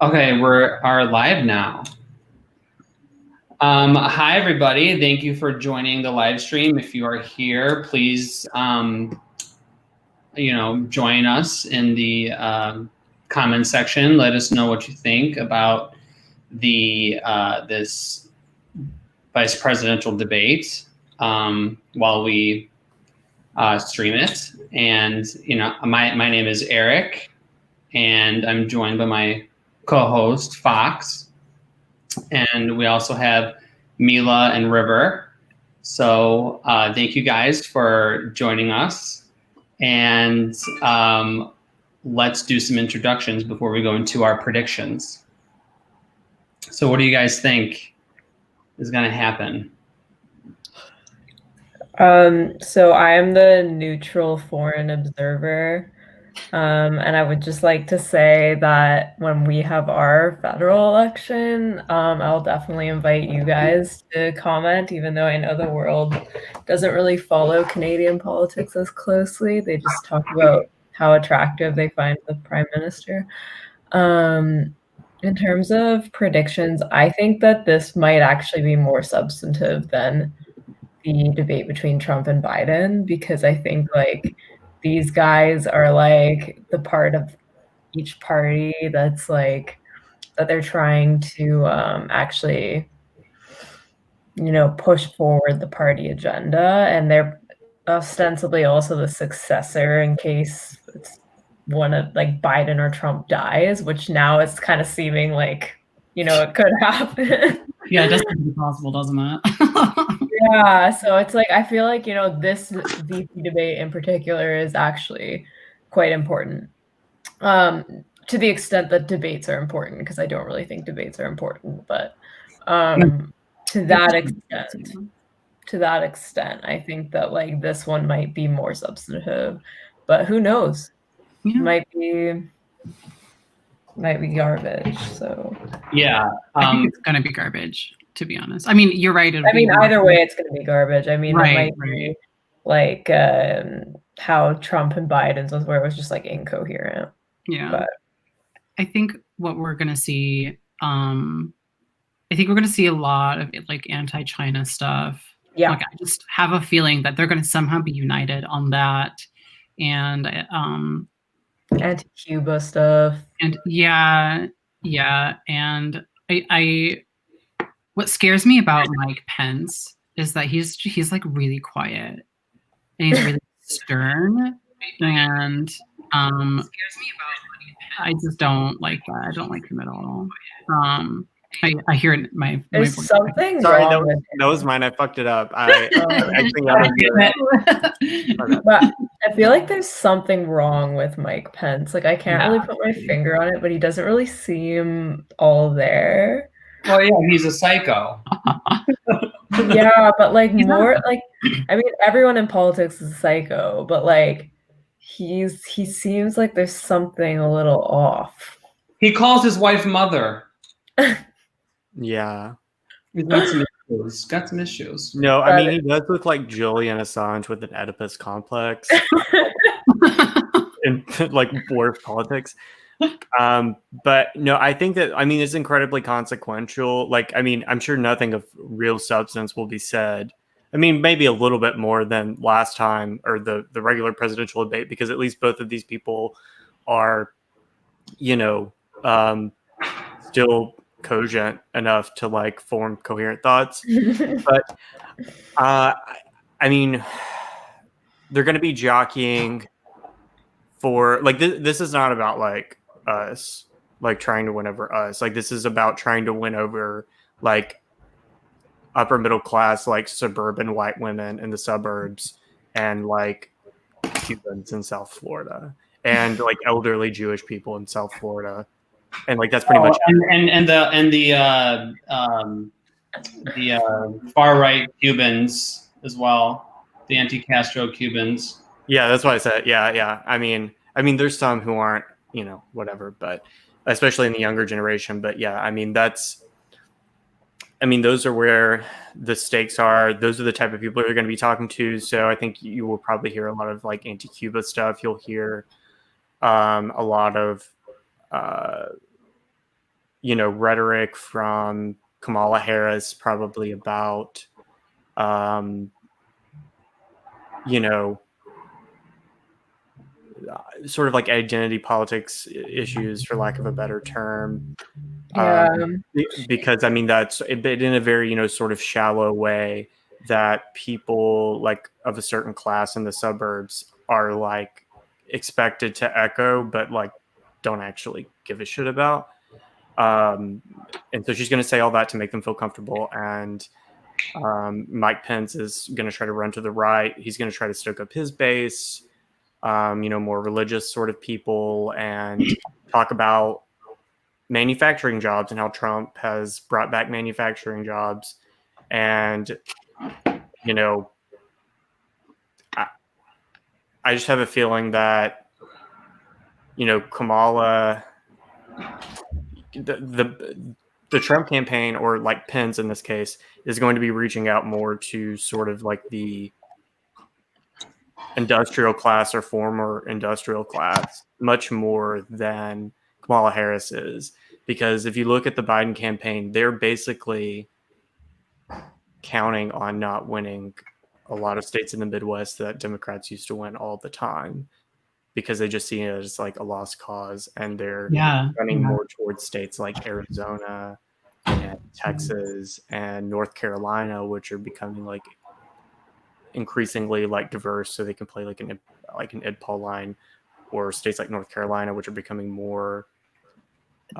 Okay, are live now. Hi, everybody. Thank you for joining the live stream. If you are here, please, join us in the comment section. Let us know what you think about the this vice presidential debate while we stream it. And my name is Eric, and I'm joined by my co-host Fox. And we also have Mila and River. So thank you guys for joining us. And let's do some introductions before we go into our predictions. So what do you guys think is going to happen? So I am the neutral foreign observer. And I would just like to say that when we have our federal election, I'll definitely invite you guys to comment, even though I know the world doesn't really follow Canadian politics as closely. They just talk about how attractive they find the prime minister. In terms of predictions, I think that this might actually be more substantive than the debate between Trump and Biden, because I think these guys are the part of each party that's that they're trying to actually push forward the party agenda, and they're ostensibly also the successor in case it's one of Biden or Trump dies, which now it's kind of seeming it could happen. Yeah, it does seem to be possible, doesn't it? Yeah, so it's I feel this VP debate in particular is actually quite important. To the extent that debates are important, because I don't really think debates are important, but to that extent, I think that this one might be more substantive, but who knows? Yeah. Might be garbage. So yeah, I think it's gonna be garbage, to be honest. I mean, you're right. Either way, it's gonna be garbage. I mean, right, it might be how Trump and Biden's was, where it was just incoherent. Yeah, but I think what we're gonna see, I think we're gonna see a lot of anti-China stuff. Yeah, I just have a feeling that they're gonna somehow be united on that, and anti-Cuba stuff. And yeah, and I what scares me about Mike Pence is that he's really quiet and he's really stern, and I just don't like that. I don't like him at all. I hear it. There's something Sorry, wrong that was mine. I fucked it up. I but I feel like there's something wrong with Mike Pence. I can't really put my finger on it, but he doesn't really seem all there. Well, yeah, he's a psycho. Yeah, but I mean, everyone in politics is a psycho, but he seems like there's something a little off. He calls his wife mother. Yeah. He's got some issues. No, I mean, he does look like Julian Assange with an Oedipus complex in worse politics. But no, I think that, I mean, it's incredibly consequential. I mean, I'm sure nothing of real substance will be said. I mean, maybe a little bit more than last time, or the regular presidential debate, because at least both of these people are, still cogent enough to form coherent thoughts. But I mean, they're going to be jockeying for this is not about us trying to win over us. This is about trying to win over upper middle class suburban white women in the suburbs, and Cubans in South Florida, and elderly Jewish people in South Florida. And that's pretty much the far right Cubans as well, the anti-Castro Cubans. Yeah, that's what I said. Yeah. I mean, there's some who aren't, whatever, but especially in the younger generation. But yeah, I mean, those are where the stakes are. Those are the type of people you're going to be talking to. So I think you will probably hear a lot of anti-Cuba stuff. You'll hear a lot of rhetoric from Kamala Harris, probably about, sort of like identity politics issues, for lack of a better term. Yeah. Because I mean, that's in a very, sort of shallow way that people like of a certain class in the suburbs are like expected to echo, but like don't actually give a shit about. And so she's going to say all that to make them feel comfortable. And Mike Pence is going to try to run to the right. He's going to try to stoke up his base, more religious sort of people, and talk about manufacturing jobs and how Trump has brought back manufacturing jobs. And, I just have a feeling that, Kamala, the Trump campaign, or like Pence in this case, is going to be reaching out more to sort of like the industrial class or former industrial class, much more than Kamala Harris is. Because if you look at the Biden campaign, they're basically counting on not winning a lot of states in the Midwest that Democrats used to win all the time, because they just see it as like a lost cause, and they're running more towards states like Arizona and Texas and North Carolina, which are becoming like increasingly like diverse, so they can play like an Ed Paul line, or states like North Carolina, which are becoming more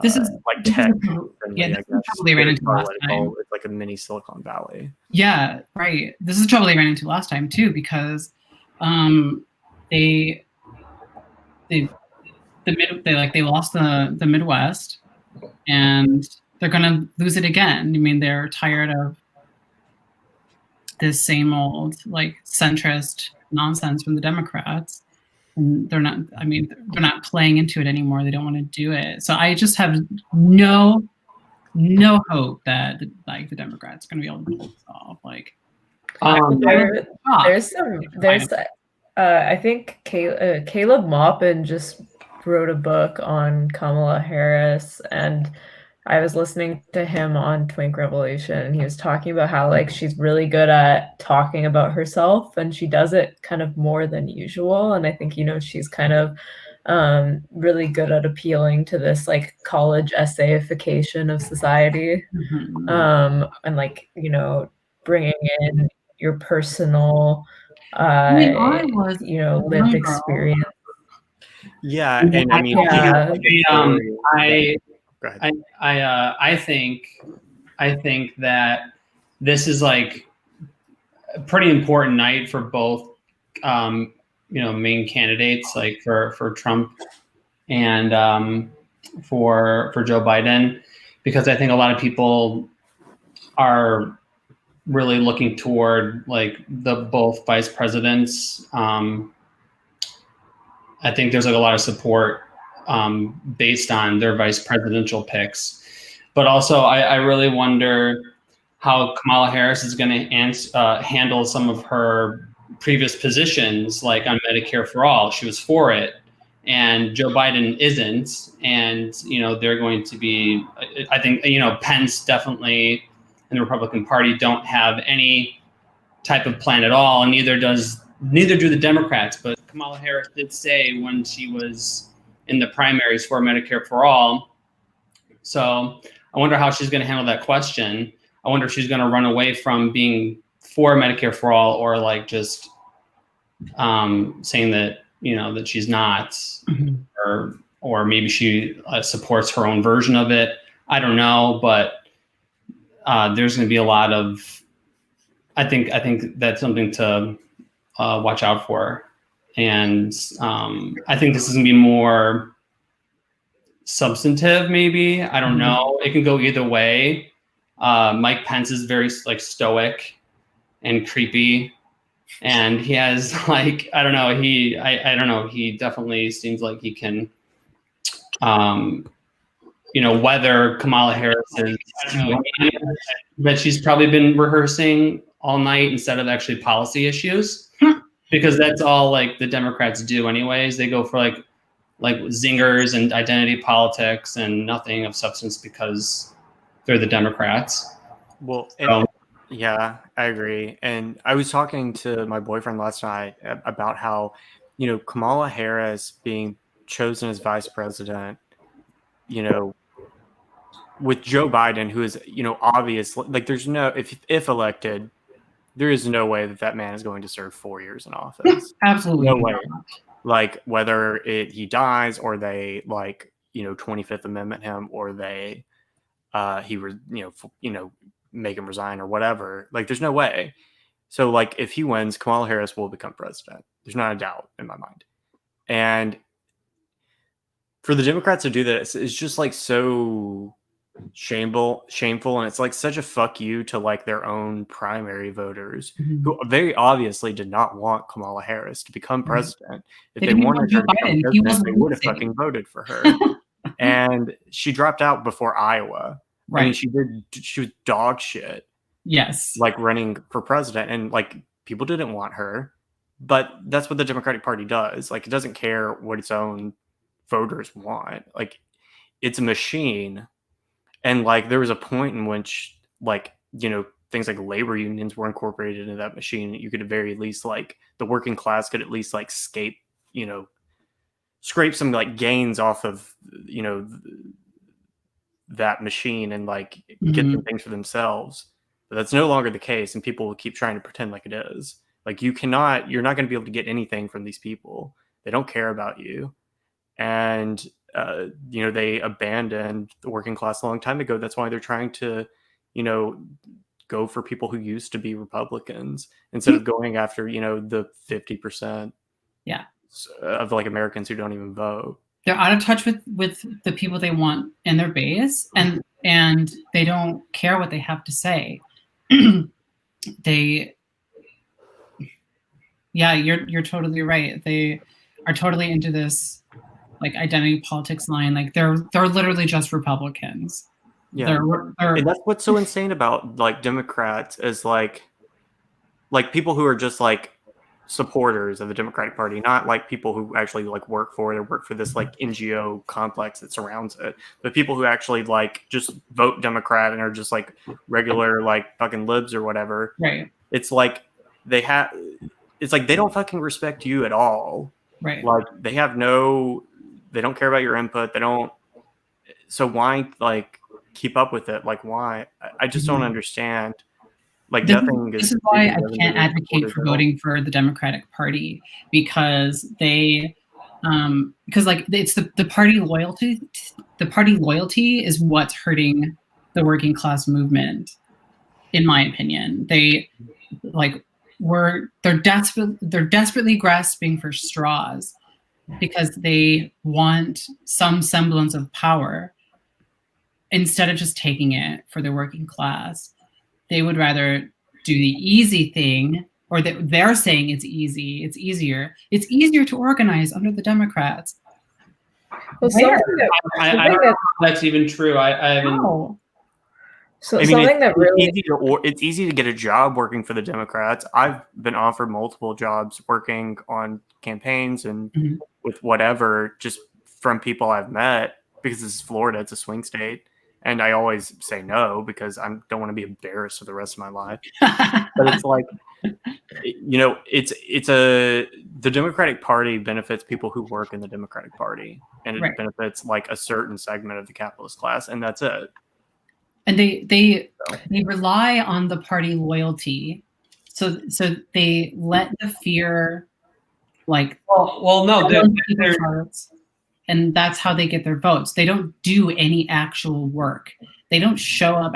this is like tech friendly, this I is the guess. trouble they ran into last time. It's like a mini Silicon Valley. Yeah, right. This is the trouble they ran into last time too, because they lost the Midwest, and they're gonna lose it again. I mean, they're tired of this same old like centrist nonsense from the Democrats. And they're not playing into it anymore. They don't want to do it. So I just have no hope that the Democrats are going to be able to pull this off. Like, I think Caleb Maupin just wrote a book on Kamala Harris, and I was listening to him on Twink Revolution, and he was talking about how like she's really good at talking about herself, and she does it kind of more than usual. And I think, she's kind of really good at appealing to this like college essayification of society, and like, bringing in your personal, lived experience. Yeah, and I mean, I think that this is like a pretty important night for both, main candidates, like for Trump and for Joe Biden, because I think a lot of people are really looking toward like the both vice presidents. I think there's like a lot of support based on their vice presidential picks. But also, I really wonder how Kamala Harris is going to handle some of her previous positions, like on Medicare for All. She was for it, and Joe Biden isn't. And, they're going to be, I think, Pence definitely and the Republican Party don't have any type of plan at all, and neither do the Democrats. But Kamala Harris did say when she was in the primaries for Medicare for All. So I wonder how she's going to handle that question. I wonder if she's going to run away from being for Medicare for All, or like just saying that, that she's not, or maybe she supports her own version of it. I don't know, but there's going to be a lot of, I think that's something to watch out for. And I think this is going to be more substantive, maybe. I don't know. It can go either way. Mike Pence is very like stoic and creepy, and he has like, I don't know. He definitely seems like he can, whether Kamala Harris is, that she's probably been rehearsing all night instead of actually policy issues, because that's all like the Democrats do anyways. They go for like like zingers and identity politics and nothing of substance because they're the Democrats. Well, So, yeah, I agree. And I was talking to my boyfriend last night about how, Kamala Harris being chosen as vice president, with Joe Biden, who is, obviously, like, there's no, if elected, there is no way that man is going to serve 4 years in office. Absolutely No not. way. Like, whether he dies or they, 25th Amendment him, or they, make him resign or whatever. Like, there's no way. So, like, if he wins, Kamala Harris will become president. There's not a doubt in my mind. And for the Democrats to do that, it's just like so shameful, and it's like such a fuck you to like their own primary voters who very obviously did not want Kamala Harris to become president. If they wanted her to become president, they would have fucking voted for her. And she dropped out before Iowa. Right. I mean, she was dog shit. Yes. Like, running for president, and like, people didn't want her, but that's what the Democratic Party does. Like, it doesn't care what its own voters want. Like, it's a machine. And like, there was a point in which, like, things like labor unions were incorporated into that machine. You could at very least, like, the working class could at least like scrape some like gains off of that machine and like get some things for themselves. But that's no longer the case, and people will keep trying to pretend like it is. Like, you're not going to be able to get anything from these people. They don't care about you. And they abandoned the working class a long time ago. That's why they're trying to go for people who used to be Republicans instead of going after the 50% of like Americans who don't even vote. They're out of touch with the people they want in their base, and they don't care what they have to say. You're totally right. They are totally into this like identity politics line. Like, they're literally just Republicans. Yeah. And that's what's so insane about like Democrats is like people who are just like supporters of the Democratic Party, not like people who actually like work for this like NGO complex that surrounds it, but people who actually like just vote Democrat and are just like regular like fucking libs or whatever. Right. It's like they don't fucking respect you at all. Right. Like, they don't care about your input. So why like keep up with it? Like, why? I just don't understand. Like, this is why I can't advocate for voting for the Democratic Party, because it's the party loyalty. The party loyalty is what's hurting the working class movement, in my opinion. They're desperately grasping for straws because they want some semblance of power instead of just taking it for the working class. They would rather do the easy thing, or they're saying it's easy. It's easier. It's easier to organize under the Democrats. Well, I don't know if that's even true. I haven't. It's easy to get a job working for the Democrats. I've been offered multiple jobs working on campaigns and with whatever, just from people I've met, because this is Florida. It's a swing state. And I always say no because I don't want to be embarrassed for the rest of my life. But it's like, the Democratic Party benefits people who work in the Democratic Party, and it benefits like a certain segment of the capitalist class, and that's it. And they rely on the party loyalty, so they let the fear, like, and that's how they get their votes. They don't do any actual work. They don't show up.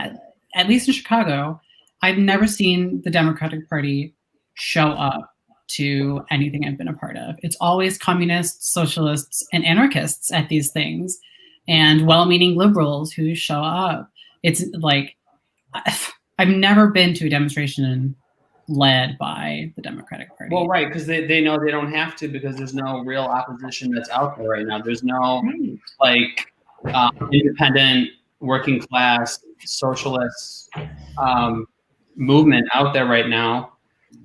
At least in Chicago, I've never seen the Democratic Party show up to anything I've been a part of. It's always communists, socialists, and anarchists at these things, and well-meaning liberals who show up. It's like, I've never been to a demonstration led by the Democratic Party. Well, right, because they know they don't have to, because there's no real opposition that's out there right now. There's no independent working class socialist movement out there right now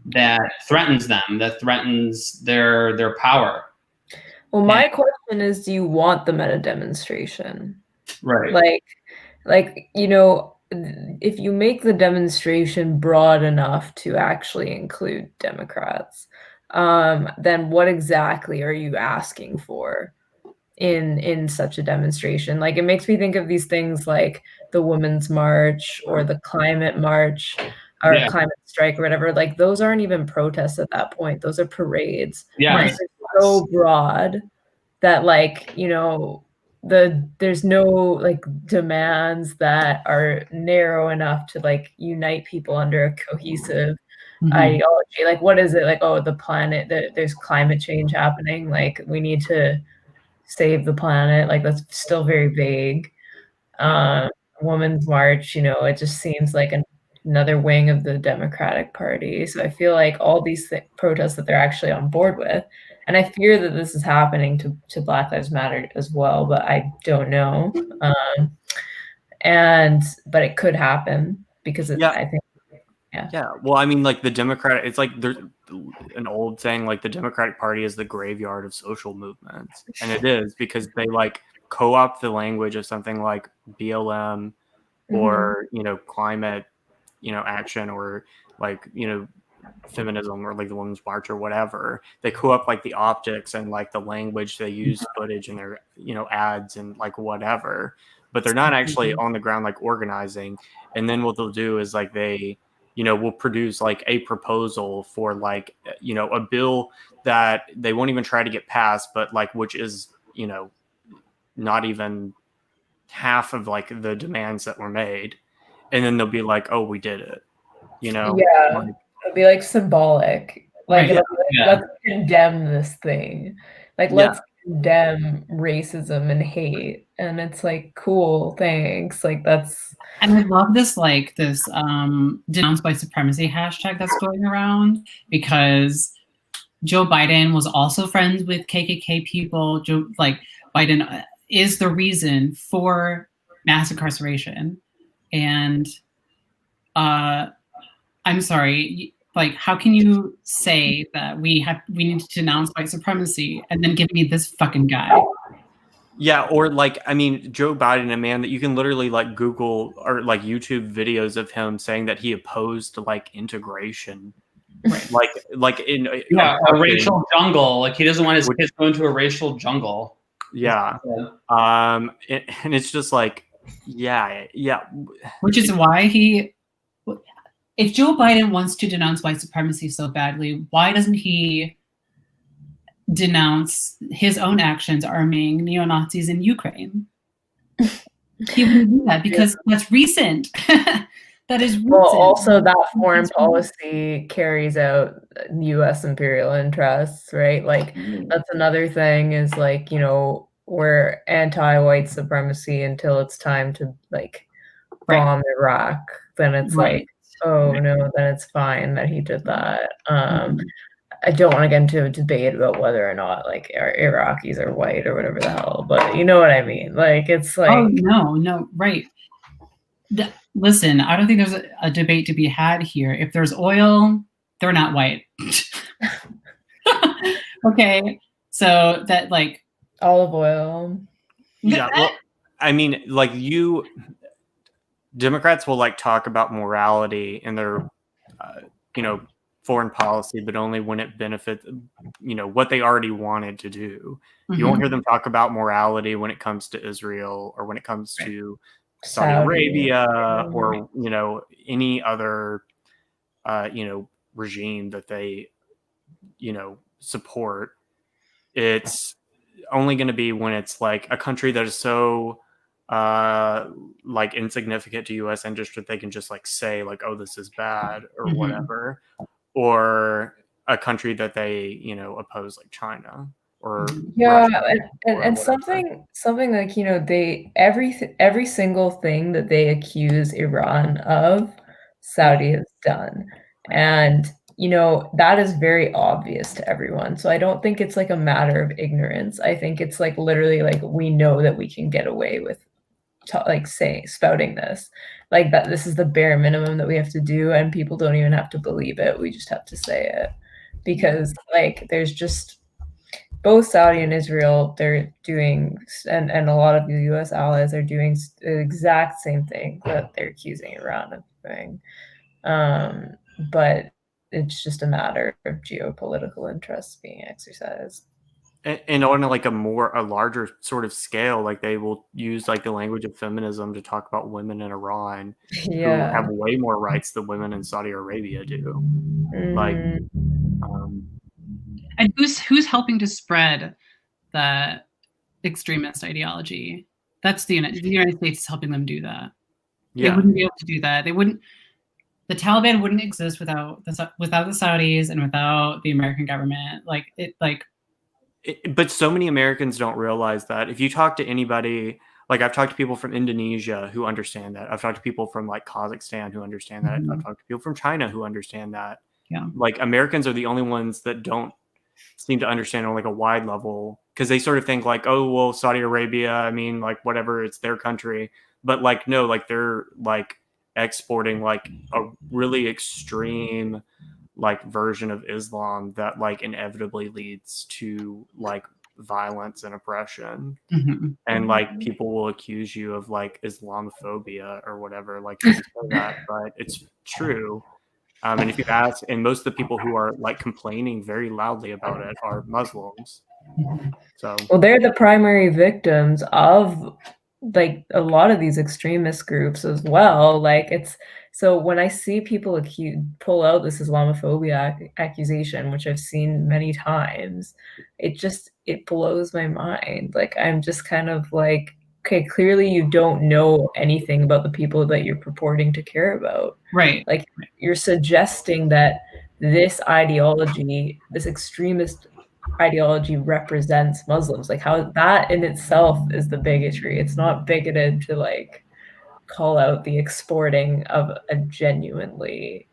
that threatens them, that threatens their power. Well, my question is, do you want them at a demonstration? Right. Like, you know, if you make the demonstration broad enough to actually include Democrats, then what exactly are you asking for in such a demonstration? Like, it makes me think of these things like the Women's March or the Climate March or Yeah. climate strike or whatever. Like, those aren't even protests at that point. Those are parades. Yeah. Right. They're so broad that, like, you know, there's no like demands that are narrow enough to like unite people under a cohesive ideology. Like, what is it? Like, oh, the planet, there's climate change happening, like we need to save the planet. Like, that's still very vague. Women's March, you know, it just seems like another wing of the Democratic Party. So I feel like all these protests that they're actually on board with, and I fear that this is happening to Black Lives Matter as well, but I don't know. But it could happen because Yeah. I think, Yeah. Well, I mean, like the Democratic, it's like there's an old saying, like the Democratic Party is the graveyard of social movements. And it is, because they like co-opt the language of something like BLM or, you know, climate, you know, action, or like, you know, feminism, or like the Women's March or whatever. They co-opt like the optics and like the language, they use footage in their, you know, ads and like whatever, but they're not actually on the ground like organizing. And then what they'll do is like they, you know, will produce like a proposal for like, you know, a bill that they won't even try to get passed, but like, which is, you know, not even half of like the demands that were made. And then they'll be like, oh, we did it, you know? yeah, Like, it'll be like symbolic. Like, Right. it'll be like, let's condemn this thing. Like, let's condemn racism and hate. And it's like, cool, thanks. Like, that's. And I love this, like this denounced white supremacy hashtag that's going around, because Joe Biden was also friends with KKK people. Biden is the reason for mass incarceration. And I'm sorry, like, how can you say that we need to denounce white supremacy and then give me this fucking guy? Yeah, or like, I mean, Joe Biden, a man that you can literally like Google or like YouTube videos of him saying that he opposed like integration, Right. like in a racial jungle. Like, he doesn't want his kids going to a racial jungle. Yeah. And it's just like, yeah. Which is why if Joe Biden wants to denounce white supremacy so badly, why doesn't he denounce his own actions arming neo-Nazis in Ukraine? He wouldn't do that because that's recent. That is recent. Well, also that foreign policy carries out U.S. imperial interests, right? Like, that's another thing, is like, you know, we're anti-white supremacy until it's time to like bomb Iraq. Then it's like, oh no, then it's fine that he did that. I don't want to get into a debate about whether or not like Iraqis are white or whatever the hell, but you know what I mean? Like, it's like, oh no, right. Listen, I don't think there's a debate to be had here. If there's oil, they're not white. Okay, so that, like, olive oil. Yeah, well, I mean, like, Democrats will like talk about morality in their, you know, foreign policy, but only when it benefits, you know, what they already wanted to do. You won't hear them talk about morality when it comes to Israel or when it comes to Saudi Arabia or, you know, any other, you know, regime that they, you know, support. It's only going to be when it's like a country that is so like insignificant to U.S. interest that they can just like say like, oh, this is bad or whatever, or a country that they, you know, oppose, like China or Russia, and something like, you know, they every single thing that they accuse Iran of, Saudi has done, and you know, that is very obvious to everyone. So I don't think it's like a matter of ignorance. I think it's like literally like, we know that we can get away with like spouting this, like that this is the bare minimum that we have to do, and people don't even have to believe it. We just have to say it, because like there's just both Saudi and Israel, they're doing, and a lot of the U.S. allies are doing the exact same thing that they're accusing Iran of doing. But it's just a matter of geopolitical interests being exercised. And on like a larger sort of scale, like they will use like the language of feminism to talk about women in Iran who have way more rights than women in Saudi Arabia do. Like, and who's helping to spread the extremist ideology? That's the United States is helping them do that. Yeah. They wouldn't be able to do that. They wouldn't. The Taliban wouldn't exist without the Saudis and without the American government. But so many Americans don't realize that. If you talk to anybody, like I've talked to people from Indonesia who understand that. I've talked to people from like Kazakhstan who understand that. I've talked to people from China who understand that. Yeah. Like Americans are the only ones that don't seem to understand on like a wide level, because they sort of think like, oh, well, Saudi Arabia, I mean, like whatever, it's their country. But like, no, like they're like exporting like a really extreme like version of Islam that like inevitably leads to like violence and oppression. And like people will accuse you of like Islamophobia or whatever, like you say that, but it's true. And if you ask, and most of the people who are like complaining very loudly about it are Muslims. So well, they're the primary victims of like a lot of these extremist groups as well. Like so when I see people pull out this Islamophobia accusation, which I've seen many times, it blows my mind. Like I'm just kind of like, okay, clearly you don't know anything about the people that you're purporting to care about. Right. Like you're suggesting that this ideology, this extremist ideology represents Muslims. Like how that in itself is the bigotry. It's not bigoted to like call out the exporting of a genuinely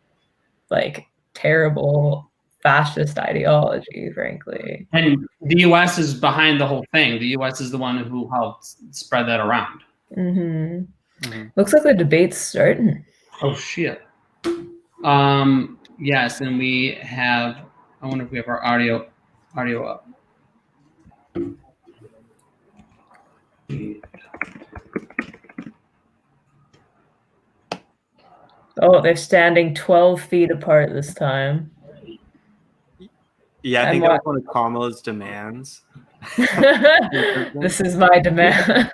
like terrible fascist ideology, frankly. And the U.S. is behind the whole thing. The U.S. is the one who helped spread that around. Looks like the debate's starting. Oh shit. Yes, and we have. I wonder if we have our audio up. Oh, they're standing 12 feet apart this time. Yeah, I think that was one of Kamala's demands. This is my demand.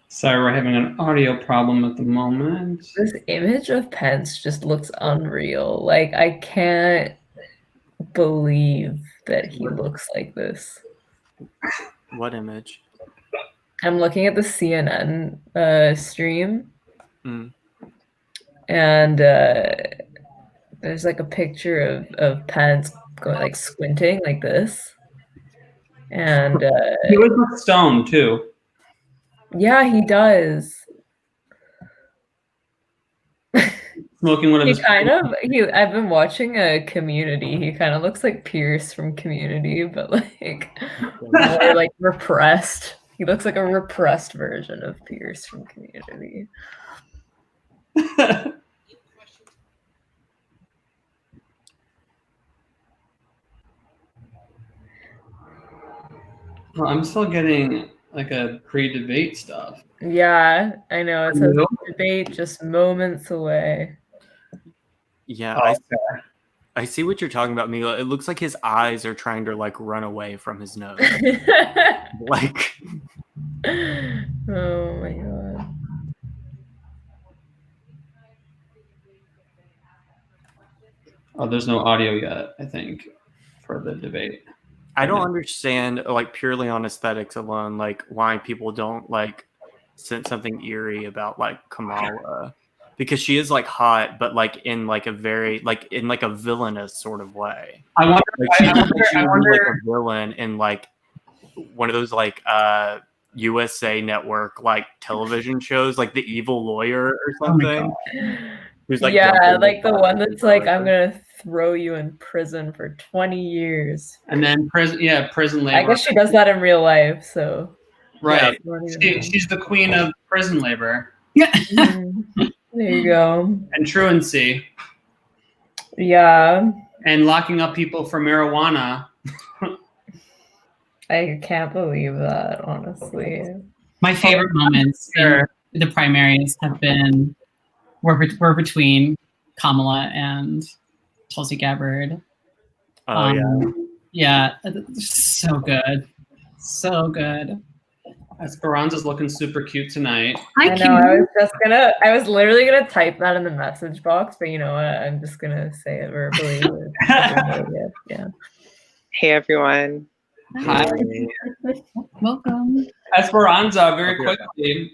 Sorry, we're having an audio problem at the moment. This image of Pence just looks unreal. Like, I can't believe that he looks like this. What image? I'm looking at the CNN stream. And there's like a picture of Pence going like squinting like this. And he looks stoned too. Yeah, he does. Smoking one of his. I've been watching Community. He kind of looks like Pierce from Community, but like more like repressed. He looks like a repressed version of Pierce from Community. Well, I'm still getting like a pre-debate stuff. Yeah, I know. It says debate just moments away. Yeah, I see what you're talking about, Mila. It looks like his eyes are trying to like run away from his nose. Like, oh my god. Oh, there's no audio yet, I think, for the debate. I don't understand, like purely on aesthetics alone, like why people don't like sense something eerie about like Kamala, because she is like hot, but like in like a very like in like a villainous sort of way. I wonder. Like, I wonder like a villain in like one of those like USA Network like television shows, like The Evil Lawyer or something. Who's like like the one that's like, I'm gonna throw you in prison for 20 years. And then prison labor. I guess she does that in real life, so. Right. Yeah. She's the queen of prison labor Yeah. There you go. and truancy Yeah. and locking up people for marijuana. I can't believe that, honestly. My favorite moments in the primaries were between Kamala and Tulsi Gabbard. Oh Yeah, so good. So good. Esperanza's looking super cute tonight. I know. I was literally gonna type that in the message box, but you know what? I'm just gonna say it verbally. Yeah. Hey everyone. Hi. Welcome. Esperanza, very quickly.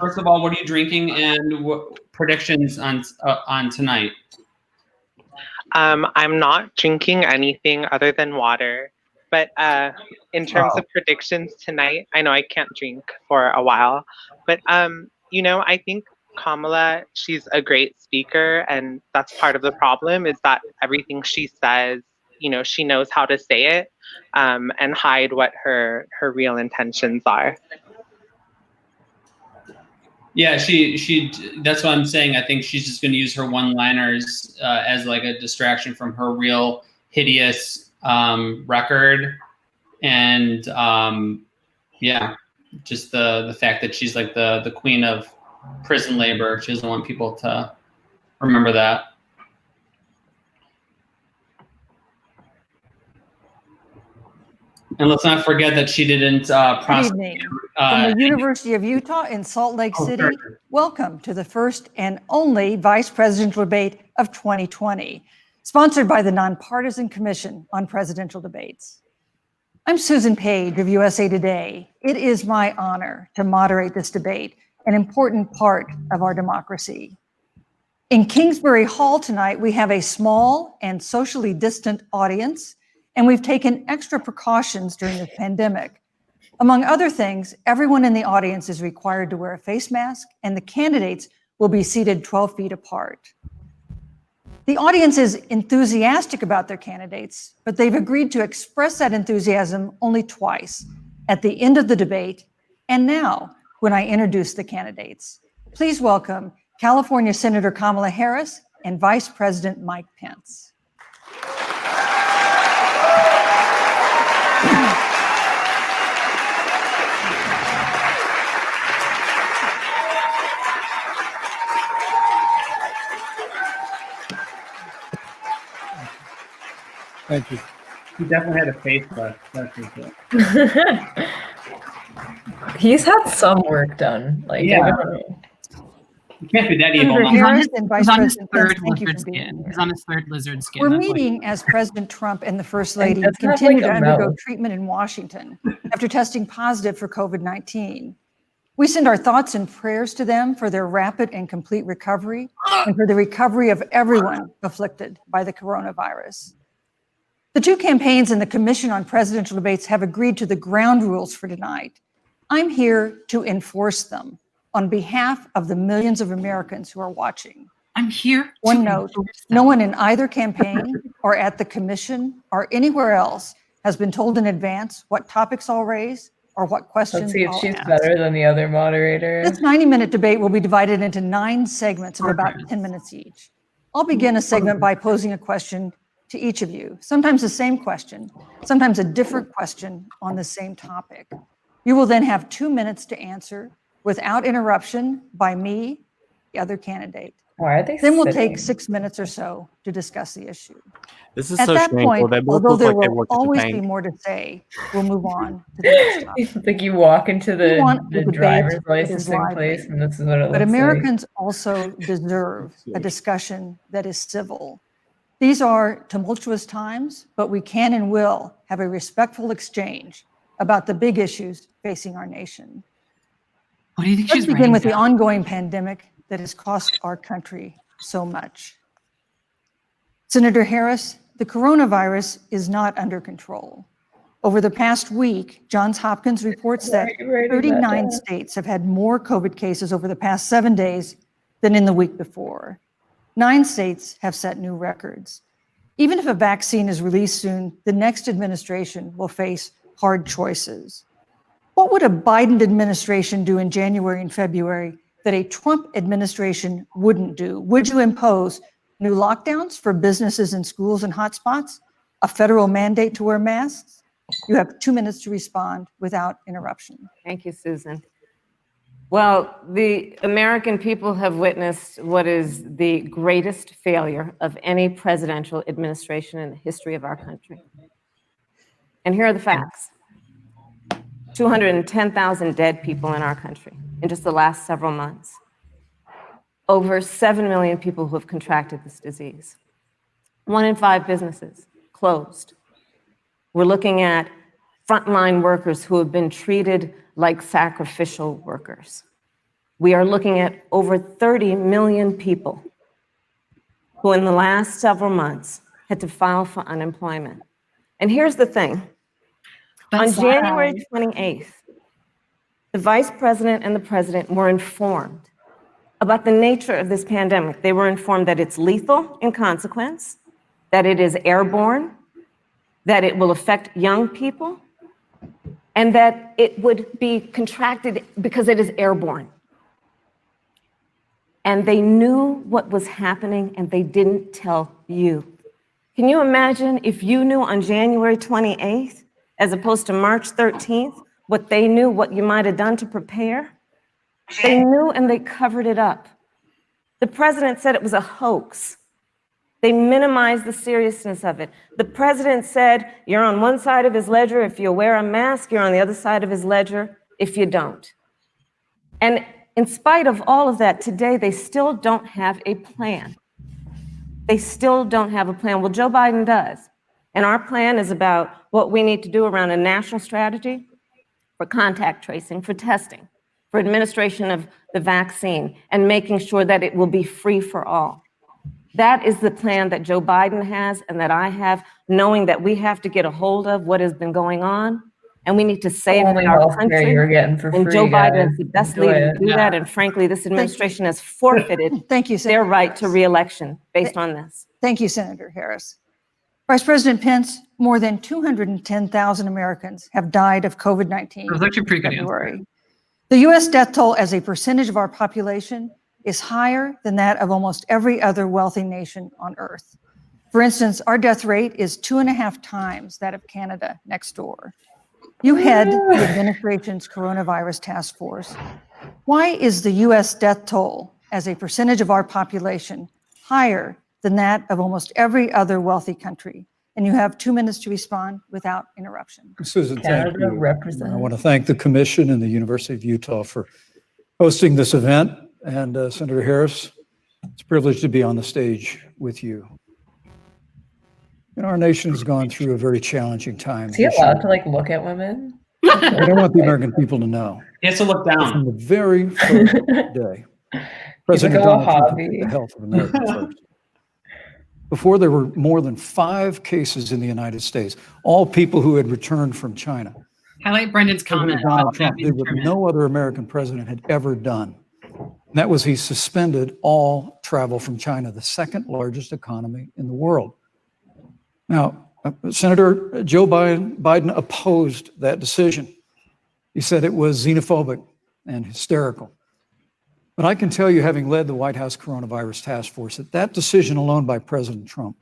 First of all, what are you drinking and what predictions on tonight? I'm not drinking anything other than water, but in terms of predictions tonight, I know I can't drink for a while, but you know, I think Kamala, she's a great speaker, and that's part of the problem is that everything she says, you know, she knows how to say it and hide what her real intentions are. Yeah, she. That's what I'm saying. I think she's just going to use her one-liners as like a distraction from her real hideous record, and yeah, just the fact that she's like the queen of prison labor. She doesn't want people to remember that. And let's not forget that she didn't prosecute. From the University of Utah in Salt Lake City, welcome to the first and only Vice Presidential Debate of 2020, sponsored by the Nonpartisan Commission on Presidential Debates. I'm Susan Page of USA Today. It is my honor to moderate this debate, an important part of our democracy. In Kingsbury Hall tonight, we have a small and socially distant audience, and we've taken extra precautions during the pandemic. Among other things, everyone in the audience is required to wear a face mask, and the candidates will be seated 12 feet apart. The audience is enthusiastic about their candidates, but they've agreed to express that enthusiasm only twice, at the end of the debate, and now when I introduce the candidates. Please welcome California Senator Kamala Harris and Vice President Mike Pence. Thank you. He definitely had a face lift. That's for sure. He's had some work done. Like, Yeah. I don't know. You can't be that evil. Senator Mom. Harris and Vice He's on his President third Pence, thank you lizard for being skin. here. He's on his third lizard skin. We're That's why- meeting as President Trump and the First Lady doesn't have, continue like, to a undergo mouth. treatment in Washington after testing positive for COVID-19. We send our thoughts and prayers to them for their rapid and complete recovery and for the recovery of everyone afflicted by the coronavirus. The two campaigns and the Commission on Presidential Debates have agreed to the ground rules for tonight. I'm here to enforce them on behalf of the millions of Americans who are watching. I'm here. One note, no one in either campaign or at the commission or anywhere else has been told in advance what topics I'll raise or what questions Let's see if I'll she's ask. better than the other moderator. This 90-minute debate will be divided into 9 segments of about 10 minutes each. I'll begin a segment by posing a question to each of you, sometimes the same question, sometimes a different question on the same topic. You will then have 2 minutes to answer without interruption by me, the other candidate. Why are they Then we'll sitting? take 6 minutes or so to discuss the issue. This is At so that shameful. point, They both although look there like they will worked at the always be bank. more to say, we'll move on to the next topic. It's like you walk into We the, want the a debate driver's that is licensing lively. place, and this is what it But looks Americans also deserve a discussion that is civil. These are tumultuous times, but we can and will have a respectful exchange about the big issues facing our nation. What do you think Let's she's begin writing with the down? ongoing pandemic that has cost our country so much. Senator Harris, the coronavirus is not under control. Over the past week, Johns Hopkins reports that Why are you writing that 39 down? states have had more COVID cases over the past 7 days than in the week before. 9 states have set new records. Even if a vaccine is released soon, the next administration will face hard choices. What would a Biden administration do in January and February that a Trump administration wouldn't do? Would you impose new lockdowns for businesses and schools and hotspots? A federal mandate to wear masks? You have 2 minutes to respond without interruption. Thank you, Susan. Well, the American people have witnessed what is the greatest failure of any presidential administration in the history of our country. And here are the facts. 210,000 dead people in our country in just the last several months. Over 7 million people who have contracted this disease. 1 in 5 businesses closed. We're looking at frontline workers who have been treated like sacrificial workers. We are looking at over 30 million people who in the last several months had to file for unemployment. And here's the thing. On January 28th, the vice president and the president were informed about the nature of this pandemic. They were informed that it's lethal in consequence, that it is airborne, that it will affect young people, and that it would be contracted because it is airborne. And they knew what was happening and they didn't tell you. Can you imagine if you knew on January 28th, as opposed to March 13th, what they knew, what you might have done to prepare? They knew and they covered it up. The president said it was a hoax. They minimized the seriousness of it. The president said, you're on one side of his ledger if you wear a mask, you're on the other side of his ledger if you don't. And in spite of all of that, today they still don't have a plan. They still don't have a plan. Well, Joe Biden does. And our plan is about what we need to do around a national strategy for contact tracing, for testing, for administration of the vaccine, and making sure that it will be free for all. That is the plan that Joe Biden has and that I have, knowing that we have to get a hold of what has been going on, and we need to save our country. You're getting for and free, Joe Biden guys. is the best Do leader it. to do that. And frankly, this administration has forfeited Thank you, their Senator right to Harris. re-election based on this. Thank you, Senator Harris. Vice President Pence, more than 210,000 Americans have died of COVID-19 That was actually a pretty in good February. The U.S. death toll as a percentage of our population is higher than that of almost every other wealthy nation on earth. For instance, our death rate is 2.5 times that of Canada next door. You head the administration's coronavirus task force. Why is the U.S. death toll as a percentage of our population higher than that of almost every other wealthy country? And you have 2 minutes to respond without interruption. Susan, thank Canada you. represents. I want to thank the Commission and the University of Utah for hosting this event. And Senator Harris, it's a privilege to be on the stage with you. Our nation has gone through a very challenging time. Is he allowed to like look at women? I don't want the American people to know. He has to look down. From the very first day, President a Donald Trump put hobby. the health of Americans first. Before there were more than 5 cases in the United States, all people who had returned from China. Highlight Brendan's comment. President Donald about Trump that did what being no other American president had ever done. And that was he suspended all travel from China, the second largest economy in the world. Now, Senator Joe Biden opposed that decision. He said it was xenophobic and hysterical. But I can tell you, having led the White House Coronavirus Task Force, that that decision alone by President Trump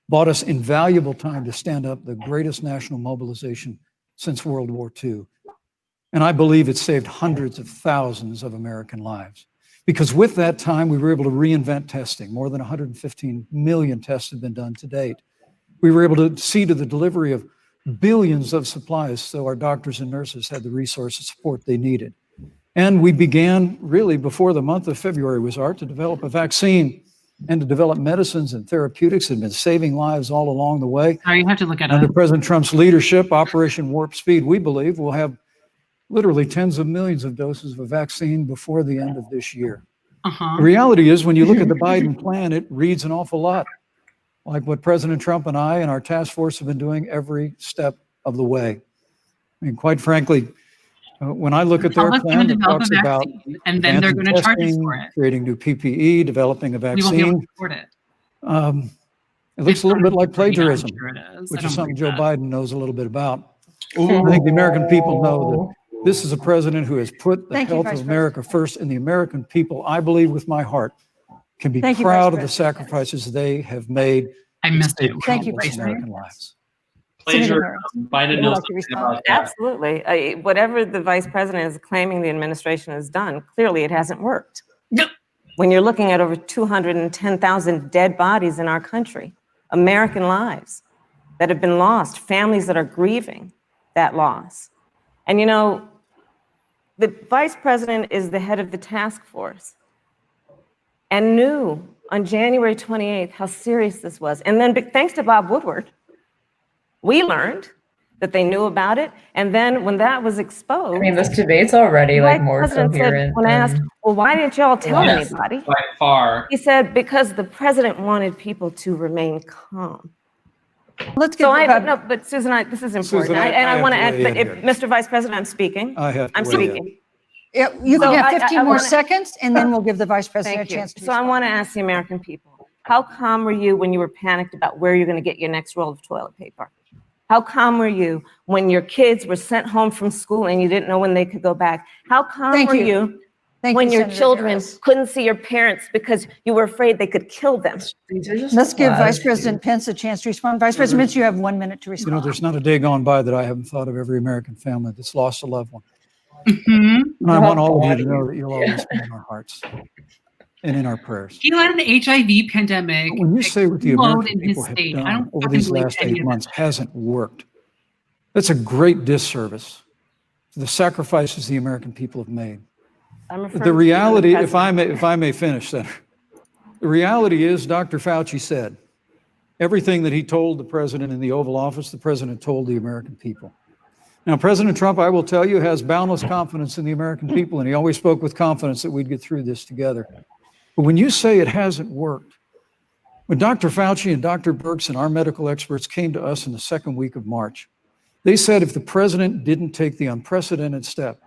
bought us invaluable time to stand up the greatest national mobilization since World War II. And I believe it saved hundreds of thousands of American lives. Because with that time, we were able to reinvent testing. More than 115 million tests have been done to date. We were able to see to the delivery of billions of supplies so our doctors and nurses had the resource and support they needed. And we began really before the month of February was art to develop a vaccine and to develop medicines and therapeutics that have been saving lives all along the way. Sorry, you have to look at Under it. President Trump's leadership, Operation Warp Speed, we believe will have literally tens of millions of doses of a vaccine before the end of this year. The reality is, when you look at the Biden plan, it reads an awful lot like what President Trump and I and our task force have been doing every step of the way. I mean, quite frankly, when I look at their plan, it talks about and then they're going to charge us for it. creating new PPE, developing a We won't be able vaccine. to afford it. It looks a little bit like plagiarism, I'm sure it is. which I is don't something believe Joe that. Biden knows a little bit about. I think the American people know that This is a president who has put the Thank you, health Vice of America first, and the American people, I believe with my heart, can be Thank you, proud Vice of the President. sacrifices they have made. I to missed save it. Thank you, countless Vice American lives. Pleasure. Senator Harris, Biden would you knows like to something respond? about that. Absolutely. Whatever the vice president is claiming the administration has done, clearly it hasn't worked. Yep. When you're looking at over 210,000 dead bodies in our country, American lives that have been lost, families that are grieving that loss. And you know, the vice president is the head of the task force and knew on January 28th how serious this was. And then thanks to Bob Woodward, we learned that they knew about it. And then when that was exposed, I mean, this debate's already the like vice more president said, coherent when asked, than well, why didn't y'all tell Yes, anybody? by far. He said, because the president wanted people to remain calm. Let's get So I, Bob- no, but Susan, this is important. Susan, I And I have want to to add, weigh but in if, here. Mr. Vice President, I'm speaking. I have to I'm weigh in. speaking. Yeah, you So can have I 15 more wanna- seconds, and then we'll give the Vice President Thank a you. chance to So I respond. want to ask the American people, how calm were you when you were panicked about where you're going to get your next roll of toilet paper? How calm were you when your kids were sent home from school and you didn't know when they could go back? How calm Thank were you. you Thank when you, your Senator children Harris. couldn't see your parents because you were afraid they could kill them? these are just Let's give Vice platitudes. President Pence a chance to respond. Vice President Pence, you have 1 minute to You know, respond. there's not a day gone by that I haven't thought of every American family that's lost a loved one. Mhm. And I want all of you to bodies. know that you'll always be in our hearts and in our prayers. He let an HIV pandemic But when you say what the explode American in his people have state, I done don't over fucking these believe last any 8 of months hasn't worked, that's a great disservice to the sacrifices the American people have made. I'm referring The to reality, the if I may finish, Senator, the reality is Dr. Fauci said everything that he told the president in the Oval Office, the president told the American people. Now, President Trump, I will tell you, has boundless confidence in the American people, and he always spoke with confidence that we'd get through this together. But when you say it hasn't worked, when Dr. Fauci and Dr. Birx and our medical experts came to us in the second week of March, they said if the president didn't take the unprecedented step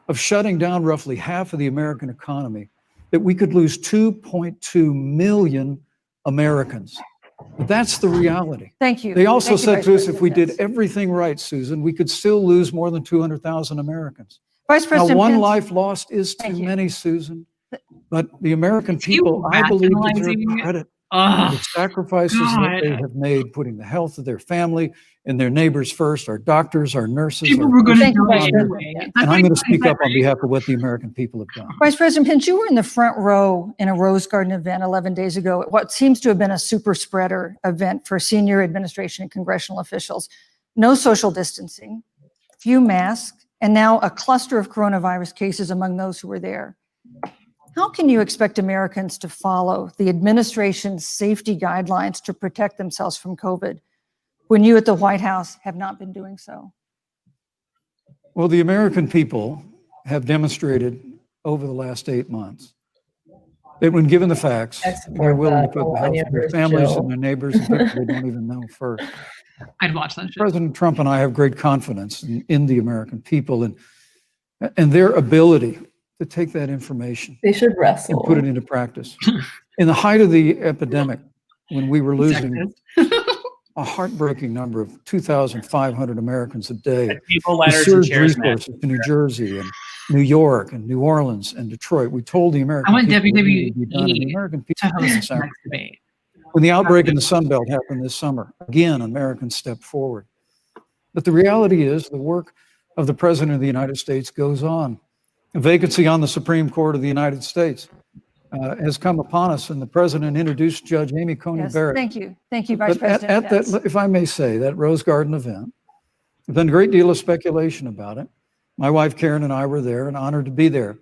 of shutting down roughly half of the American economy, that we could lose 2.2 million Americans. But that's the reality. Thank you. They also Thank you, said Vice to us, if we President did Pence. everything right, Susan, we could still lose more than 200,000 Americans. Vice Now, President one Pence. life lost is Thank too you. many, Susan. But the American Is he people, I believe, deserve rationalizing- credit for Oh, the sacrifices that they God. have made, putting the health of their family and their neighbors first, our doctors, our nurses. People our were going to Thank you, die Vice anyway. President. That's and why I'm going to he speak said up on that, behalf of what the American people have done. Vice President Pence, you were in the front row in a Rose Garden event 11 days ago at what seems to have been a super spreader event for senior administration and congressional officials. No social distancing, few masks, and now a cluster of coronavirus cases among those who were there. How can you expect Americans to follow the administration's safety guidelines to protect themselves from COVID when you at the White House have not been doing so? Well, the American people have demonstrated over the last 8 months that when given the facts, I support they're willing to that. put Oh, the health Anya of their versus families Jill. and their neighbors and people they don't even know first. I'd watch that shit. President Trump and I have great confidence in the American people and their ability to take that information They should and wrestle. put it into practice. In the height of the epidemic, when we were losing a heartbreaking number of 2,500 Americans a day, People, we letters, and surged chairs, man. resources to New Jersey and New York and New Orleans and Detroit. We told the American I want people what needed WWE to be done, and the American people to host did the next debate. when the outbreak in the Sun Belt happened this summer, again, Americans stepped forward. But the reality is the work of the President of the United States goes on. A vacancy on the Supreme Court of the United States has come upon us, and the President introduced Judge Amy Coney Yes, Barrett. thank you. Thank you, Vice But at President Pence. that, if I may say, that Rose Garden event, there's been a great deal of speculation about it. My wife Karen and I were there and honored to be there.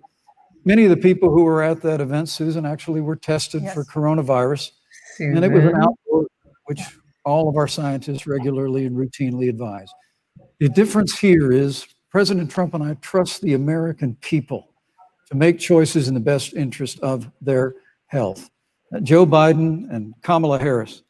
Many of the people who were at that event, Susan, actually were tested Yes. for coronavirus. And it was an Susan. outdoor, which all of our scientists regularly and routinely advise. The difference here is President Trump and I trust the American people to make choices in the best interest of their health. Joe Biden and Kamala Harris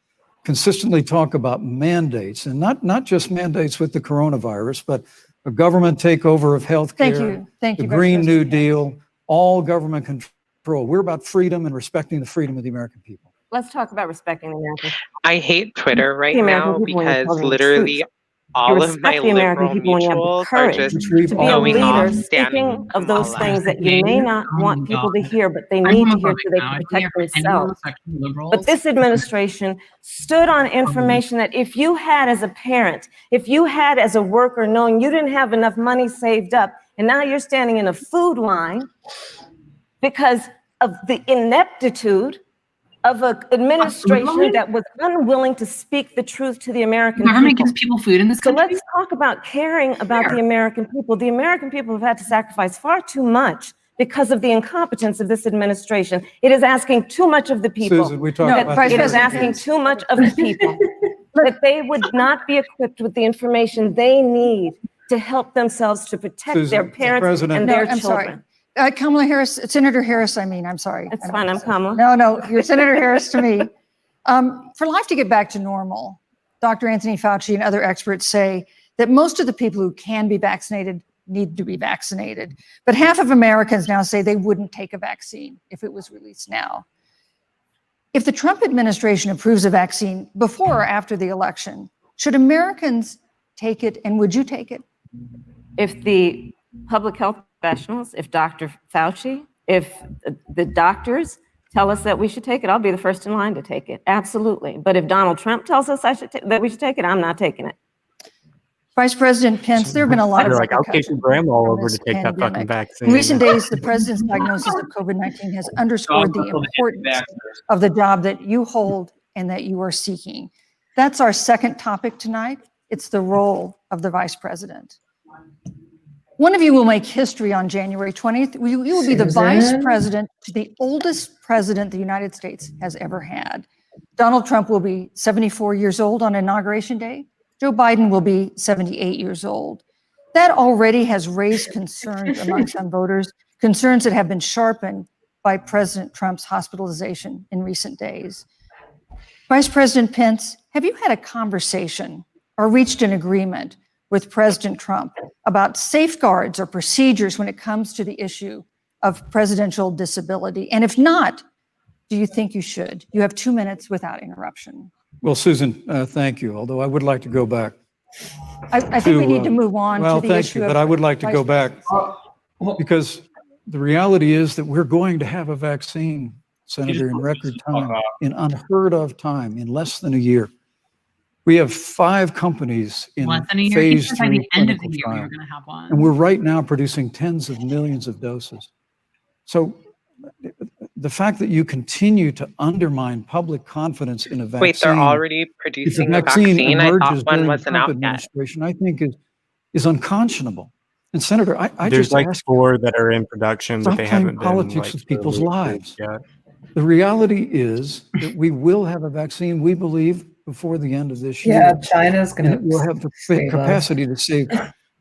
consistently talk about mandates, and not just mandates with the coronavirus, but a government takeover of health care, Thank you. Thank the you, Vice Green New President Pence. Deal, all government control. We're about freedom and respecting the freedom of the American people. Let's talk about respecting the American. I hate Twitter right The American now people when you because tell them the literally truth. all of my respect the American liberal people and you have the mutuals are courage just Which we've to be a all going done. off leader, standing speaking of those Kamala. things that you may not want people to hear, but they need to hear so they can protect themselves. But this administration stood on information that if you had as a parent, if you had as a worker, knowing you didn't have enough money saved up, and now you're standing in a food line because of the ineptitude of an administration that was unwilling to speak the truth to the American The government people. gives people food in this So country? let's talk about caring about the American people. The American people have had to sacrifice far too much because of the incompetence of this administration. It is asking too much of the people. Susan, we talked about It this. is asking too much of the people that they would not be equipped with the information they need to help themselves to protect Susan, their parents President- and their I'm sorry. children. Kamala Harris, Senator Harris, I'm sorry. It's fine, I'm Kamala. No, you're Senator Harris to me. For life to get back to normal, Dr. Anthony Fauci and other experts say that most of the people who can be vaccinated need to be vaccinated. But half of Americans now say they wouldn't take a vaccine if it was released now. If the Trump administration approves a vaccine before or after the election, should Americans take it, and would you take it? If the public health professionals, if Dr. Fauci, if the doctors tell us that we should take it, I'll be the first in line to take it. Absolutely. But if Donald Trump tells us that we should take it, I'm not taking it. Vice President Pence, there have been a lot of They're like, I'll take your grandma over to take that fucking vaccine. In recent days, the president's diagnosis of COVID-19 has underscored the importance of the job that you hold and that you are seeking. That's our second topic tonight. It's the role of the vice president. One of you will make history on January 20th. You will be the vice president to the oldest president the United States has ever had. Donald Trump will be 74 years old on Inauguration Day. Joe Biden will be 78 years old. That already has raised concerns among some voters, concerns that have been sharpened by President Trump's hospitalization in recent days. Vice President Pence, have you had a conversation or reached an agreement with President Trump about safeguards or procedures when it comes to the issue of presidential disability? And if not, do you think you should? You have 2 minutes without interruption. Well, Susan, thank you, although I would like to go back. I think we need to move on to the issue but I would like to go back because the reality is that we're going to have a vaccine, Senator, in record time, in unheard of time, in less than a year. We have 5 companies in phase 3 by the end of the clinical year, trial, we're going to have one. and we're right now producing tens of millions of doses. So the fact that you continue to undermine public confidence in a vaccine. Wait, they're already producing a vaccine? I thought one wasn't out yet. I think is unconscionable. And Senator, I There's just like ask 4 that are in production, but stop they playing haven't been politics like, with people's released lives. yet. The reality is that we will have a vaccine, we believe, before the end of this year. Yeah, China's going to. We'll have the capacity to save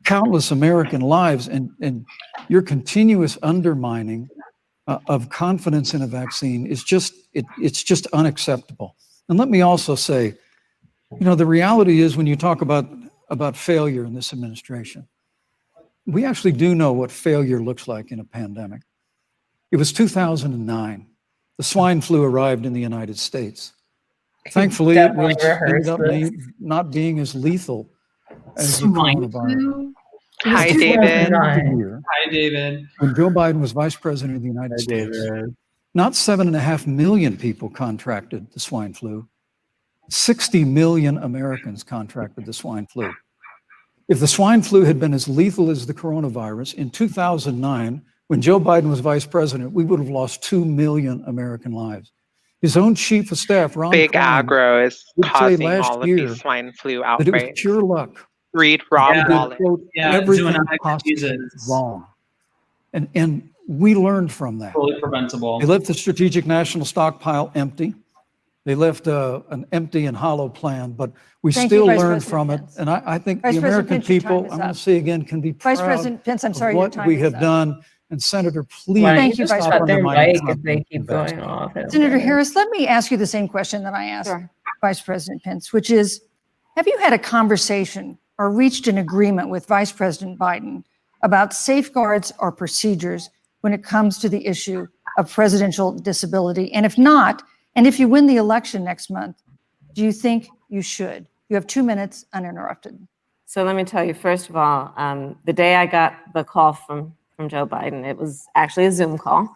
countless American lives, and your continuous undermining of confidence in a vaccine is just, it's just unacceptable. And let me also say, the reality is when you talk about failure in this administration, we actually do know what failure looks like in a pandemic. It was 2009. The swine flu arrived in the United States. Thankfully, it was ended up not being as lethal as the coronavirus. Hi, David. Hi, David. When Joe Biden was vice president of the United States, not 7.5 million people contracted the swine flu. 60 million Americans contracted the swine flu. If the swine flu had been as lethal as the coronavirus, in 2009, when Joe Biden was vice president, we would have lost 2 million American lives. His own chief of staff, Ron Big Klein, agro is causing last all of year these swine flu that it was outbreaks. pure luck. Read Rob Wallace. Everything possible wrong. And we learned from that. Totally preventable. They left the strategic national stockpile empty. They left an empty and hollow plan, but we still learned from it. And I think the American people, I'm going to say again, can be proud Vice President Pence, I'm sorry, of what we have done. And Senator, please Thank you, Vice stop undermining if they keep going off. Senator Harris, let me ask you the same question that I asked Vice President Pence, which is, have you had a conversation or reached an agreement with Vice President Biden about safeguards or procedures when it comes to the issue of presidential disability? And if not, and if you win the election next month, do you think you should? You have 2 minutes uninterrupted. So let me tell you, first of all, the day I got the call from Joe Biden, it was actually a Zoom call,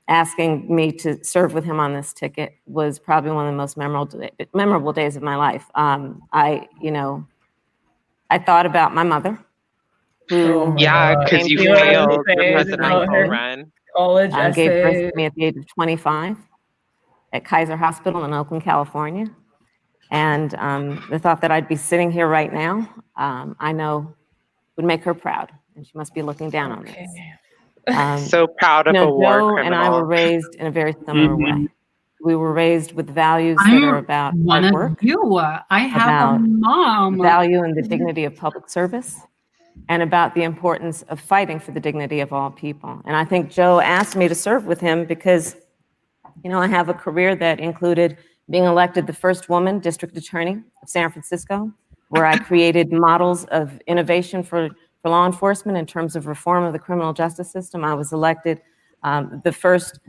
asking me to serve with him on this ticket was probably one of the most memorable days of my life. I thought about my mother, Oh who my Yeah, God. because you You were failed your saying about presidential her run. college gave birth essay. to me at the age of 25 at Kaiser Hospital in Oakland, California. And the thought that I'd be sitting here right now, I know would make her proud. And she must be looking down on this. So proud of a war Joe criminal. and I were raised in a very similar way. We were raised with values that I'm are about one hard of work, you. I have about a mom. value and the dignity of public service, and about the importance of fighting for the dignity of all people. And I think Joe asked me to serve with him because, I have a career that included being elected the first woman district attorney of San Francisco, where I created models of innovation for law enforcement in terms of reform of the criminal justice system. I was elected the first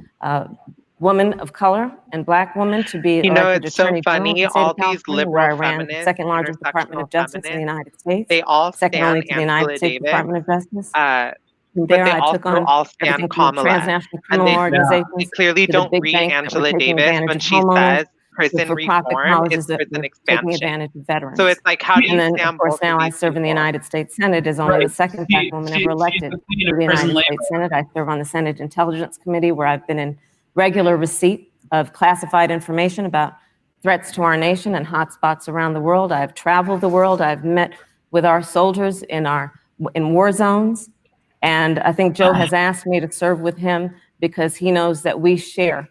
woman of color and Black woman to be elected It's so Attorney General of funny. the state All of these California, where I liberal ran the feminists, second largest Department of intersectional Justice in the feminists, United States, they all second only stand to the United Angela States Davis, Department of Justice. From but there, they I took also on all stand everything from Kamala. transnational And criminal they organizations clearly to the don't big read banks that were Angela taking Davis advantage when of she homeowners, says the prison for-profit reform is colleges that prison were taking expansion. advantage of veterans. So it's like, how do And you then, of stand course, both of now I these serve in the people? United States Senate as only the second Black woman ever elected to the United States Senate. I serve on the Senate Intelligence Committee, where I've been in regular receipt of classified information about threats to our nation and hotspots around the world. I've traveled the world. I've met with our soldiers in war zones. And I think Joe has asked me to serve with him because he knows that we share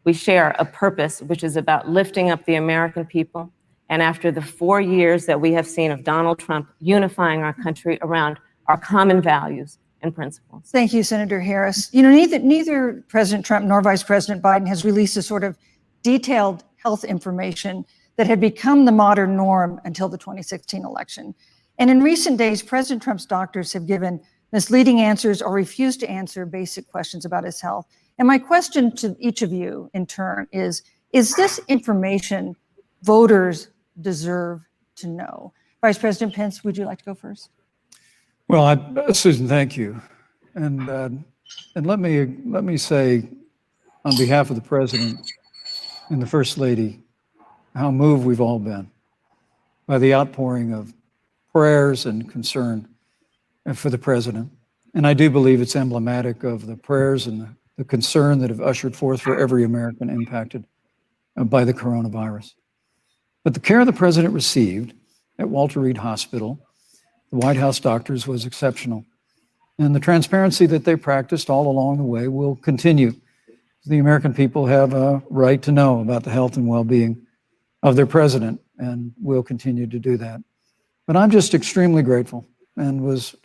a purpose, which is about lifting up the American people. And after the 4 years that we have seen of Donald Trump unifying our country around our common values and principles. Thank you, Senator Harris. Neither President Trump nor Vice President Biden has released a sort of detailed health information that had become the modern norm until the 2016 election. And in recent days, President Trump's doctors have given misleading answers or refused to answer basic questions about his health. And my question to each of you in turn is this information voters deserve to know? Vice President Pence, would you like to go first? Well, Susan, thank you. And let me say, on behalf of the President and the First Lady, how moved we've all been by the outpouring of prayers and concern for the President. And I do believe it's emblematic of the prayers and the concern that have ushered forth for every American impacted by the coronavirus. But the care the President received at Walter Reed Hospital, the White House doctors, was exceptional. And the transparency that they practiced all along the way will continue. The American people have a right to know about the health and well-being of their president, and will continue to do that. But I'm just extremely grateful and was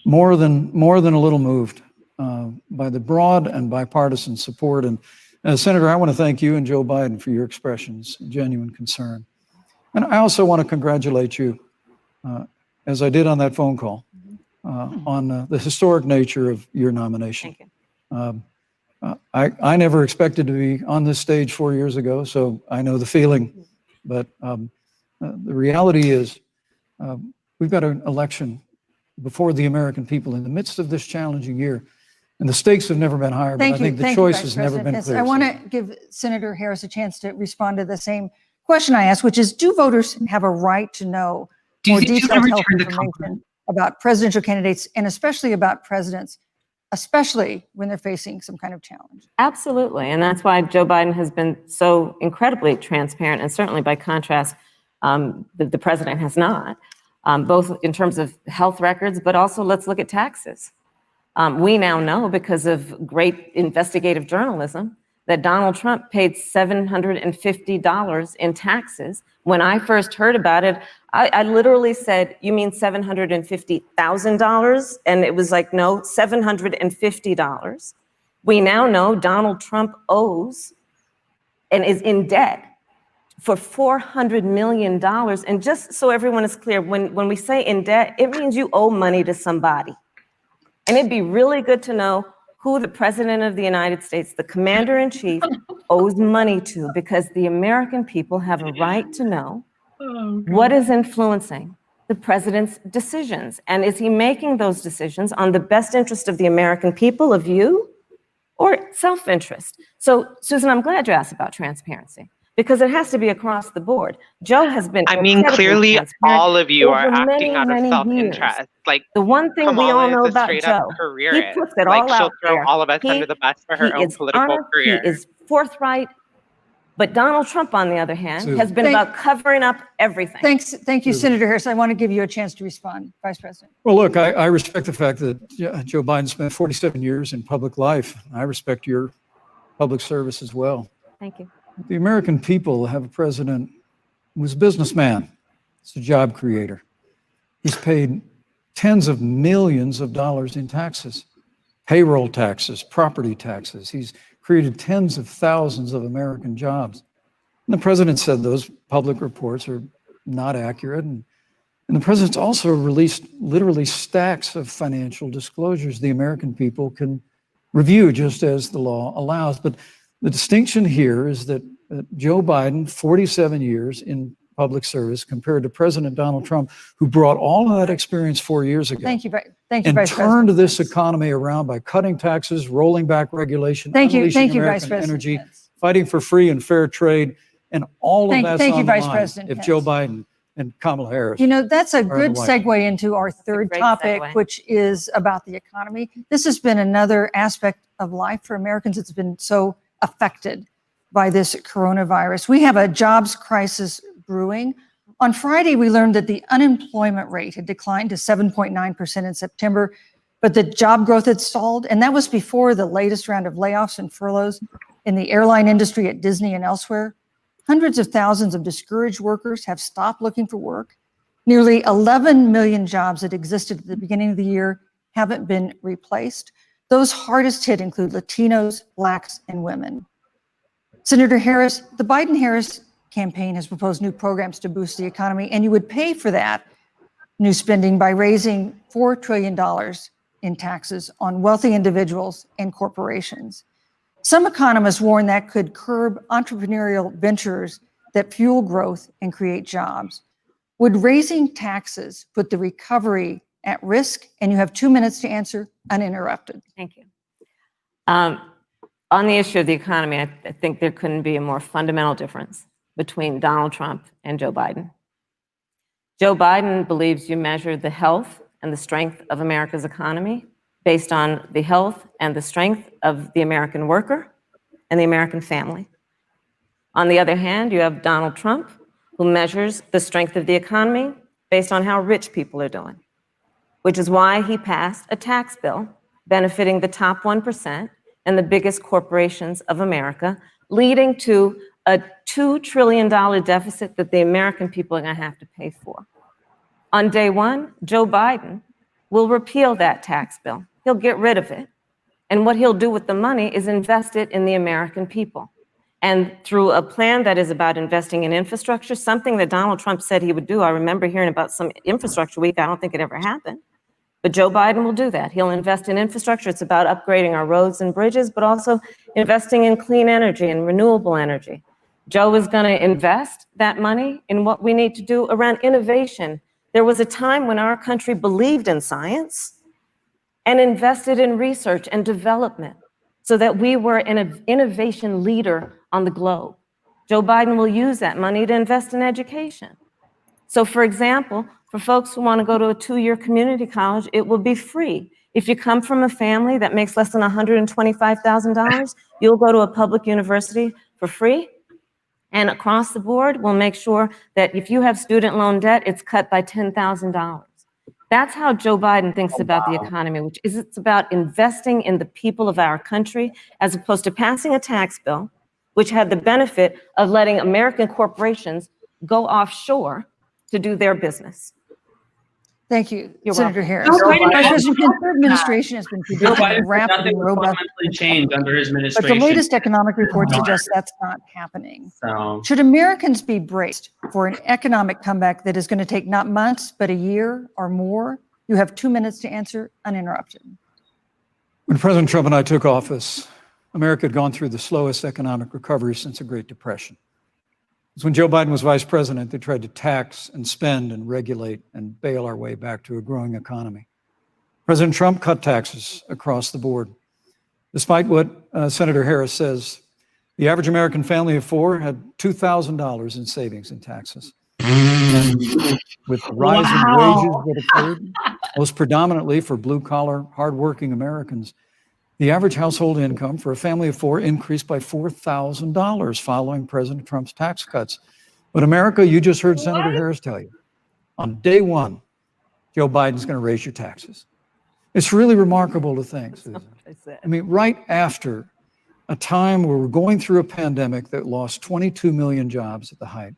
more than a little moved by the broad and bipartisan support. And Senator, I want to thank you and Joe Biden for your expressions, genuine concern. And I also want to congratulate you, as I did on that phone call, on the historic nature of your nomination. Thank you. I never expected to be on this stage 4 years ago, so I know the feeling. But the reality is we've got an election before the American people in the midst of this challenging year. And the stakes have never been higher, but I think the choice has never been clearer. I want to give Senator Harris a chance to respond to the same question I asked, which is, do voters have a right to know more detailed health information about presidential candidates, and especially about presidents, especially when they're facing some kind of challenge? Absolutely. And that's why Joe Biden has been so incredibly transparent, and certainly by contrast, the president has not, both in terms of health records, but also let's look at taxes. We now know, because of great investigative journalism, that Donald Trump paid $750 in taxes. When I first heard about it, I literally said, "You mean $750,000? And it was like, no, $750. We now know Donald Trump owes and is in debt for $400 million. And just so everyone is clear, when we say in debt, it means you owe money to somebody. And it'd be really good to know who the President of the United States, the Commander-in-Chief, owes money to, because the American people have a right to know what is influencing the president's decisions? And is he making those decisions on the best interest of the American people, of you, or self-interest? So, Susan, I'm glad you asked about transparency, because it has to be across the board. Joe has been clearly all of you are over acting out of many self-interest. years. Like, The one thing we all Kamala know is a about straight up Joe, he careerist. puts it Like, all she'll out throw there. all of us under the bus for her He own is political honest, career. he is forthright. But Donald Trump, on the other hand, Susan. has been about covering up everything. Thank you, Senator Harris. I want to give you a chance to respond, Vice President. Well, look, I respect the fact that Joe Biden spent 47 years in public life. I respect your public service as well. Thank you. The American people have a president who's a businessman. He's a job creator. He's paid tens of millions of dollars in taxes, payroll taxes, property taxes. He's created tens of thousands of American jobs. And the president said those public reports are not accurate. And the president's also released literally stacks of financial disclosures the American people can review just as the law allows. But the distinction here is that Joe Biden, 47 years in public service, compared to President Donald Trump, who brought all of that experience 4 years ago. Thank you, Vice And President. turned this economy around by cutting taxes, rolling back regulation, Thank you, unleashing Vice American President energy, Pence. fighting for free and fair trade, and all of that's Thank you, on the Vice line President if Pence. Joe Biden and Kamala Harris. You know, that's a are in good the White segue into our third great topic, segue. which is about the economy. This has been another aspect of life for Americans that's been so affected by this coronavirus. We have a jobs crisis brewing. On Friday, we learned that the unemployment rate had declined to 7.9% in September, but the job growth had stalled. And that was before the latest round of layoffs and furloughs in the airline industry at Disney and elsewhere. Hundreds of thousands of discouraged workers have stopped looking for work. Nearly 11 million jobs that existed at the beginning of the year haven't been replaced. Those hardest hit include Latinos, Blacks, and women. Senator Harris, the Biden-Harris campaign has proposed new programs to boost the economy, and you would pay for that new spending by raising $4 trillion in taxes on wealthy individuals and corporations. Some economists warn that could curb entrepreneurial ventures that fuel growth and create jobs. Would raising taxes put the recovery at risk? And you have 2 minutes to answer uninterrupted. Thank you. On the issue of the economy, I think there couldn't be a more fundamental difference between Donald Trump and Joe Biden. Joe Biden believes you measure the health and the strength of America's economy based on the health and the strength of the American worker and the American family. On the other hand, you have Donald Trump, who measures the strength of the economy based on how rich people are doing, which is why he passed a tax bill benefiting the top 1% and the biggest corporations of America, leading to a $2 trillion deficit that the American people are going to have to pay for. On day one, Joe Biden will repeal that tax bill. He'll get rid of it. And what he'll do with the money is invest it in the American people. And through a plan that is about investing in infrastructure, something that Donald Trump said he would do. I remember hearing about some infrastructure week. I don't think it ever happened. But Joe Biden will do that. He'll invest in infrastructure. It's about upgrading our roads and bridges, but also investing in clean energy and renewable energy. Joe is going to invest that money in what we need to do around innovation. There was a time when our country believed in science and invested in research and development so that we were an innovation leader on the globe. Joe Biden will use that money to invest in education. So, for example, for folks who want to go to a 2-year community college, it will be free. If you come from a family that makes less than $125,000, you'll go to a public university for free. And across the board, we'll make sure that if you have student loan debt, it's cut by $10,000. That's how Joe Biden thinks about the economy, which is it's about investing in the people of our country, as opposed to passing a tax bill, which had the benefit of letting American corporations go offshore to do their business. Thank you, You're Senator welcome. Harris. Joe Biden- Vice President Pence, their administration has been Joe predicting Biden a rapid nothing and will robust, fundamentally change under his but administration. the latest economic report suggests that's not happening. So Should Americans be braced for an economic comeback that is going to take not months, but a year or more? You have 2 minutes to answer uninterrupted. When President Trump and I took office, America had gone through the slowest economic recovery since the Great Depression. Because when Joe Biden was vice president, they tried to tax and spend and regulate and bail our way back to a growing economy. President Trump cut taxes across the board. Despite what Senator Harris says, the average American family of four had $2,000 in savings in taxes. And with the rise in wages that occurred, most predominantly for blue-collar, hardworking Americans, the average household income for a family of four increased by $4,000 following President Trump's tax cuts. But America, you just heard Senator Harris tell you, on day one, Joe Biden's going to raise your taxes. It's really remarkable to think, Susan. I mean, right after a time where we're going through a pandemic that lost 22 million jobs at the height,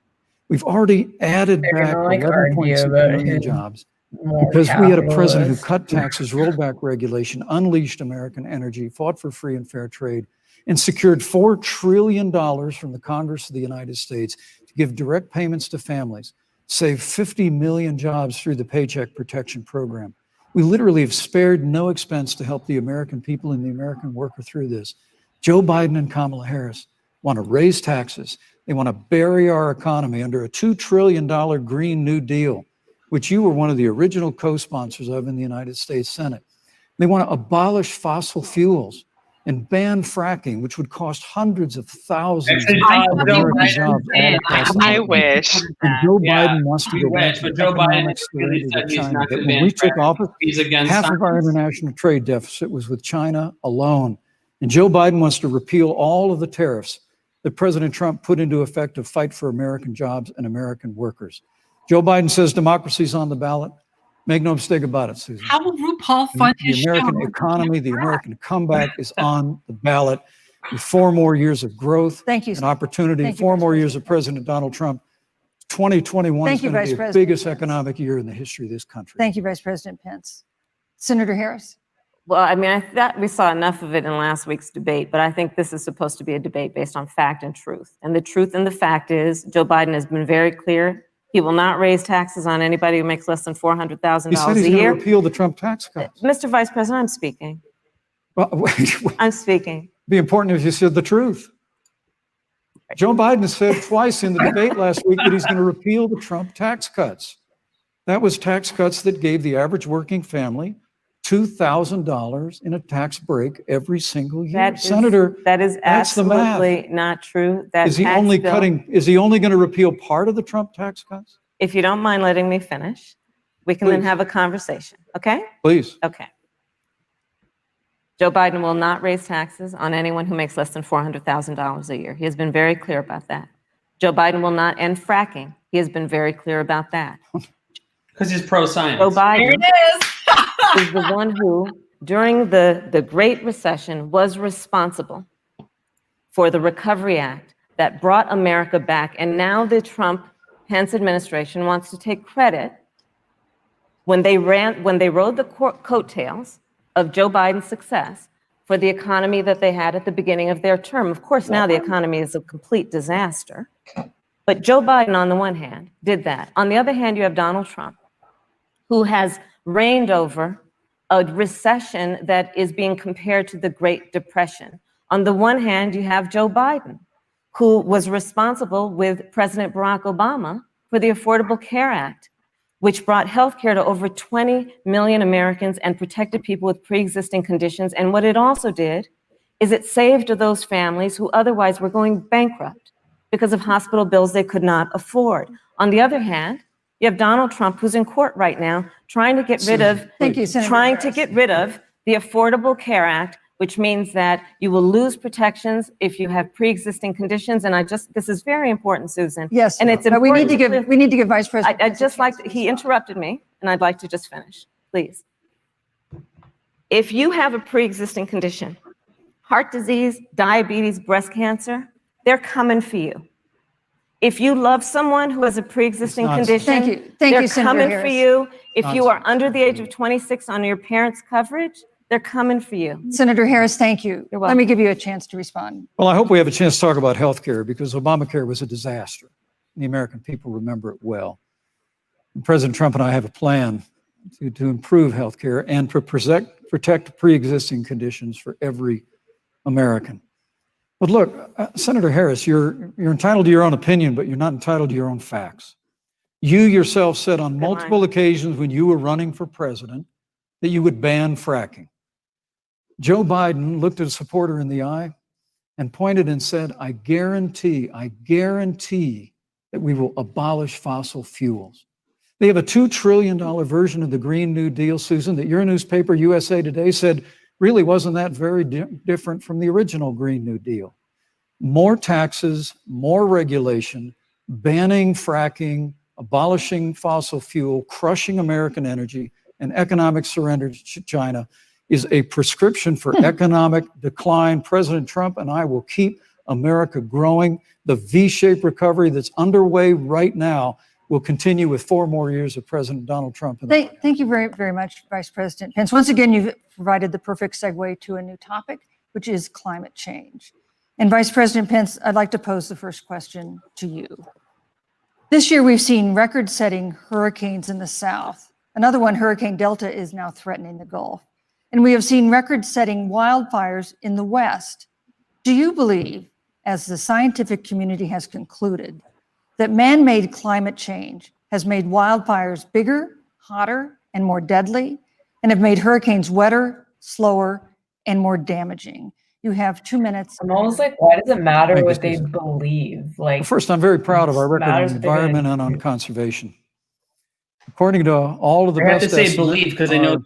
we've already added back 11.6 million jobs because we had a president who cut taxes, rolled back regulation, unleashed American energy, fought for free and fair trade, and secured $4 trillion from the Congress of the United States to give direct payments to families, save 50 million jobs through the Paycheck Protection Program. We literally have spared no expense to help the American people and the American worker through this. Joe Biden and Kamala Harris want to raise taxes. They want to bury our economy under a $2 trillion Green New Deal, which you were one of the original co-sponsors of in the United States Senate. They want to abolish fossil fuels and ban fracking, which would cost hundreds of thousands of American jobs. I wish. And Joe Biden wants to go back to economic stability with China. That when we took office, half of our international trade deficit was with China alone. And Joe Biden wants to repeal all of the tariffs that President Trump put into effect to fight for American jobs and American workers. Joe Biden says democracy's on the ballot. Make no mistake about it, Susan. How will RuPaul fund his show? The American economy, the American comeback is on the ballot with 4 more years of growth and opportunity, 4 more years of President Donald Trump. 2021 is going to be the biggest economic year in the history of this country. Thank you, Vice President Pence. Senator Harris. Well, I mean, we saw enough of it in last week's debate, but I think this is supposed to be a debate based on fact and truth. And the truth and the fact is Joe Biden has been very clear. He will not raise taxes on anybody who makes less than $400,000 a year. He said he's going to repeal the Trump tax cuts. Mr. Vice President, I'm speaking. Well, I'm speaking. It'd be important if you said the truth. Joe Biden said twice in the debate last week that he's going to repeal the Trump tax cuts. That was tax cuts that gave the average working family $2,000 in a tax break every single year. Senator, that is absolutely not true. Is he only going to repeal part of the Trump tax cuts? If you don't mind letting me finish, we can then have a conversation, okay? Please. Okay. Joe Biden will not raise taxes on anyone who makes less than $400,000 a year. He has been very clear about that. Joe Biden will not end fracking. He has been very clear about that. Because he's pro-science. Joe Biden is the one who, during the Great Recession, was responsible for the Recovery Act that brought America back. And now the Trump-Pence administration wants to take credit when they rode the coattails of Joe Biden's success for the economy that they had at the beginning of their term. Of course, now the economy is a complete disaster. But Joe Biden, on the one hand, did that. On the other hand, you have Donald Trump, who has reigned over a recession that is being compared to the Great Depression. On the one hand, you have Joe Biden, who was responsible with President Barack Obama for the Affordable Care Act, which brought health care to over 20 million Americans and protected people with pre-existing conditions. And what it also did is it saved those families who otherwise were going bankrupt because of hospital bills they could not afford. On the other hand, you have Donald Trump, who's in court right now, trying to get rid of the Affordable Care Act, which means that you will lose protections if you have pre-existing conditions. And this is very important, Susan. Yes, and it's important. We need to give Vice President. He interrupted me, and I'd like to just finish, please. If you have a pre-existing condition, heart disease, diabetes, breast cancer, they're coming for you. If you love someone who has a pre-existing condition, they're coming for you. If you are under the age of 26 on your parents' coverage, they're coming for you. Senator Harris, thank you. You're welcome. Let me give you a chance to respond. Well, I hope we have a chance to talk about health care because Obamacare was a disaster. The American people remember it well. And President Trump and I have a plan to improve health care and to protect pre-existing conditions for every American. But look, Senator Harris, you're entitled to your own opinion, but you're not entitled to your own facts. You yourself said on multiple occasions when you were running for president that you would ban fracking. Joe Biden looked at a supporter in the eye and pointed and said, I guarantee that we will abolish fossil fuels. They have a $2 trillion version of the Green New Deal, Susan, that your newspaper, USA Today, said really wasn't that very different from the original Green New Deal. More taxes, more regulation, banning fracking, abolishing fossil fuel, crushing American energy, and economic surrender to China is a prescription for economic decline. President Trump and I will keep America growing. The V-shaped recovery that's underway right now will continue with 4 more years of President Donald Trump. Thank you very, very much, Vice President Pence. Once again, you've provided the perfect segue to a new topic, which is climate change. And Vice President Pence, I'd like to pose the first question to you. This year, we've seen record-setting hurricanes in the South. Another one, Hurricane Delta, is now threatening the Gulf. And we have seen record-setting wildfires in the West. Do you believe, as the scientific community has concluded, that man-made climate change has made wildfires bigger, hotter, and more deadly, and have made hurricanes wetter, slower, and more damaging? You have 2 minutes. I'm almost like, why does it matter what they believe? Like, well, first, I'm very proud of our record on the environment and on conservation. According to all of the best estimates, I have to say believe because I know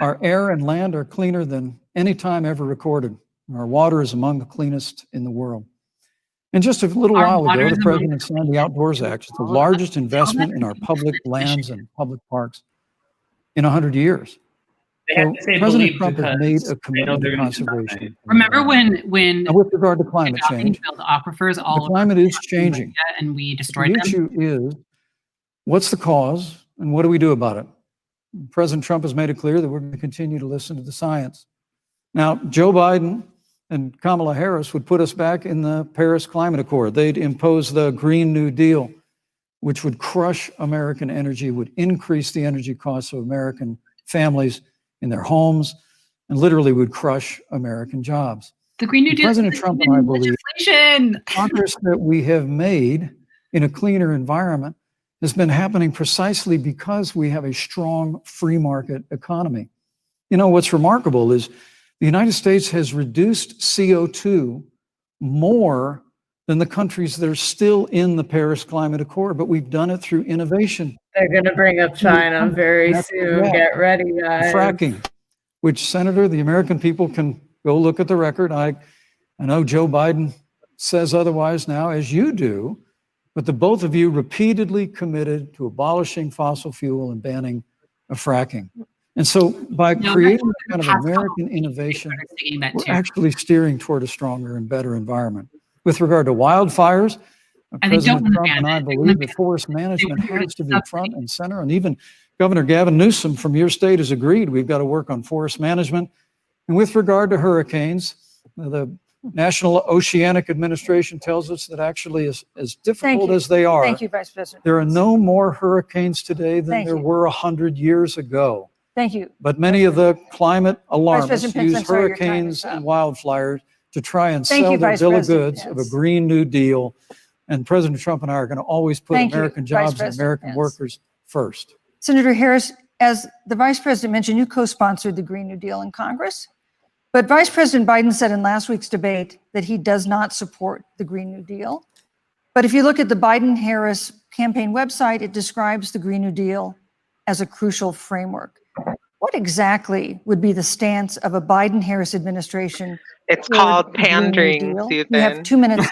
our air and land are cleaner than any time ever recorded. Our water is among the cleanest in the world. And just a little while ago, the president signed the Outdoors Act. It's the largest investment in our public lands and public parks in 100 years. So President Trump has made a commitment to conservation. Remember when with regard to climate change, the aquifers all the climate is changing, and we destroyed them. The issue is, what's the cause, and what do we do about it? President Trump has made it clear that we're going to continue to listen to the science. Now, Joe Biden and Kamala Harris would put us back in the Paris Climate Accord. They'd impose the Green New Deal, which would crush American energy, would increase the energy costs of American families in their homes, and literally would crush American jobs. The Green New Deal. President Trump and I believe progress that we have made in a cleaner environment has been happening precisely because we have a strong free market economy. You know, what's remarkable is the United States has reduced CO2 more than the countries that are still in the Paris Climate Accord, but we've done it through innovation. They're going to bring up China very soon. Get ready, guys. Fracking, which, Senator, the American people can go look at the record. I know Joe Biden says otherwise now, as you do, but the both of you repeatedly committed to abolishing fossil fuel and banning fracking. And so by creating kind of American innovation, we're actually steering toward a stronger and better environment. With regard to wildfires, President Trump and I believe that forest management has to be front and center. And even Governor Gavin Newsom from your state has agreed we've got to work on forest management. And with regard to hurricanes, the National Oceanic Administration tells us that actually as difficult as they are, thank you, Vice President. There are no more hurricanes today than there were 100 years ago. Thank you. But many of the climate alarmists use hurricanes and wildfires to try and sell their bill of goods of a Green New Deal. And President Trump and I are going to always put American jobs and American workers first. Senator Harris, as the Vice President mentioned, you co-sponsored the Green New Deal in Congress. But Vice President Biden said in last week's debate that he does not support the Green New Deal. But if you look at the Biden-Harris campaign website, it describes the Green New Deal as a crucial framework. What exactly would be the stance of a Biden-Harris administration? It's called pandering, Susan. You have 2 minutes.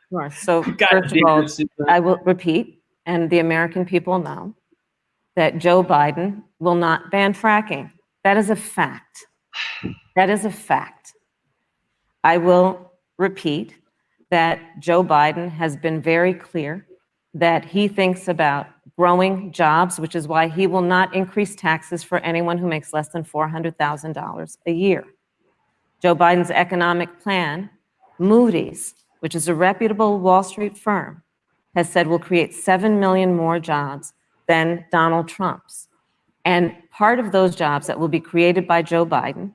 Sure. So first of all, I will repeat, and the American people know, that Joe Biden will not ban fracking. That is a fact. That is a fact. I will repeat that Joe Biden has been very clear that he thinks about growing jobs, which is why he will not increase taxes for anyone who makes less than $400,000 a year. Joe Biden's economic plan, Moody's, which is a reputable Wall Street firm, has said will create 7 million more jobs than Donald Trump's. And part of those jobs that will be created by Joe Biden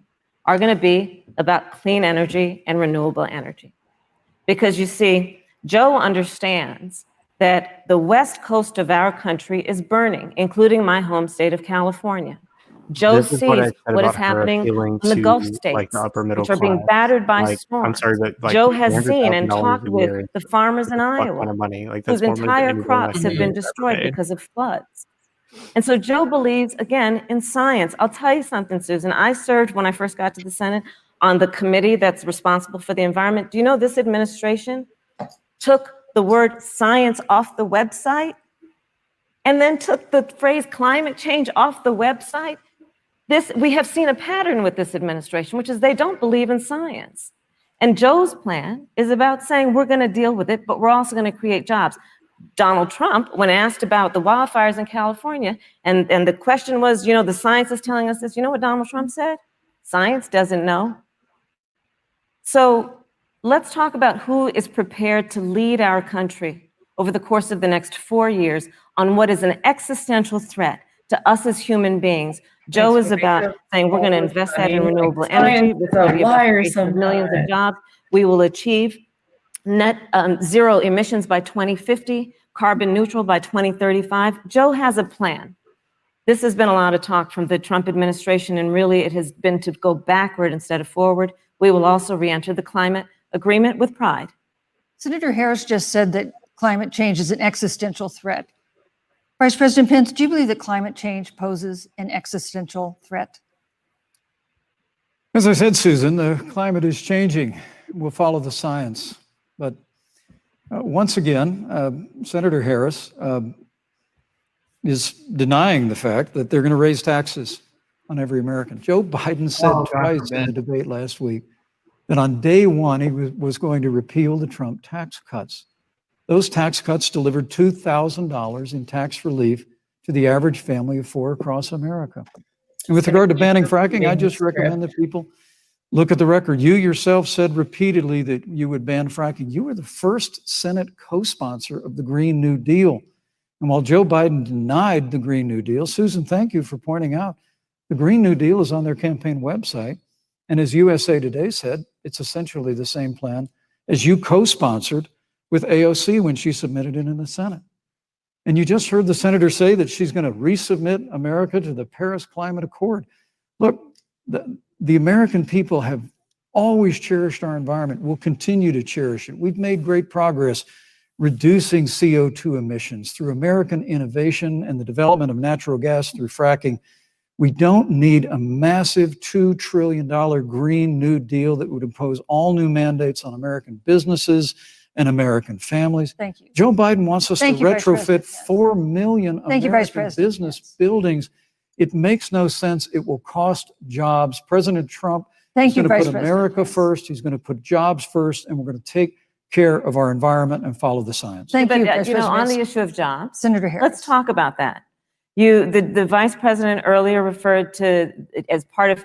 are going to be about clean energy and renewable energy. Because you see, Joe understands that the west coast of our country is burning, including my home state of California. Joe This is what I sees said what is about her happening appealing in the to, Gulf like, states, the upper middle which are being class. battered by Like, I'm storms. sorry, but like Joe has seen and $300,000 talked a with year the farmers in is a fuck Iowa, ton of money. Like, whose that's more money than entire anyone crops have been has ever destroyed made. because of floods. And so Joe believes, again, in science. I'll tell you something, Susan. I served, when I first got to the Senate, on the committee that's responsible for the environment. Do you know this administration took the word science off the website and then took the phrase climate change off the website? We have seen a pattern with this administration, which is they don't believe in science. And Joe's plan is about saying we're going to deal with it, but we're also going to create jobs. Donald Trump, when asked about the wildfires in California, and the question was, the science is telling us this, you know what Donald Trump said? Science doesn't know. So let's talk about who is prepared to lead our country over the course of the next 4 years on what is an existential threat to us as human beings. Joe is about saying we're going to invest that in renewable energy. This is going to be about creating millions of jobs. We will achieve net zero emissions by 2050, carbon neutral by 2035. Joe has a plan. This has been a lot of talk from the Trump administration, and really it has been to go backward instead of forward. We will also re-enter the climate agreement with pride. Senator Harris just said that climate change is an existential threat. Vice President Pence, do you believe that climate change poses an existential threat? As I said, Susan, the climate is changing. We'll follow the science. But once again, Senator Harris is denying the fact that they're going to raise taxes on every American. Joe Biden said twice in the debate last week that on day one he was going to repeal the Trump tax cuts. Those tax cuts delivered $2,000 in tax relief to the average family of four across America. And with regard to banning fracking, I just recommend that people look at the record. You yourself said repeatedly that you would ban fracking. You were the first Senate co-sponsor of the Green New Deal. And while Joe Biden denied the Green New Deal, Susan, thank you for pointing out, the Green New Deal is on their campaign website. And as USA Today said, it's essentially the same plan as you co-sponsored with AOC when she submitted it in the Senate. And you just heard the senator say that she's going to resubmit America to the Paris Climate Accord. Look, the American people have always cherished our environment. We'll continue to cherish it. We've made great progress reducing CO2 emissions through American innovation and the development of natural gas through fracking. We don't need a massive $2 trillion Green New Deal that would impose all new mandates on American businesses and American families. Thank you. Joe Biden wants us to retrofit 4 million American business buildings. It makes no sense. It will cost jobs. President Trump is going to put America first. He's going to put jobs first, and we're going to take care of our environment and follow the science. Thank you, on the issue of jobs, Senator Harris. Let's talk about that. The vice president earlier referred to, as part of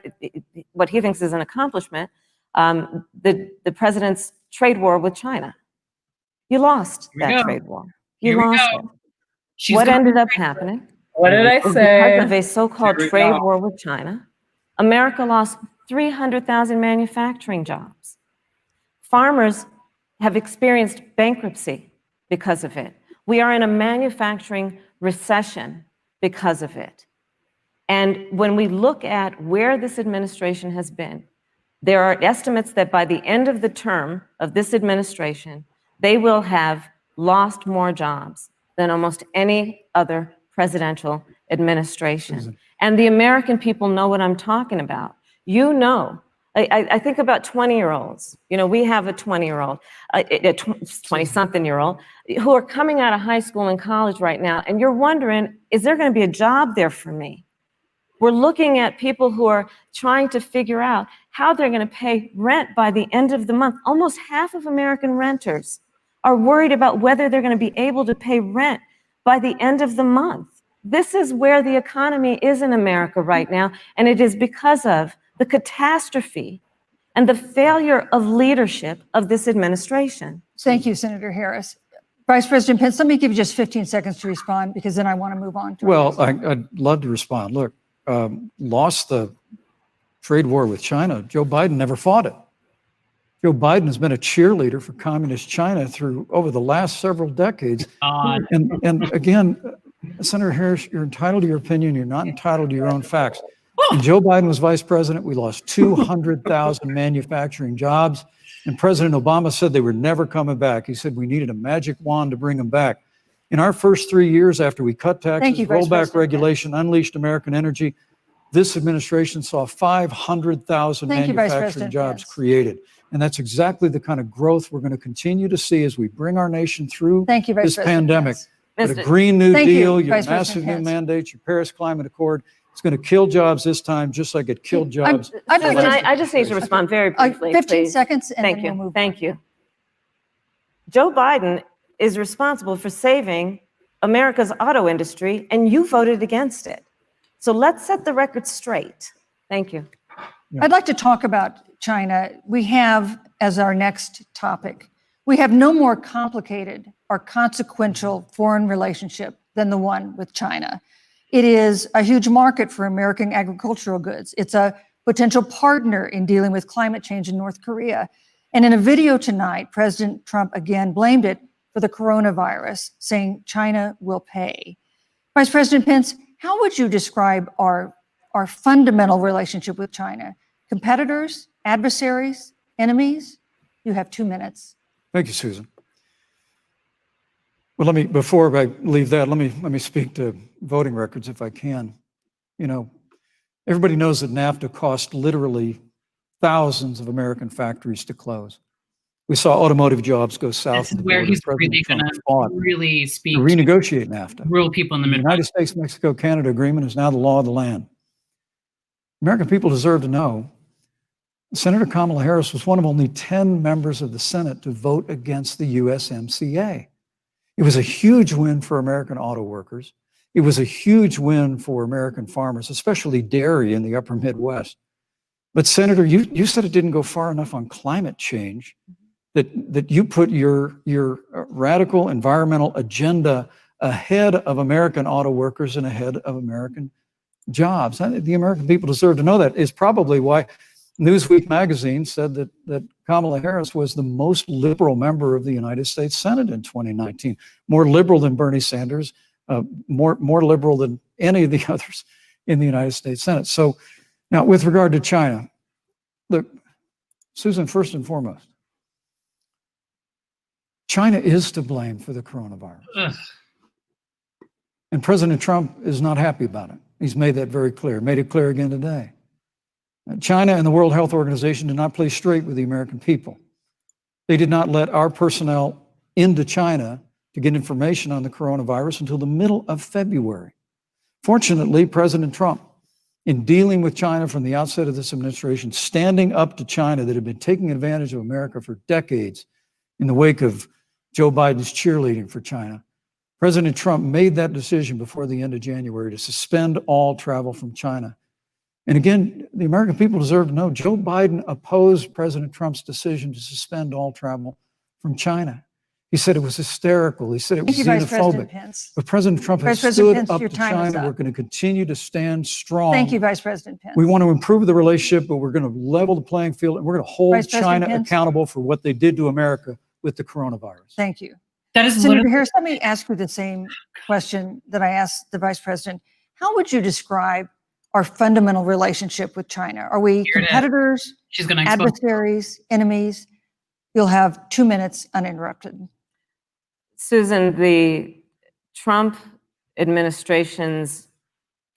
what he thinks is an accomplishment, the president's trade war with China. You lost that trade war. You lost it. What ended up happening? What did I say? Because of a so-called trade war with China, America lost 300,000 manufacturing jobs. Farmers have experienced bankruptcy because of it. We are in a manufacturing recession because of it. And when we look at where this administration has been, there are estimates that by the end of the term of this administration, they will have lost more jobs than almost any other presidential administration. And the American people know what I'm talking about. I think about 20-year-olds. We have a 20-year-old, a 20-something-year-old who are coming out of high school and college right now, and you're wondering, is there going to be a job there for me? We're looking at people who are trying to figure out how they're going to pay rent by the end of the month. Almost half of American renters are worried about whether they're going to be able to pay rent by the end of the month. This is where the economy is in America right now, and it is because of the catastrophe and the failure of leadership of this administration. Thank you, Senator Harris. Vice President Pence, let me give you just 15 seconds to respond, because then I want to move on to I'd love to respond. Look, lost the trade war with China, Joe Biden never fought it. Joe Biden has been a cheerleader for communist China through over the last several decades. And again, Senator Harris, you're entitled to your opinion. You're not entitled to your own facts. When Joe Biden was vice president, we lost 200,000 manufacturing jobs. And President Obama said they were never coming back. He said we needed a magic wand to bring them back. In our first 3 years after we cut taxes, rolled back regulation, unleashed American energy, this administration saw 500,000 manufacturing jobs created. And that's exactly the kind of growth we're going to continue to see as we bring our nation through this pandemic. But a Green New Deal, your massive new mandates, your Paris Climate Accord, it's going to kill jobs this time, just like it killed jobs. I just need to respond very briefly. 15 seconds, and then we'll move on. Thank you. Joe Biden is responsible for saving America's auto industry, and you voted against it. So let's set the record straight. Thank you. I'd like to talk about China. We have, as our next topic, we have no more complicated or consequential foreign relationship than the one with China. It is a huge market for American agricultural goods. It's a potential partner in dealing with climate change in North Korea. And in a video tonight, President Trump again blamed it for the coronavirus, saying China will pay. Vice President Pence, how would you describe our fundamental relationship with China? Competitors, adversaries, enemies? You have 2 minutes. Thank you, Susan. Well, before I leave that, let me speak to voting records if I can. You know, everybody knows that NAFTA cost literally thousands of American factories to close. We saw automotive jobs go south. This is where he's really going to really speak to renegotiate NAFTA. Real people in the Midwest. The United States, Mexico, Canada agreement is now the law of the land. American people deserve to know Senator Kamala Harris was one of only 10 members of the Senate to vote against the USMCA. It was a huge win for American auto workers. It was a huge win for American farmers, especially dairy in the upper Midwest. But Senator, you said it didn't go far enough on climate change, that you put your radical environmental agenda ahead of American auto workers and ahead of American jobs. The American people deserve to know that. Is probably why Newsweek magazine said that Kamala Harris was the most liberal member of the United States Senate in 2019, more liberal than Bernie Sanders, more liberal than any of the others in the United States Senate. So now with regard to China, look, Susan, first and foremost, China is to blame for the coronavirus. Ugh. And President Trump is not happy about it. He's made that very clear, made it clear again today. China and the World Health Organization did not play straight with the American people. They did not let our personnel into China to get information on the coronavirus until the middle of February. Fortunately, President Trump, in dealing with China from the outset of this administration, standing up to China that had been taking advantage of America for decades in the wake of Joe Biden's cheerleading for China, President Trump made that decision before the end of January to suspend all travel from China. And again, the American people deserve to know Joe Biden opposed President Trump's decision to suspend all travel from China. He said it was hysterical. He said it was xenophobic. But President Trump has stood up to China. We're going to continue to stand strong. Thank you, Vice President Pence. We want to improve the relationship, but we're going to level the playing field, and we're going to hold China accountable for what they did to America with the coronavirus. Thank you. That is Senator Harris, let me ask you the same question that I asked the Vice President. How would you describe our fundamental relationship with China? Are we competitors, adversaries, enemies? You'll have 2 minutes uninterrupted. Susan, the Trump administration's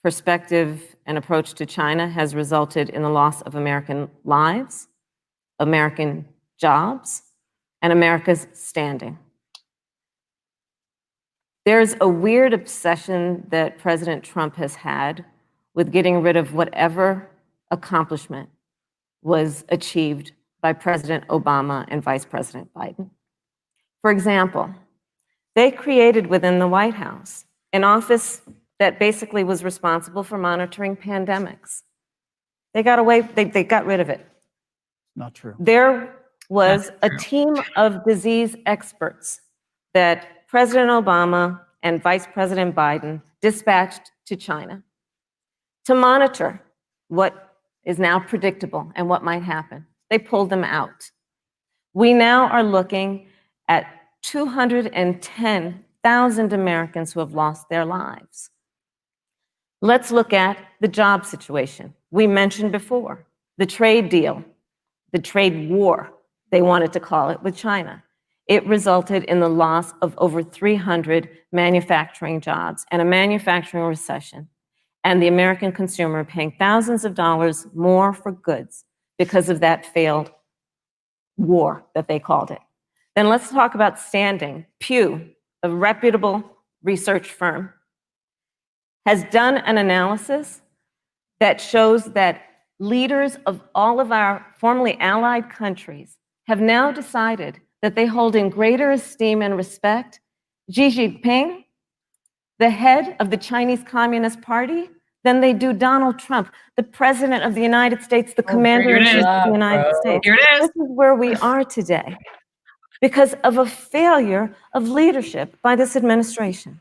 perspective and approach to China has resulted in the loss of American lives, American jobs, and America's standing. There's a weird obsession that President Trump has had with getting rid of whatever accomplishment was achieved by President Obama and Vice President Biden. For example, they created within the White House an office that basically was responsible for monitoring pandemics. They got rid of it. Not true. There was a team of disease experts that President Obama and Vice President Biden dispatched to China to monitor what is now predictable and what might happen. They pulled them out. We now are looking at 210,000 Americans who have lost their lives. Let's look at the job situation. We mentioned before the trade deal, the trade war, they wanted to call it, with China. It resulted in the loss of over 300 manufacturing jobs and a manufacturing recession, and the American consumer paying thousands of dollars more for goods because of that failed war that they called it. Then let's talk about standing. Pew, a reputable research firm, has done an analysis that shows that leaders of all of our formerly allied countries have now decided that they hold in greater esteem and respect Xi Jinping, the head of the Chinese Communist Party, than they do Donald Trump, the president of the United States, the commander-in-chief of the United States. Here it is. This is where we are today because of a failure of leadership by this administration.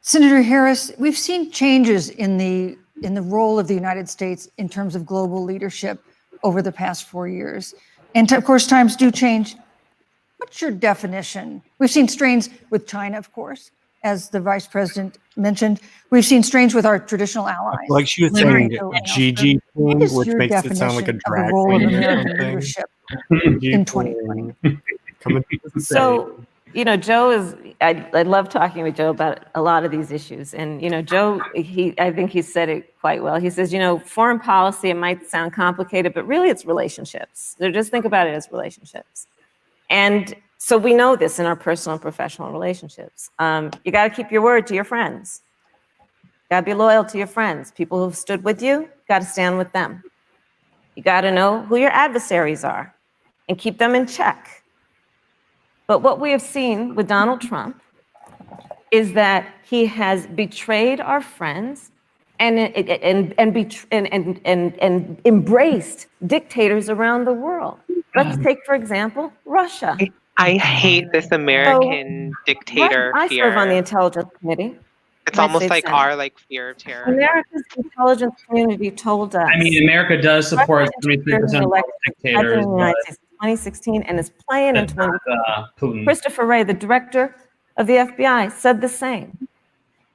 Senator Harris, we've seen changes in the role of the United States in terms of global leadership over the past 4 years. And of course, times do change. What's your definition? We've seen strains with China, of course, as the vice president mentioned. We've seen strains with our traditional allies. Like she was saying, Gigi, which makes it sound like a drag queen or something. Leadership in 2020. So, you know, Joe is, I love talking with Joe about a lot of these issues. And, you know, Joe, I think he said it quite well. He says, you know, foreign policy, it might sound complicated, but really it's relationships. So just think about it as relationships. And so we know this in our personal and professional relationships. You got to keep your word to your friends. You got to be loyal to your friends. People who've stood with you, got to stand with them. You got to know who your adversaries are and keep them in check. But what we have seen with Donald Trump is that he has betrayed our friends and embraced dictators around the world. Let's take, for example, Russia. I hate this American dictator I fear. serve on the Intelligence Committee. It's almost like our fear of terror. America's intelligence community told us. I mean, America does support 33% of dictators. In 2016 and is playing in 2020. Putin. Christopher Wray, the director of the FBI, said the same.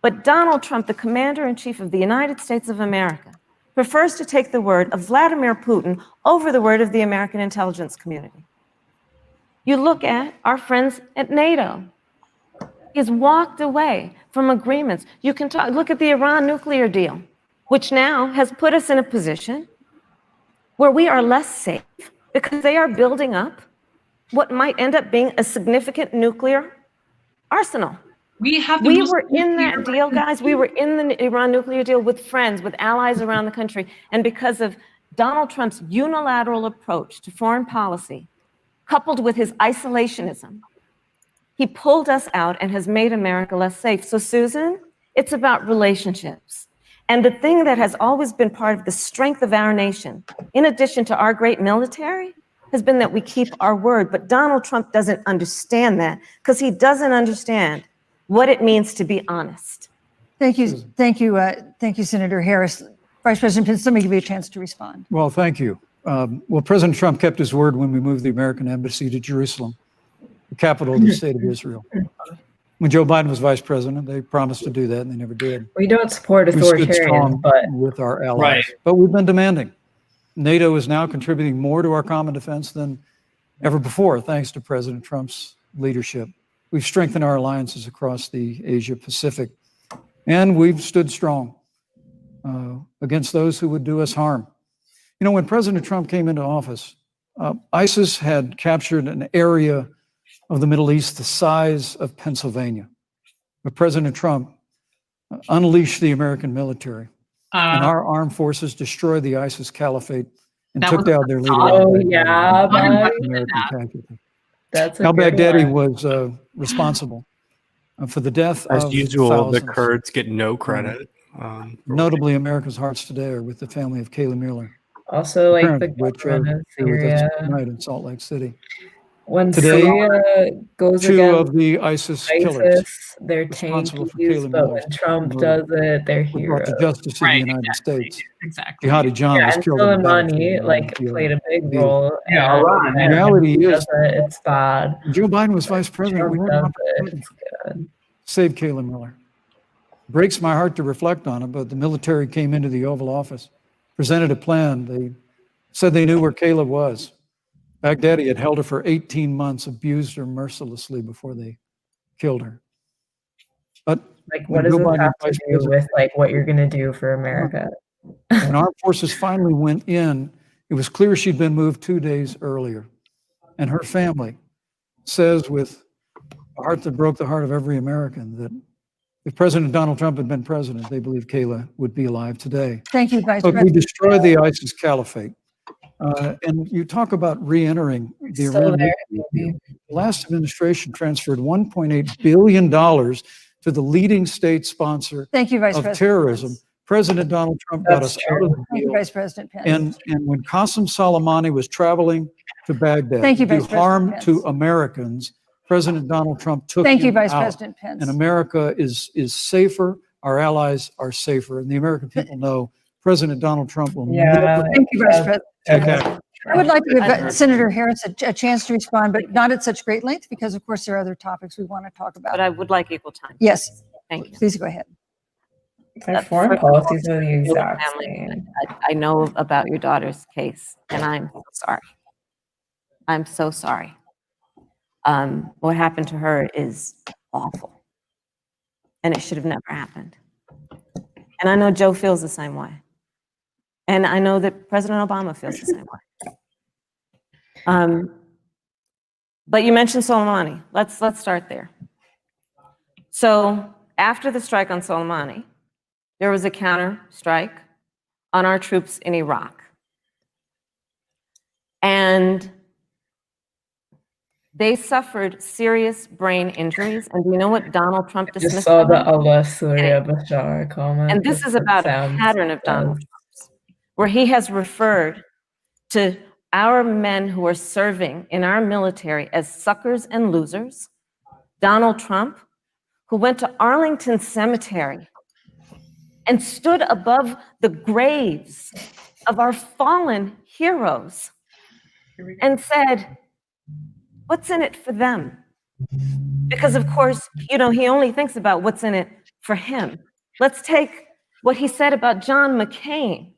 But Donald Trump, the commander-in-chief of the United States of America, prefers to take the word of Vladimir Putin over the word of the American intelligence community. You look at our friends at NATO. He's walked away from agreements. You can look at the Iran nuclear deal, which now has put us in a position where we are less safe because they are building up what might end up being a significant nuclear arsenal. We were in that deal, guys. We were in the Iran nuclear deal with friends, with allies around the country. And because of Donald Trump's unilateral approach to foreign policy, coupled with his isolationism, he pulled us out and has made America less safe. So, Susan, it's about relationships. And the thing that has always been part of the strength of our nation, in addition to our great military, has been that we keep our word. But Donald Trump doesn't understand that because he doesn't understand what it means to be honest. Thank you, Senator Harris. Vice President Pence, let me give you a chance to respond. Well, thank you. Well, President Trump kept his word when we moved the American embassy to Jerusalem, the capital of the state of Israel. When Joe Biden was vice president, they promised to do that, and they never did. We don't support authoritarian, but with our allies, but we've been demanding. NATO is now contributing more to our common defense than ever before, thanks to President Trump's leadership. We've strengthened our alliances across the Asia Pacific, and we've stood strong against those who would do us harm. You know, when President Trump came into office, ISIS had captured an area of the Middle East the size of Pennsylvania. But President Trump unleashed the American military, and our armed forces destroyed the ISIS caliphate and took down their leader. Oh, yeah, that's al-Baghdadi was responsible for the death as of usual, thousands. the Kurds get no credit. Notably, America's hearts today are with the family of Kayla Mueller. Also, like the which are government of here with us Syria. tonight in Salt Lake City. When Today, Syria goes two against of the ISIS killers ISIS, they're responsible for tankies, Kayla but Miller's when Trump murder does it, they're were brought to heroes. justice in the Right, United exactly. States. Exactly. Jihadi John Yeah, was and killed on the Soleimani battlefield. like played a big role. Yeah, and Iran, when yeah. Reality he is, does it, it's bad. when Joe Biden was vice president, we Trump had an does it, opportunity it's good. to save Kayla Miller. Breaks my heart to reflect on it, but the military came into the Oval Office, presented a plan. They said they knew where Kayla was. Baghdadi had held her for 18 months, abused her mercilessly before they killed her. But Like, when what does Joe this Biden have was to vice do with president, like what you're gonna do for America? when armed forces finally went in, it was clear she'd been moved 2 days earlier. And her family says with a heart that broke the heart of every American that if President Donald Trump had been president, they believe Kayla would be alive today. Thank you, Vice Look, we President. destroyed the ISIS caliphate. And you talk about re-entering the Still Iran. there, The last administration transferred $1.8 billion to the leading state sponsor Thank you, Vice of President. terrorism. President Donald Trump got That's us out of the Thank you, deal. Vice President Pence. And when Qasem Soleimani was traveling to Baghdad Thank you, to do Vice President harm Pence. to Americans, President Donald Trump took Thank you, him Vice out. President Pence. And America is safer. Our allies are safer. And the American people know President Donald Trump will never Thank you, Vice President. take action. I would like to give Senator Harris a chance to respond, but not at such great length because, of course, there are other topics we want to talk about. But I would like equal time. Yes, Thank you. please go ahead. Our foreign policies are the Family, exact same. I know about your daughter's case, and I'm so sorry. I'm so sorry. What happened to her is awful, and it should have never happened. And I know Joe feels the same way, and I know that President Obama feels the same way. But you mentioned Soleimani. Let's start there. So after the strike on Soleimani, there was a counter strike on our troops in Iraq. And they suffered serious brain injuries. And do you know what Donald Trump dismissed? Just saw the them? Allah Surya Bashar comment. And this is about a pattern of Donald Trump's, where he has referred to our men who are serving in our military as suckers and losers. Donald Trump, who went to Arlington Cemetery and stood above the graves of our fallen heroes and said, what's in it for them? Because of course, you know, he only thinks about what's in it for him. Let's take what he said about John McCain,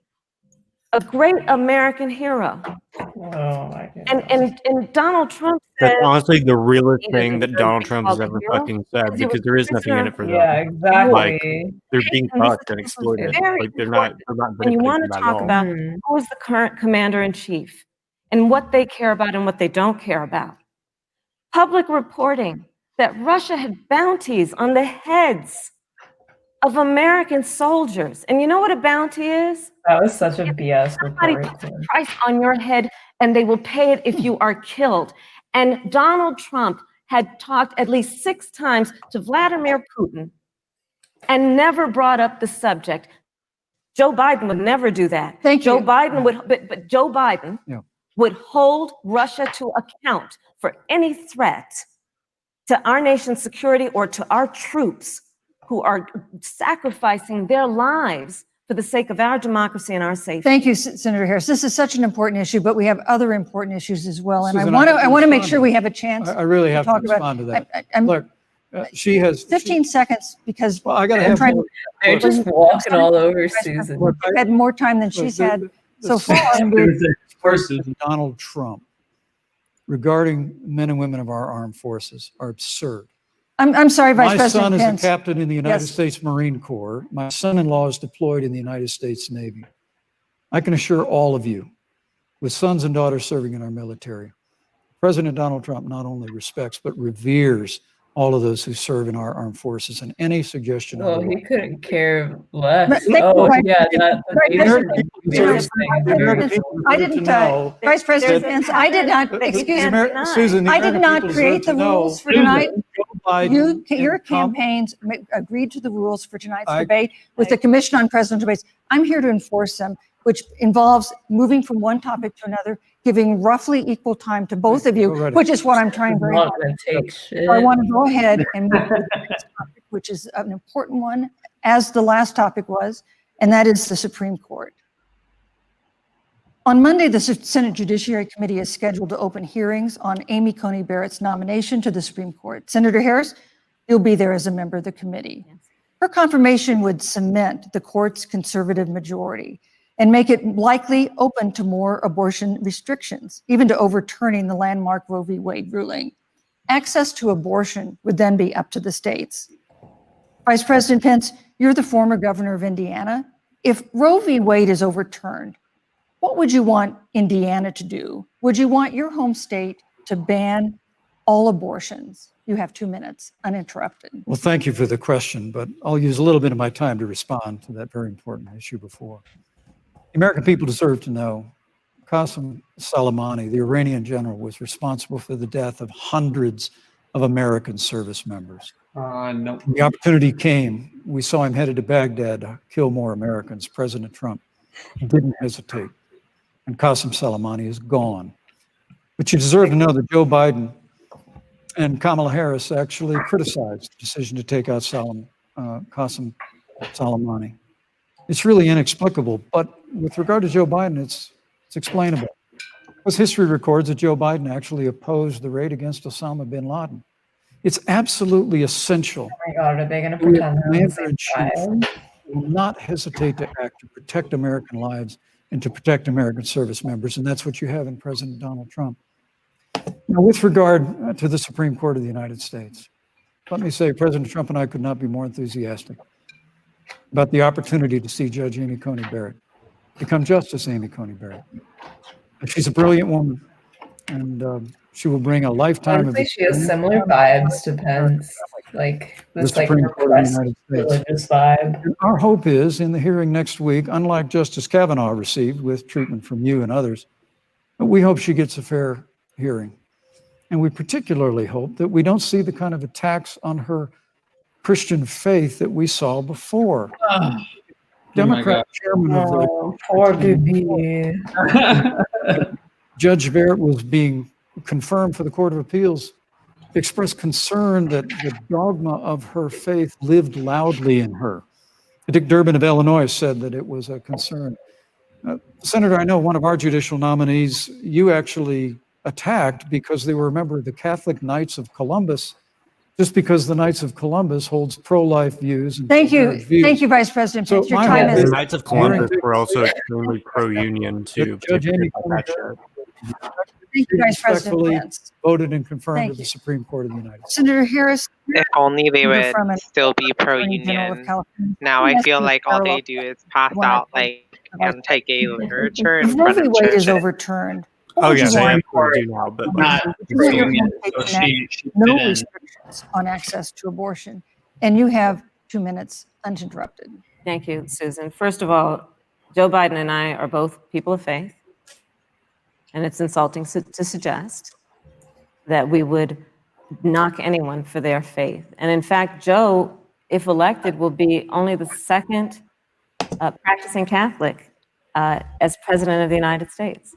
a great American hero. Oh my goodness. And Donald Trump said, That's honestly the realest he thing doesn't that Donald deserve Trump to be has called a ever hero fucking said, because he was because there is nothing in it for them. Yeah, exactly. Like, they're being And this fucked and is exploited. very Like they're not and you benefiting want from to that at talk all. about who is the current commander-in-chief and what they care about and what they don't care about. Public reporting that Russia had bounties on the heads of American soldiers. And you know what a bounty is? That was such a BS Somebody report. puts a price on your head and they will pay it if you are killed. And Donald Trump had talked at least 6 times to Vladimir Putin and never brought up the subject. Joe Biden would never do that. Thank Joe you. Biden would, but Joe Biden would hold Russia to account for any threat to our nation's security or to our troops who are sacrificing their lives for the sake of our democracy and our safety. Thank you, Senator Harris. This is such an important issue, but we have other important issues as well. And Susan, I want to make respond sure to we that. have a chance. I really have to talk about- respond to that. I'm Look, she has 15 seconds because Well, I got to I'm have trying more. They're just walking all over Susan. Look, I've had more time than she's had so far. President Donald Trump regarding men and women of our armed forces are absurd. I'm sorry, Vice My President son is Pence. a captain in the United Yes. States Marine Corps. My son-in-law is deployed in the United States Navy. I can assure all of you, with sons and daughters serving in our military, President Donald Trump not only respects, but reveres all of those who serve in our armed forces, and any suggestion Well, otherwise. he couldn't care less. But thank you, Oh, Vice yeah, President. that Vice the President, basic Vice President, thing. I didn't, Vice President Pence, I did not, excuse me, Susan, the I did American not people create deserve the to know rules for tonight. Joe Biden Your and Trump- campaigns agreed to the rules for tonight's debate with the Commission on Presidential Debates. I'm here to enforce them, which involves moving from one topic to another, giving roughly equal time to both of you, which is what I'm trying very Not hard. gonna take shit. So I want to go ahead and move to the next topic, which is an important one, as the last topic was, and that is the Supreme Court. On Monday, the Senate Judiciary Committee is scheduled to open hearings on Amy Coney Barrett's nomination to the Supreme Court. Senator Harris, you'll be there as a member of the committee. Her confirmation would cement the court's conservative majority and make it likely open to more abortion restrictions, even to overturning the landmark Roe v. Wade ruling. Access to abortion would then be up to the states. Vice President Pence, you're the former governor of Indiana. If Roe v. Wade is overturned, what would you want Indiana to do? Would you want your home state to ban all abortions? You have 2 minutes, uninterrupted. Well, thank you for the question, but I'll use a little bit of my time to respond to that very important issue before. The American people deserve to know Qasem Soleimani, the Iranian general, was responsible for the death of hundreds of American service members. No. The opportunity came. We saw him headed to Baghdad to kill more Americans. President Trump didn't hesitate. And Qasem Soleimani is gone. But you deserve to know that Joe Biden and Kamala Harris actually criticized the decision to take out Qasem Soleimani. It's really inexplicable, but with regard to Joe Biden, it's explainable. Because history records that Joe Biden actually opposed the raid against Osama bin Laden. It's absolutely essential. Oh my God, are they going to pretend they're on the same side? Will not hesitate to act to protect American lives and to protect American service members, and that's what you have in President Donald Trump. Now, with regard to the Supreme Court of the United States, let me say President Trump and I could not be more enthusiastic about the opportunity to see Judge Amy Coney Barrett become Justice Amy Coney Barrett. She's a brilliant woman, and she will bring a lifetime Honestly, she has similar vibes to Pence, like this like repressed religious vibe. And our hope is, in the hearing next week, unlike Justice Kavanaugh received with treatment from you and others, we hope she gets a fair hearing. And we particularly hope that we don't see the kind of attacks on her Christian faith that we saw before. Democrat chairman of the poor baby. Judge Barrett was being confirmed for the Court of Appeals, expressed concern that the dogma of her faith lived loudly in her. Dick Durbin of Illinois said that it was a concern. Senator, I know one of our judicial nominees, you actually attacked because they were a member of the Catholic Knights of Columbus, just because the Knights of Columbus holds pro-life views. And thank you. Thank you, Vice President Pence. Your time is... The Knights of Columbus were also extremely pro-union, too. Judge Amy Thank you, Vice President Pence. Voted and confirmed to the Supreme Court of the United States. Senator Harris. If only they would still be pro-union. Now I feel like all they do is pass out like anti-gay literature in front of churches. If Roe v. Wade is overturned, oh yeah, they do now, but not pro-union. So she no restrictions on access to abortion, and you have 2 minutes uninterrupted. Thank you, Susan. First of all, Joe Biden and I are both people of faith, and it's insulting to suggest that we would knock anyone for their faith. And in fact, Joe, if elected, will be only the second practicing Catholic as president of the United States.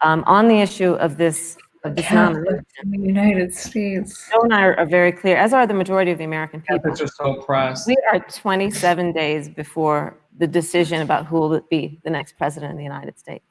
On the issue of this nomination, in the United States, Joe and I are very clear, as are the majority of the American people. Catholics are so oppressed. We are 27 days before the decision about who will be the next president of the United States.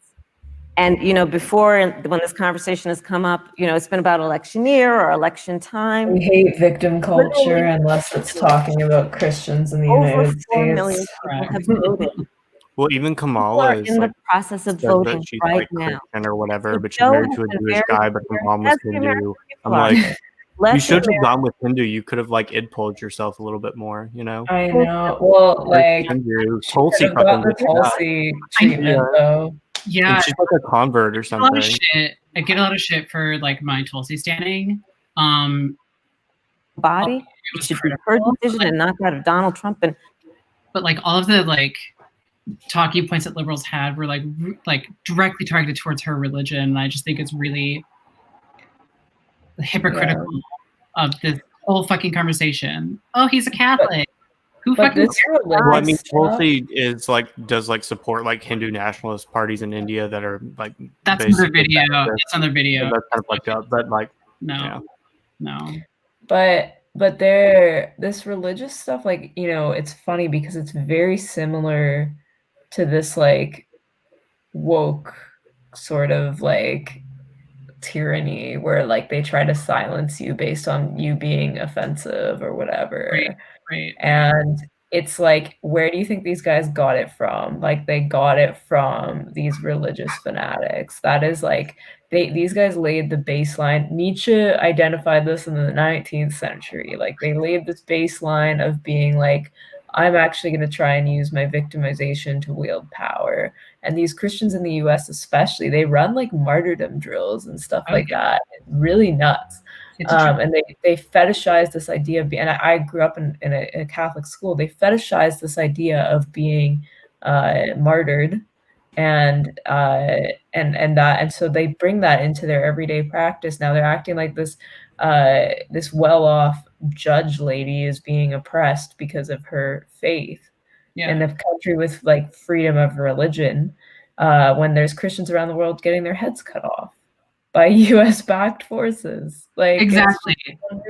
And, you know, before, when this conversation has come up, you know, it's been about election year or election time. We hate victim culture unless it's talking about Christians in the United States. Over 4 million people have voted. Well, even Kamala is in the process of voting she's right like now. Christian or whatever, So but she's Joe married to a has been Jewish very guy, but her mom was as the American Hindu. I'm people are. like, you should have gone with Hindu. You could have like id-pulled yourself a little bit more, you know? I know. Well, like, Hindu, Tulsi got the fucking Tulsi treatment, though. Yeah, and she's like a convert or I get a lot something. of shit. I get a lot of shit for like my Tulsi standing. Body, it should be her decision and not that of Donald Trump. And but like all of the like talking points that liberals had were like directly targeted towards her religion. And I just think it's really hypocritical of this whole fucking conversation. Oh, he's a Catholic. Who But fucking this Well, I mean, religious stuff, Tulsi is does support Hindu nationalist parties in India that are That's another basically video. feminist. That's another video. So that's kind of fucked up, but No, yeah. no. but this religious stuff, like, it's funny because it's very similar to this like woke sort of like tyranny where like they try to silence you based on you being offensive or whatever. Right. And it's like, where do you think these guys got it from? Like, they got it from these religious fanatics. That is like, these guys laid the baseline. Nietzsche identified this in the 19th century. Like, they laid this baseline of being like, I'm actually going to try and use my victimization to wield power. And these Christians in the US, especially, they run like martyrdom drills and stuff like that. Really nuts. And they fetishize this idea of being, and I grew up in a Catholic school. They fetishize this idea of being martyred, and so they bring that into their everyday practice. Now they're acting like this well-off judge lady is being oppressed because of her faith in a country with like freedom of religion, when there's Christians around the world getting their heads cut off by US backed forces. Like, exactly.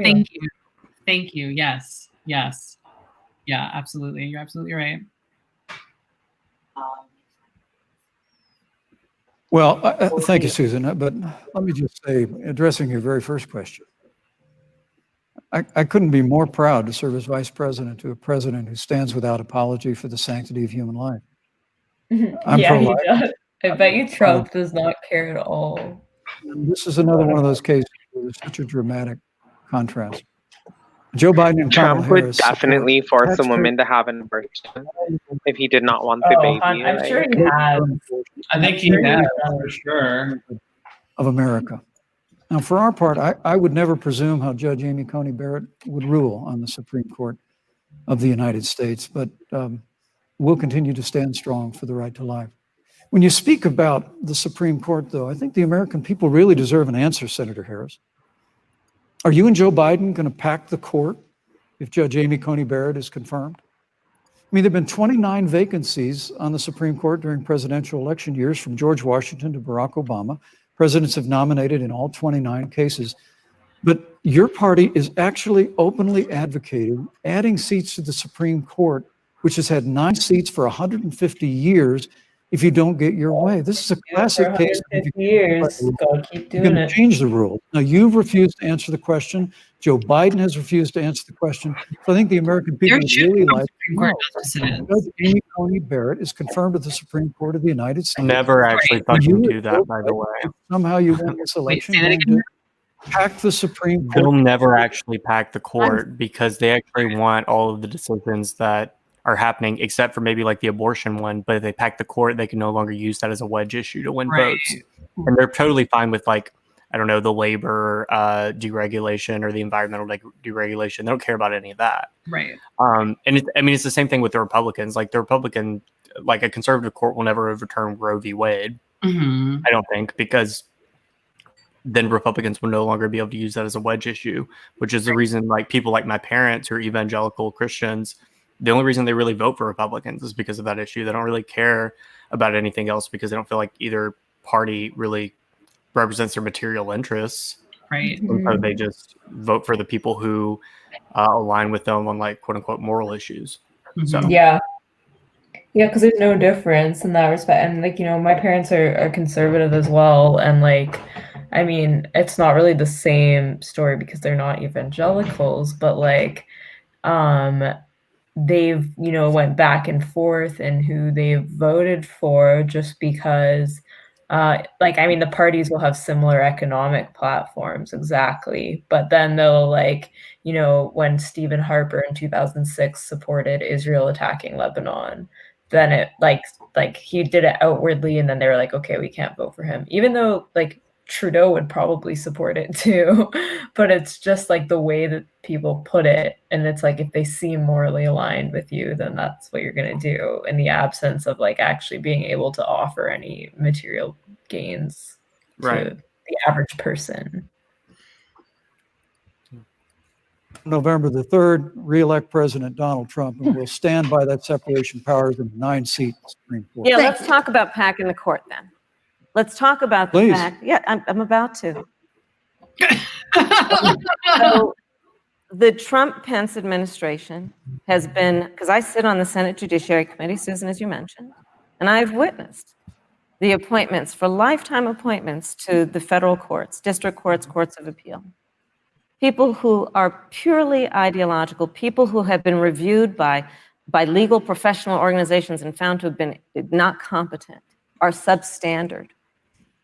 Thank you. Yes. Yeah, absolutely. You're absolutely right. Well, thank you, Susan. But let me just say, addressing your very first question, I couldn't be more proud to serve as vice president to a president who stands without apology for the sanctity of human life. I'm yeah, he pro-life. does. I bet you Trump does not care at all. This is another one of those cases where there's such a dramatic contrast. Joe Biden and Kamala Trump would Harris definitely force a woman to have an abortion if he did not want the baby. I'm sure he has. I think he has, for sure. Of America. Now, for our part, I would never presume how Judge Amy Coney Barrett would rule on the Supreme Court of the United States, but we'll continue to stand strong for the right to life. When you speak about the Supreme Court, though, I think the American people really deserve an answer, Senator Harris. Are you and Joe Biden going to pack the court if Judge Amy Coney Barrett is confirmed? I mean, there have been 29 vacancies on the Supreme Court during presidential election years, from George Washington to Barack Obama. Presidents have nominated in all 29 cases. But your party is actually openly advocating adding seats to the Supreme Court, which has had 9 seats for 150 years, if you don't get your way. This is a classic case. 150 years, gotta keep doing it. Change the rules. Now, you've refused to answer the question. Joe Biden has refused to answer the question. So I think the American people would really like to know. Judge Amy Coney Barrett is confirmed at the Supreme Court of the United States. Never actually fucking do that, by the way. Somehow you win this election. Pack the Supreme Court. They'll never actually pack the court because they actually want all of the decisions that are happening, except for maybe like the abortion one. But if they pack the court, they can no longer use that as a wedge issue to win votes. And they're totally fine with, like, I don't know, the labor deregulation or the environmental deregulation. They don't care about any of that. Right. And it's the same thing with the Republicans. Like, a conservative court will never overturn Roe v. Wade. Mm-hmm. I don't think, because then Republicans will no longer be able to use that as a wedge issue, which is the reason, like, people like my parents who are evangelical Christians, the only reason they really vote for Republicans is because of that issue. They don't really care about anything else because they don't feel like either party really represents their material interests. Right. So they just vote for the people who align with them on, like, quote unquote moral issues. Mm-hmm. So yeah, because there's no difference in that respect. And like, my parents are conservative as well. And like, I mean, it's not really the same story because they're not evangelicals, but like, they've, went back and forth in who they've voted for, just because, the parties will have similar economic platforms, exactly. But then they'll, like, when Stephen Harper in 2006 supported Israel attacking Lebanon, then it like he did it outwardly, and then they were like, okay, we can't vote for him, even though like Trudeau would probably support it too. But it's just like the way that people put it, and it's like, if they seem morally aligned with you, then that's what you're going to do, in the absence of like actually being able to offer any material gains to the average person. November the 3rd, re-elect President Donald Trump, and we'll stand by that separation of powers in the 9-seat Supreme Court. Yeah, let's talk about packing the court then. Let's talk about the Please. fact. Yeah, I'm about to. So the Trump-Pence administration has been, because I sit on the Senate Judiciary Committee, Susan, as you mentioned, and I've witnessed the appointments for lifetime appointments to the federal courts, district courts, courts of appeal. People who are purely ideological, people who have been reviewed by legal professional organizations and found to have been not competent, are substandard.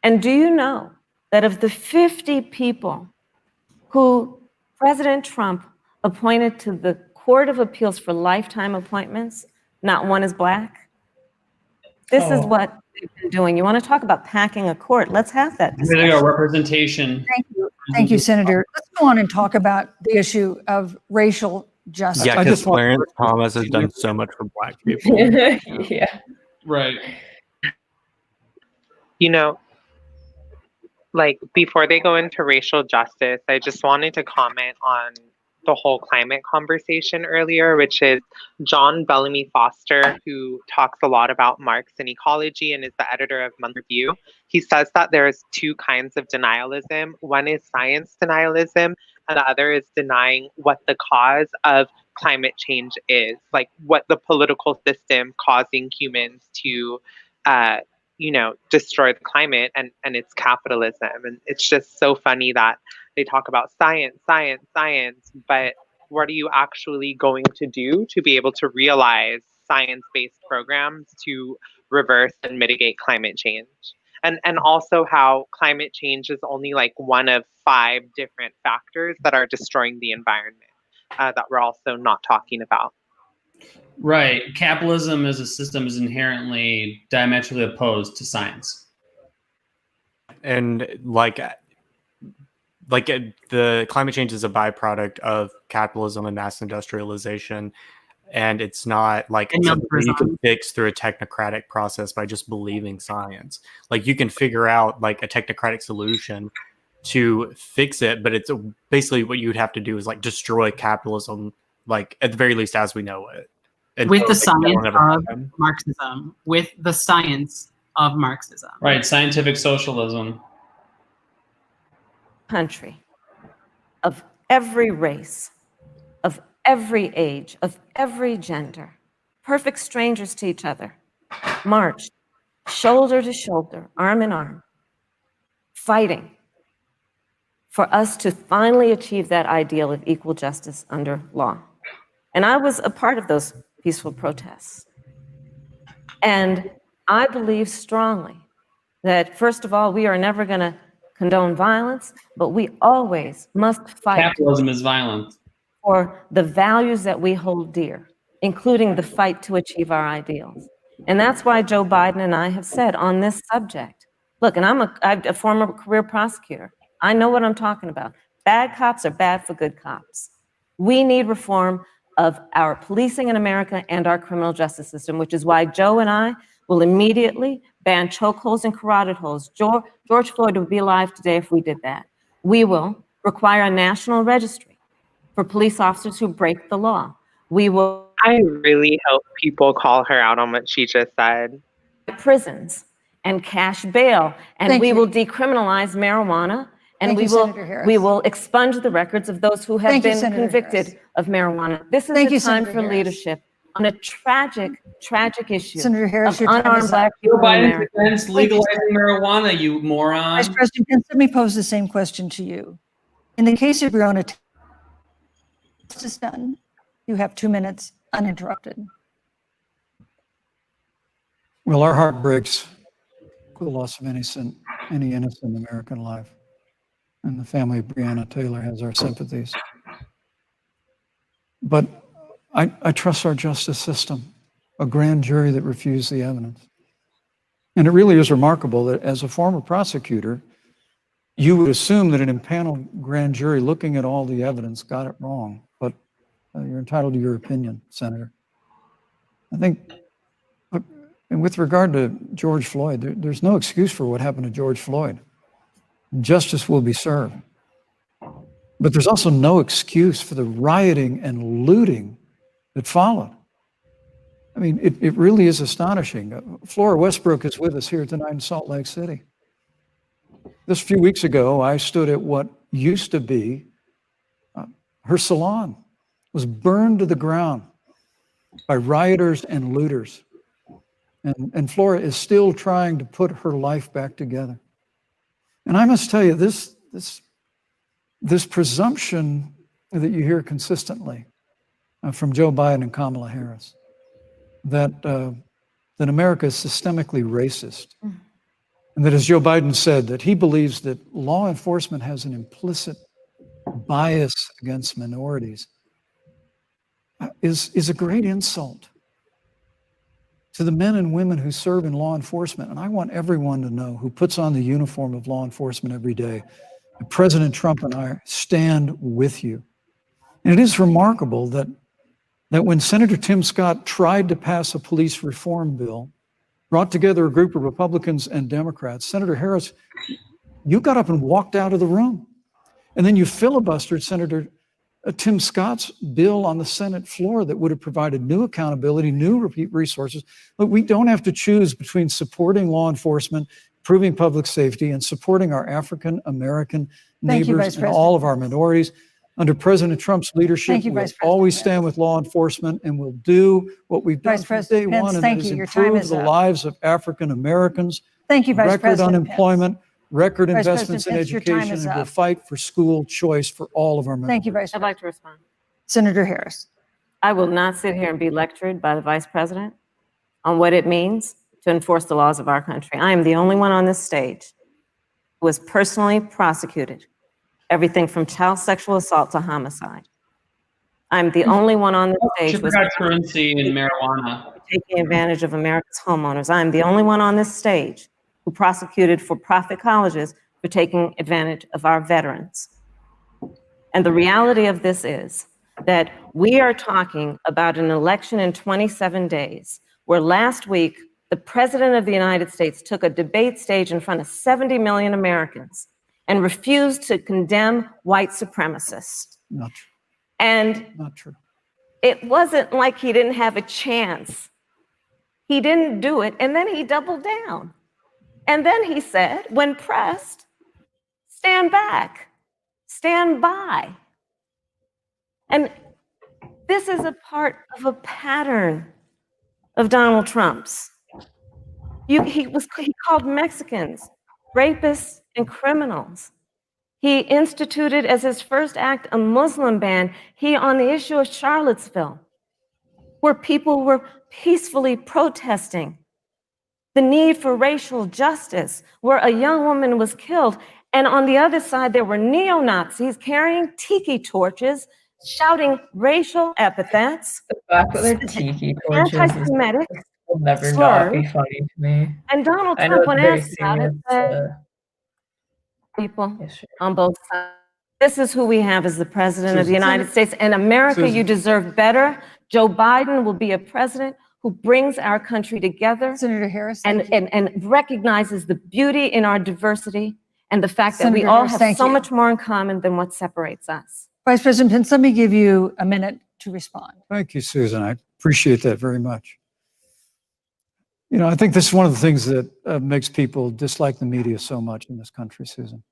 And do you know that of the 50 people who President Trump appointed to the Court of Appeals for lifetime appointments, not one is Black? This is what they've been doing. You want to talk about packing a court? Let's have that discussion. There you go, representation. Thank you. Thank you, Senator. Let's go on and talk about the issue of racial justice. Yeah, I because just want- Clarence Thomas has done so much for Black people. Yeah. Right. You know, like before they go into racial justice, I just wanted to comment on the whole climate conversation earlier, which is John Bellamy Foster, who talks a lot about Marx and ecology and is the editor of Month Review. He says that there's two kinds of denialism. One is science denialism, and the other is denying what the cause of climate change is, like what the political system causing humans to destroy the climate, and it's capitalism. And it's just so funny that they talk about science, but what are you actually going to do to be able to realize science-based programs to reverse and mitigate climate change? And also how climate change is only like one of 5 different factors that are destroying the environment that we're also not talking about. Right. Capitalism as a system is inherently diametrically opposed to science. And the climate change is a byproduct of capitalism and mass industrialization, and it's not like something you can fix through a technocratic process by just believing science. Like you can figure out like a technocratic solution to fix it, but it's basically what you would have to do is like destroy capitalism, like at the very least as we know it. And With the so, like, science of Marxism. With the science of Marxism. Right. Scientific socialism. Country of every race, of every age, of every gender, perfect strangers to each other, marched shoulder to shoulder, arm in arm, fighting for us to finally achieve that ideal of equal justice under law. And I was a part of those peaceful protests. And I believe strongly that, first of all, we are never going to condone violence, but we always must fight. Capitalism is violent. For the values that we hold dear, including the fight to achieve our ideals. And that's why Joe Biden and I have said on this subject, look, and I'm a former career prosecutor. I know what I'm talking about. Bad cops are bad for good cops. We need reform of our policing in America and our criminal justice system, which is why Joe and I will immediately ban chokeholds and carotid holds. George Floyd would be alive today if we did that. We will require a national registry for police officers who break the law. We will. I really hope people call her out on what she just said. Prisons and cash bail, and we will decriminalize marijuana, and we will expunge the records of those who have been convicted of marijuana. This is the time for leadership on a tragic issue Senator Harris, of unarmed Black Joe people in Biden's America. against legalizing marijuana, you moron. Vice President Pence, let me pose the same question to you. In the case of Breonna Taylor, is done. You have 2 minutes uninterrupted. Well, our heart breaks for the loss of any innocent American life. And the family of Breonna Taylor has our sympathies. But I trust our justice system, a grand jury that refused the evidence. And it really is remarkable that as a former prosecutor, you would assume that an impaneled grand jury looking at all the evidence got it wrong. But you're entitled to your opinion, Senator. I think, and with regard to George Floyd, there's no excuse for what happened to George Floyd. Justice will be served. But there's also no excuse for the rioting and looting that followed. I mean, it really is astonishing. Flora Westbrook is with us here tonight in Salt Lake City. Just a few weeks ago, I stood at what used to be her salon. Was burned to the ground by rioters and looters. And Flora is still trying to put her life back together. And I must tell you, this presumption that you hear consistently from Joe Biden and Kamala Harris, that America is systemically racist, and that, as Joe Biden said, that he believes that law enforcement has an implicit bias against minorities, is a great insult to the men and women who serve in law enforcement. And I want everyone to know, who puts on the uniform of law enforcement every day, that President Trump and I stand with you. And it is remarkable that when Senator Tim Scott tried to pass a police reform bill, brought together a group of Republicans and Democrats, Senator Harris, you got up and walked out of the room. And then you filibustered Senator Tim Scott's bill on the Senate floor that would have provided new accountability, new resources. But we don't have to choose between supporting law enforcement, improving public safety, and supporting our African American neighbors and all of our minorities. Under President Trump's leadership, we'll always stand with law enforcement, and we'll do what we've done from day one, and that is improve the lives of African Americans. Thank you, Vice President. Record unemployment, record investments in education, and we'll fight for school choice for all of our members. Thank you, Vice President. I'd like to respond. Senator Harris. I will not sit here and be lectured by the Vice President on what it means to enforce the laws of our country. I am the only one on this stage who was personally prosecuted, everything from child sexual assault to homicide. I'm the only one on the stage who was currency in marijuana, taking advantage of America's homeowners. I'm the only one on this stage who prosecuted for-profit colleges for taking advantage of our veterans. And the reality of this is that we are talking about an election in 27 days, where last week, the President of the United States took a debate stage in front of 70 million Americans and refused to condemn white supremacists. Not true. And not true. It wasn't like he didn't have a chance. He didn't do it, and then he doubled down. And then he said, when pressed, stand back, stand by. And this is a part of a pattern of Donald Trump's. He called Mexicans rapists and criminals. He instituted as his first act a Muslim ban. On the issue of Charlottesville, where people were peacefully protesting the need for racial justice, where a young woman was killed. And on the other side, there were neo-Nazis carrying tiki torches, shouting racial epithets. The fact that they're tiki torches anti-Semitic will never not be funny to me. And Donald Trump, when asked about it, said, people on both sides. This is who we have as the President of the United States. In America, you deserve better. Joe Biden will be a president who brings our country together. Senator Harris. And recognizes the beauty in our diversity and the fact that we all have so much more in common than what separates us. Vice President Pence, let me give you a minute to respond. Thank you, Susan. I appreciate that very much. You know, I think this is one of the things that makes people dislike the media so much in this country, Susan,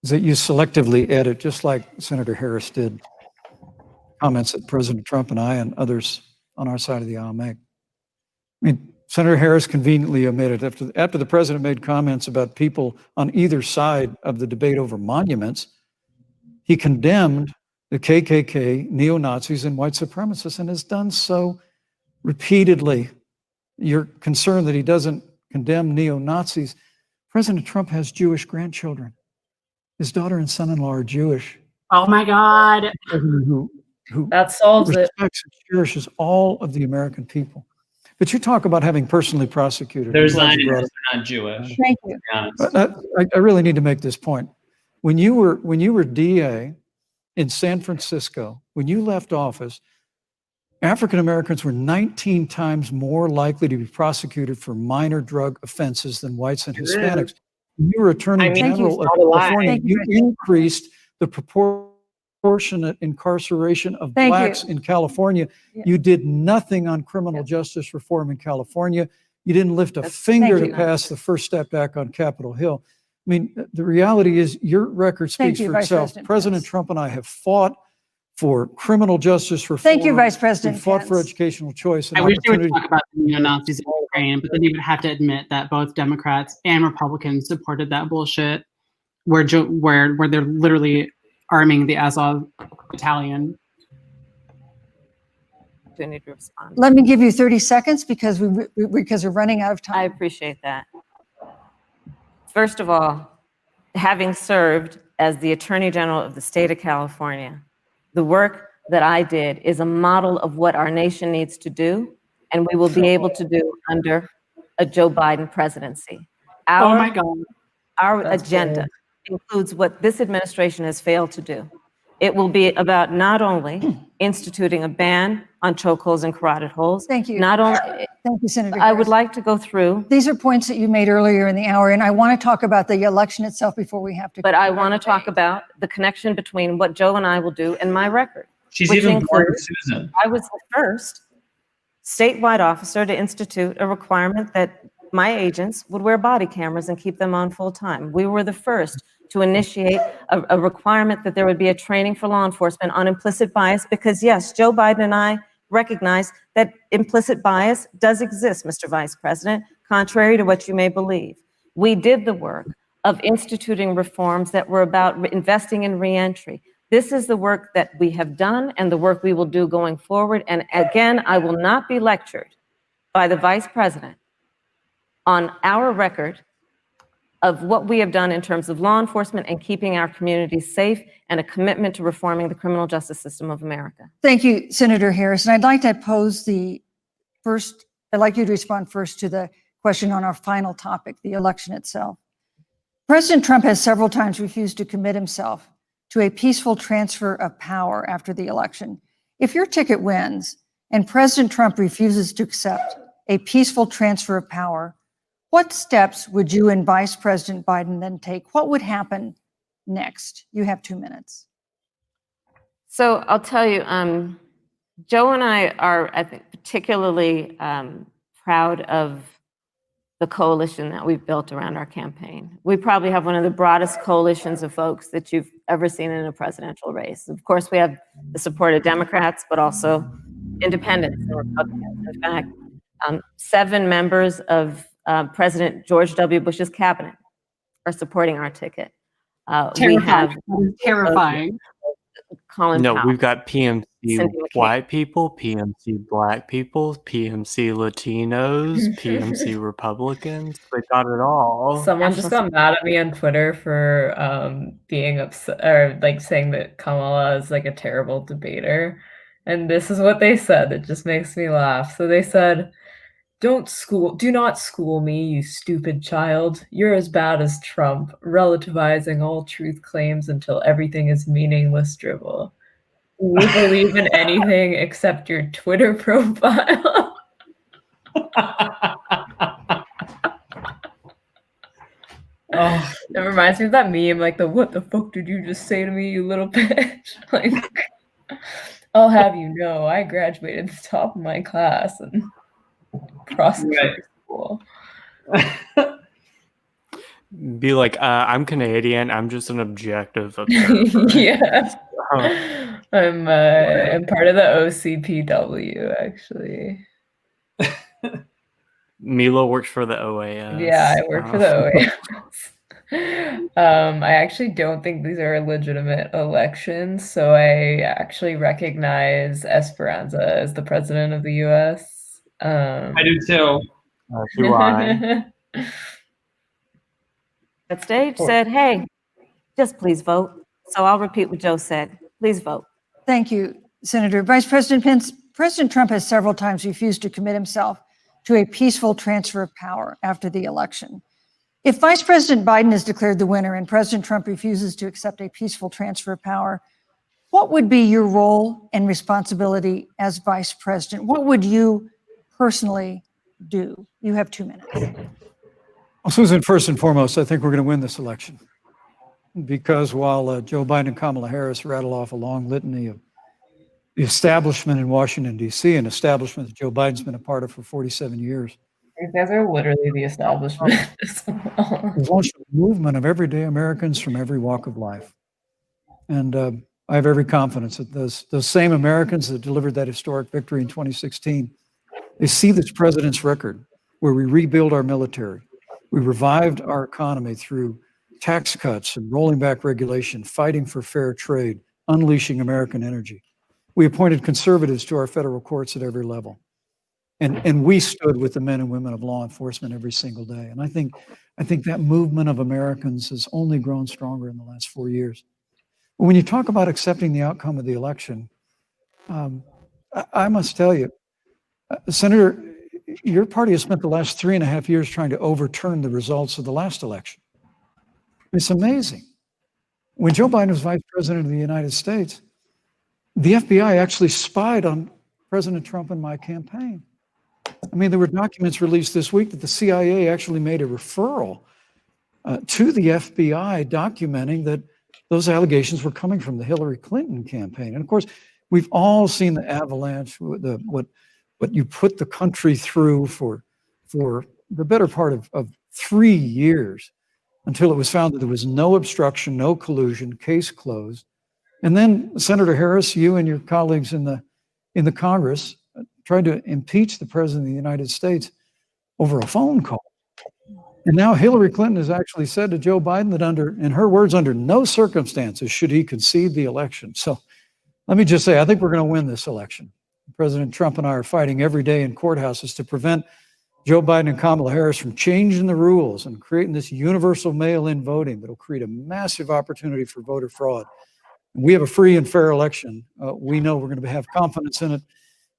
is that you selectively edit, just like Senator Harris did, comments that President Trump and I and others on our side of the aisle make. I mean, Senator Harris conveniently omitted, after the president made comments about people on either side of the debate over monuments, he condemned the KKK, neo-Nazis, and white supremacists, and has done so repeatedly. You're concerned that he doesn't condemn neo-Nazis. President Trump has Jewish grandchildren. His daughter and son-in-law are Jewish. Oh my God. Who that solves it. Respects and cherishes all of the American people. But you talk about having personally prosecuted. There's Zionists who are not Jewish. Thank you. I really need to make this point. When you were DA in San Francisco, when you left office, African Americans were 19 times more likely to be prosecuted for minor drug offenses than whites and Hispanics. When you were Attorney General of California, you increased the proportionate incarceration of Thank blacks you. in California. Yeah. You did nothing on criminal justice reform in California. You didn't lift a finger Thank to you. pass the First Step Back on Capitol Hill. I mean, the reality is your record Thank speaks you, for Vice itself. President President Pence. Trump and I have fought for criminal justice reform. Thank you, Vice President We fought for Pence. educational choice and I wish they would opportunity. talk about the neo-Nazis in Ukraine, but then they would have to admit that both Democrats and Republicans supported that bullshit, where they're literally arming the Azov battalion. Do I need to respond? Let me give you 30 seconds because we're running out of I time. appreciate that. First of all, having served as the Attorney General of the state of California, the work that I did is a model of what our nation needs to do, and we will be able to do under a Joe Biden presidency. Oh my God. Our That's agenda bold. includes what this administration has failed to do. It will be about not only instituting a ban on chokeholds and carotid holes. Thank you. Not only, Thank you, Senator I would Harris. like to go through, These are points that you made earlier in the hour, and I want to talk about the election itself before we have to. but I want to talk about the connection between what Joe and I will do and my record. She's Which even born includes- Susan. I was the first statewide officer to institute a requirement that my agents would wear body cameras and keep them on full time. We were the first to initiate a requirement that there would be a training for law enforcement on implicit bias, because yes, Joe Biden and I recognize that implicit bias does exist, Mr. Vice President, contrary to what you may believe. We did the work of instituting reforms that were about investing in reentry. This is the work that we have done and the work we will do going forward. And again, I will not be lectured by the Vice President on our record of what we have done in terms of law enforcement and keeping our communities safe, and a commitment to reforming the criminal justice system of America. Thank you, Senator Harris. And I'd like to pose I'd like you to respond first to the question on our final topic, the election itself. President Trump has several times refused to commit himself to a peaceful transfer of power after the election. If your ticket wins and President Trump refuses to accept a peaceful transfer of power, what steps would you and Vice President Biden then take? What would happen next? You have 2 minutes. So I'll tell you, Joe and I are, I think, particularly proud of the coalition that we've built around our campaign. We probably have one of the broadest coalitions of folks that you've ever seen in a presidential race. Of course, we have the support of Democrats, but also independents and Republicans. In fact, 7 members of President George W. Bush's cabinet are supporting our ticket. We have Terrifying. Colin No, Powell. we've got PMC Cynthia McCain. white people, PMC black people, PMC Latinos, PMC Republicans. They got it all. Someone just got mad at me on Twitter for being upset or like saying that Kamala is like a terrible debater. And this is what they said. It just makes me laugh. So they said, do not school me, you stupid child. You're as bad as Trump, relativizing all truth claims until everything is meaningless drivel. You believe in anything except your Twitter profile. Oh, it reminds me of that meme, like the "what the fuck did you just say to me, you little bitch?" Like, I'll have you know, I graduated the top of my class and prosecutor school. Be like, I'm Canadian. I'm just an objective observer. Yeah. I'm part of the OCPW, actually. Milo works for the OAS. Yeah, I work for the OAS. I actually don't think these are legitimate elections, so I actually recognize Esperanza as the president of the U.S. I do too. Do I? That stage said, hey, just please vote. So I'll repeat what Joe said. Please vote. Thank you, Senator. Vice President Pence, President Trump has several times refused to commit himself to a peaceful transfer of power after the election. If Vice President Biden is declared the winner and President Trump refuses to accept a peaceful transfer of power, what would be your role and responsibility as Vice President? What would you personally do? You have 2 minutes. Well, Susan, first and foremost, I think we're going to win this election. because while Joe Biden and Kamala Harris rattle off a long litany of the establishment in Washington, D.C., an establishment that Joe Biden's been a part of for 47 years. You guys are literally the establishment as well. We've launched a movement of everyday Americans from every walk of life. And I have every confidence that those same Americans that delivered that historic victory in 2016, they see this president's record where we rebuild our military. We revived our economy through tax cuts and rolling back regulation, fighting for fair trade, unleashing American energy. We appointed conservatives to our federal courts at every level. And we stood with the men and women of law enforcement every single day. And I think that movement of Americans has only grown stronger in the last 4 years. When you talk about accepting the outcome of the election, I must tell you, Senator, your party has spent the last 3.5 years trying to overturn the results of the last election. It's amazing. When Joe Biden was vice president of the United States, the FBI actually spied on President Trump and my campaign. I mean, there were documents released this week that the CIA actually made a referral to the FBI documenting that those allegations were coming from the Hillary Clinton campaign. And of course, we've all seen the avalanche, what you put the country through for the better part of 3 years until it was found that there was no obstruction, no collusion, case closed. And then Senator Harris, you and your colleagues in the Congress tried to impeach the President of the United States over a phone call. And now Hillary Clinton has actually said to Joe Biden that in her words, under no circumstances should he concede the election. So let me just say, I think we're going to win this election. President Trump and I are fighting every day in courthouses to prevent Joe Biden and Kamala Harris from changing the rules and creating this universal mail-in voting that will create a massive opportunity for voter fraud. And we have a free and fair election. We know we're going to have confidence in it.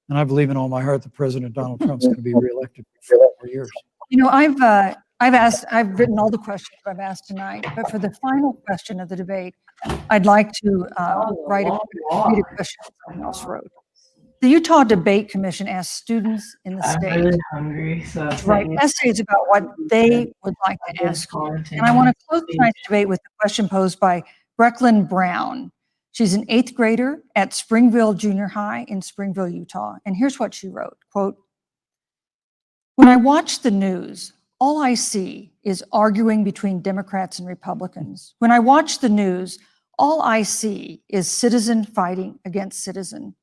And I believe in all my heart that President Donald Trump's going to be reelected for 4 years. You know, I've written all the questions I've asked tonight, but for the final question of the debate, I'd like to read a question someone else wrote. The Utah Debate Commission asked students in the state really hungry, so to write essays about what they would like to ask you. And I want to close tonight's debate with the question posed by Brecklin Brown. She's an 8th grader at Springville Junior High in Springville, Utah. And here's what she wrote, quote, "When I watch the news, all I see is arguing between Democrats and Republicans. When I watch the news, all I see is citizen fighting against citizen.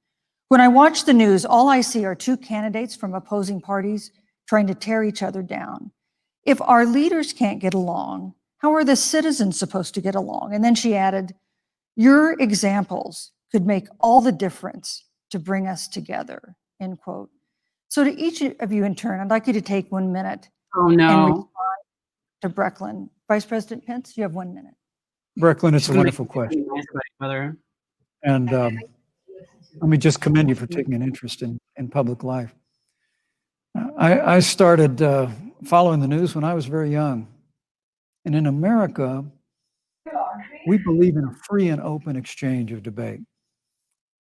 When I watch the news, all I see are two candidates from opposing parties trying to tear each other down. If our leaders can't get along, how are the citizens supposed to get along?" And then she added, "Your examples could make all the difference to bring us together," end quote. So to each of you in turn, I'd like you to take 1 minute and respond to Brecklin. Vice President Pence, you have 1 minute. Brecklin, it's a wonderful question. And let me just commend you for taking an interest in public life. I started following the news when I was very young. And in America, we believe in a free and open exchange of debate.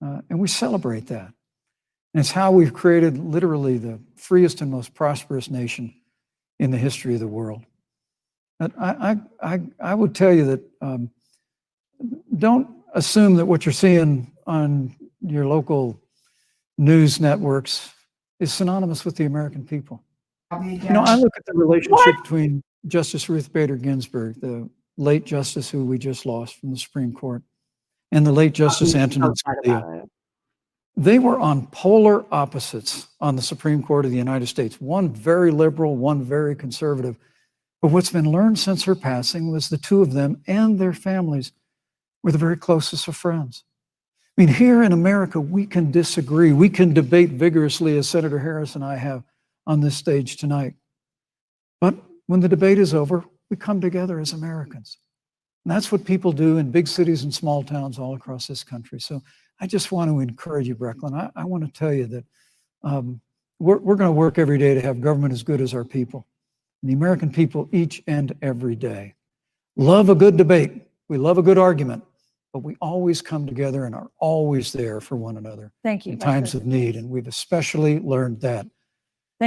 And we celebrate that. And it's how we've created literally the freest and most prosperous nation in the history of the world. But I would tell you that don't assume that what you're seeing on your local news networks is synonymous with the American people. You know, I look at the relationship between Justice Ruth Bader Ginsburg, the late justice who we just lost from the Supreme Court, and the late Justice Antonin Scalia. They were on polar opposites on the Supreme Court of the United States, one very liberal, one very conservative. But what's been learned since her passing was the two of them and their families were the very closest of friends. I mean, here in America, we can disagree. We can debate vigorously, as Senator Harris and I have on this stage tonight. But when the debate is over, we come together as Americans. And that's what people do in big cities and small towns all across this country. So I just want to encourage you, Brecklin. I want to tell you that we're going to work every day to have government as good as our people. And the American people each and every day love a good debate. We love a good argument, but we always come together and are always there for one another. Thank you, in times of need. And we've especially learned that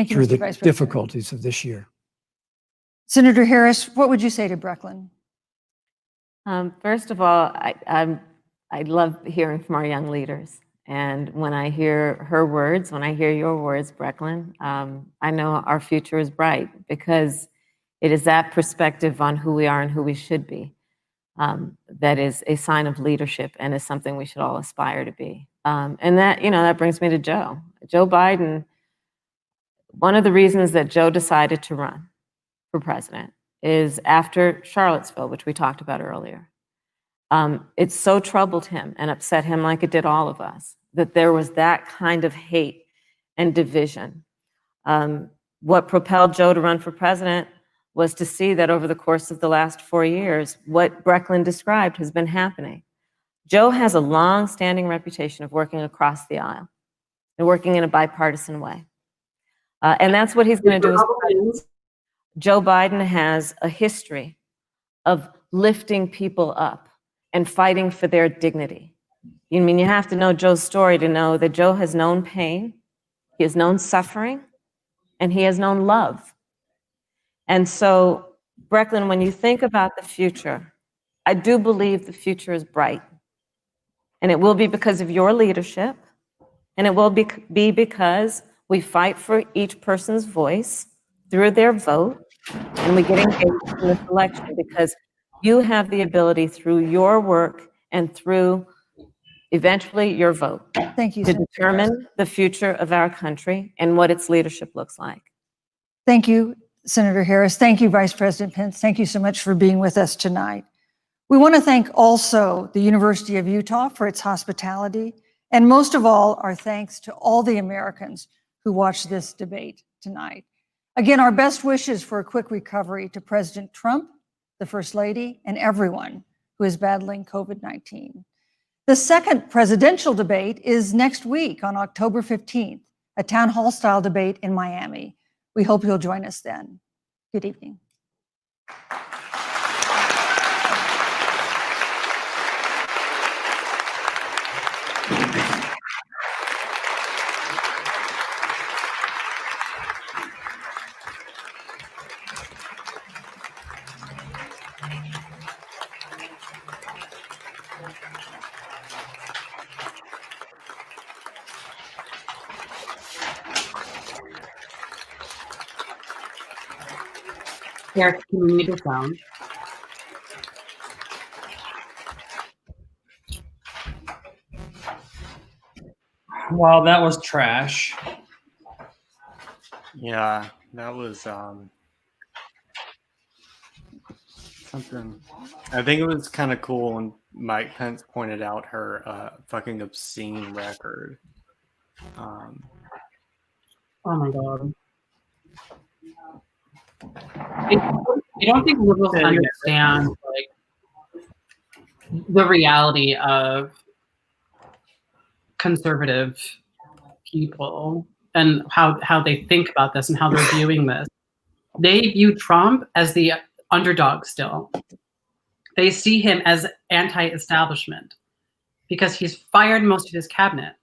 through the difficulties of this year. Senator Harris, what would you say to Brecklin? First of all, I love hearing from our young leaders. And when I hear her words, when I hear your words, Brecklin, I know our future is bright because it is that perspective on who we are and who we should be that is a sign of leadership and is something we should all aspire to be. And that, that brings me to Joe. Joe Biden, one of the reasons that Joe decided to run for president is after Charlottesville, which we talked about earlier. It so troubled him and upset him like it did all of us, that there was that kind of hate and division. What propelled Joe to run for president was to see that over the course of the last 4 years, what Brecklin described has been happening. Joe has a long-standing reputation of working across the aisle and working in a bipartisan way. And that's what he's going to do as president. Joe Biden has a history of lifting people up and fighting for their dignity. You have to know Joe's story to know that Joe has known pain, he has known suffering, and he has known love. And so, Brecklin, when you think about the future, I do believe the future is bright. And it will be because of your leadership, and it will be because we fight for each person's voice through their vote, and we get engaged in this election because you have the ability through your work and through eventually your vote Thank you, to Senator determine Harris. the future of our country and what its leadership looks like. Thank you, Senator Harris. Thank you, Vice President Pence. Thank you so much for being with us tonight. We want to thank also the University of Utah for its hospitality, and most of all, our thanks to all the Americans who watched this debate tonight. Again, our best wishes for a quick recovery to President Trump, the First Lady, and everyone who is battling COVID-19. The second presidential debate is next week on October 15th, a town hall style debate in Miami. We hope you'll join us then. Good evening. Eric, can you mute the sound? Well, that was trash. Yeah, that was something. I think it was kind of cool when Mike Pence pointed out her fucking obscene record. Oh my god. I don't think liberals understand the reality of conservative people and how they think about this and how they're viewing this. They view Trump as the underdog still. They see him as anti-establishment because he's fired most of his cabinet.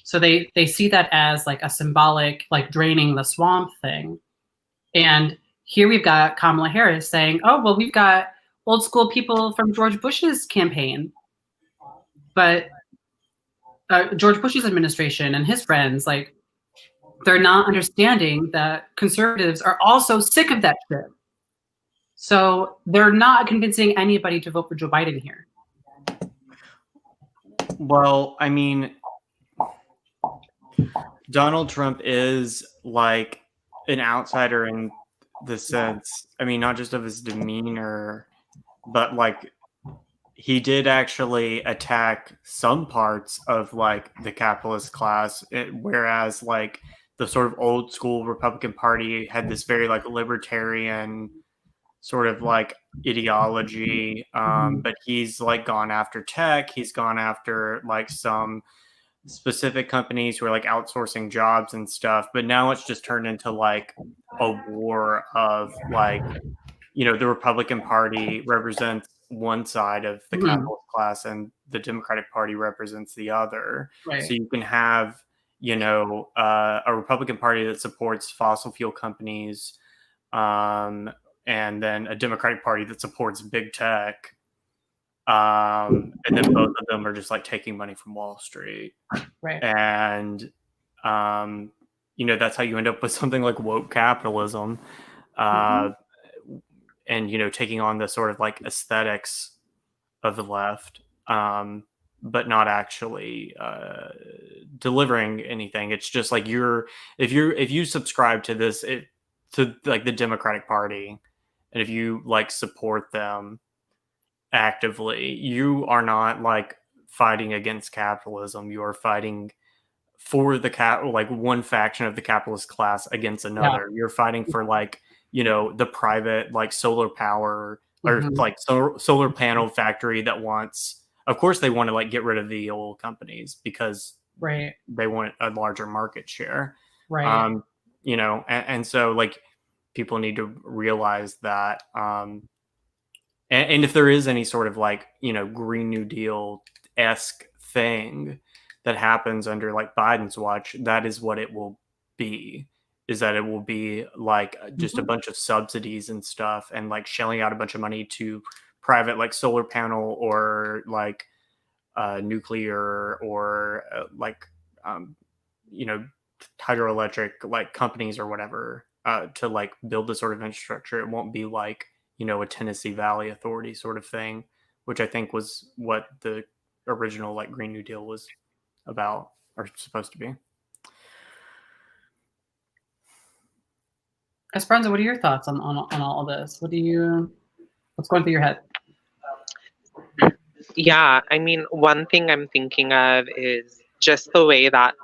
So they see that as like a symbolic, like draining the swamp thing. And here we've got Kamala Harris saying, oh, well, we've got old school people from George Bush's campaign. But George Bush's administration and his friends, like, they're not understanding that conservatives are also sick of that shit. So they're not convincing anybody to vote for Joe Biden here. Well, I mean, Donald Trump is like an outsider in the sense, I mean, not just of his demeanor, but like he did actually attack some parts of like the capitalist class, whereas like the sort of old school Republican Party had this very like libertarian sort of like ideology. But he's like gone after tech. He's gone after like some specific companies who are like outsourcing jobs and stuff. But now it's just turned into like a war of like, you know, the Republican Party represents one side of the capitalist class and the Democratic Party represents the other. Right. So you can have, you know, a Republican Party that supports fossil fuel companies, and then a Democratic Party that supports big tech. and then both of them are just like taking money from Wall Street, Right. and that's how you end up with something like woke capitalism, and taking on the sort of like aesthetics of the left, but not actually delivering anything. It's just like if you subscribe to this, to like the Democratic Party, and if you like support them actively, you are not like fighting against capitalism. You are fighting for like one faction of the capitalist class against another. You're fighting for like the private like solar power or like solar panel factory that wants, of course they want to like get rid of the oil companies because they want a larger market share, and so like people need to realize that, and if there is any sort of like Green New Deal-esque thing that happens under like Biden's watch, that is what it will be. Is that it will be like just a bunch of subsidies and stuff, and like shelling out a bunch of money to private like solar panel or like nuclear or hydroelectric like companies or whatever, to like build this sort of infrastructure. It won't be like a Tennessee Valley Authority sort of thing, which I think was what the original like Green New Deal was about or supposed to be. Esperanza, what are your thoughts on all of this? What's going through your head? Yeah, I mean, one thing I'm thinking of is just the way that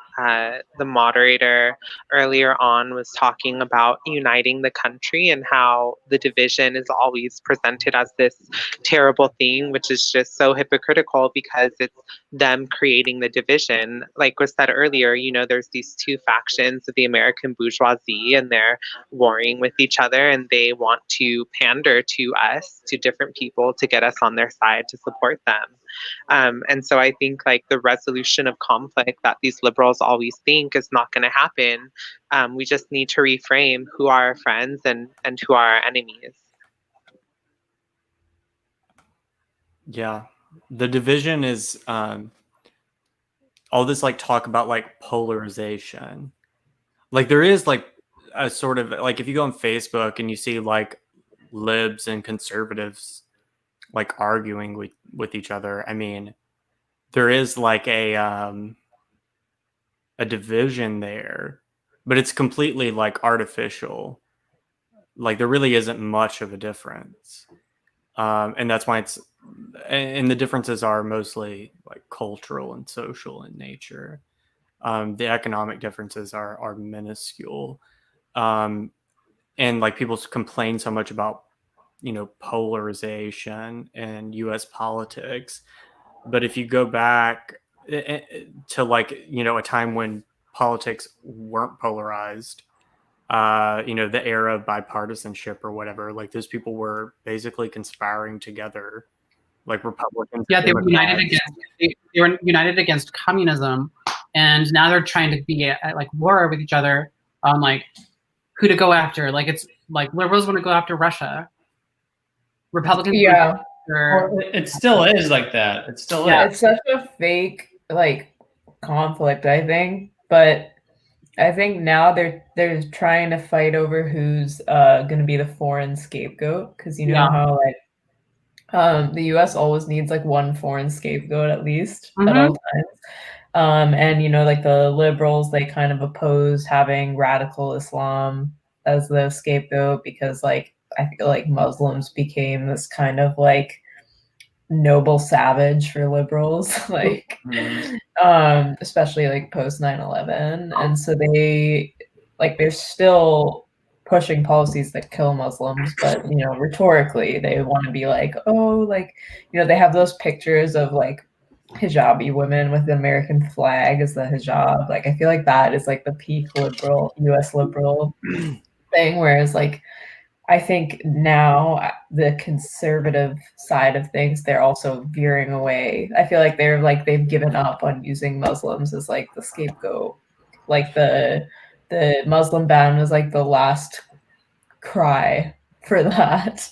the moderator earlier on was talking about uniting the country and how the division is always presented as this terrible thing, which is just so hypocritical because it's them creating the division. Like was said earlier, there's these two factions of the American bourgeoisie, and they're warring with each other, and they want to pander to us, to different people, to get us on their side to support them. And so I think like the resolution of conflict that these liberals always think is not going to happen. We just need to reframe who are our friends and who are our enemies. Yeah, the division is all this like talk about like polarization. Like there is like a sort of like if you go on Facebook and you see like libs and conservatives like arguing with each other, I mean, there is like a division there, but it's completely like artificial. Like there really isn't much of a difference, and that's why and the differences are mostly like cultural and social in nature. The economic differences are minuscule, and like people complain so much about polarization in U.S. politics, but if you go back to like a time when politics weren't polarized, the era of bipartisanship or whatever, like those people were basically conspiring together, like Republicans. Yeah, they were united against communism, and now they're trying to be at like war with each other on like who to go after. Like it's like liberals want to go after Russia. Republicans. Yeah. It still is like that. It still is. It's such a fake like conflict, I think. But I think now they're trying to fight over who's going to be the foreign scapegoat, because how like the U.S. always needs like one foreign scapegoat at least at all times. And like the liberals, they kind of oppose having radical Islam as the scapegoat because like I feel like Muslims became this kind of like noble savage for liberals, like especially like post 9/11, and so they're still pushing policies that kill Muslims, but rhetorically they want to be like, oh, like they have those pictures of like hijabi women with the American flag as the hijab. Like I feel like that is like the peak US liberal thing, whereas like I think now the conservative side of things, they're also veering away. I feel like they've given up on using Muslims as like the scapegoat. Like the Muslim ban was like the last cry for that.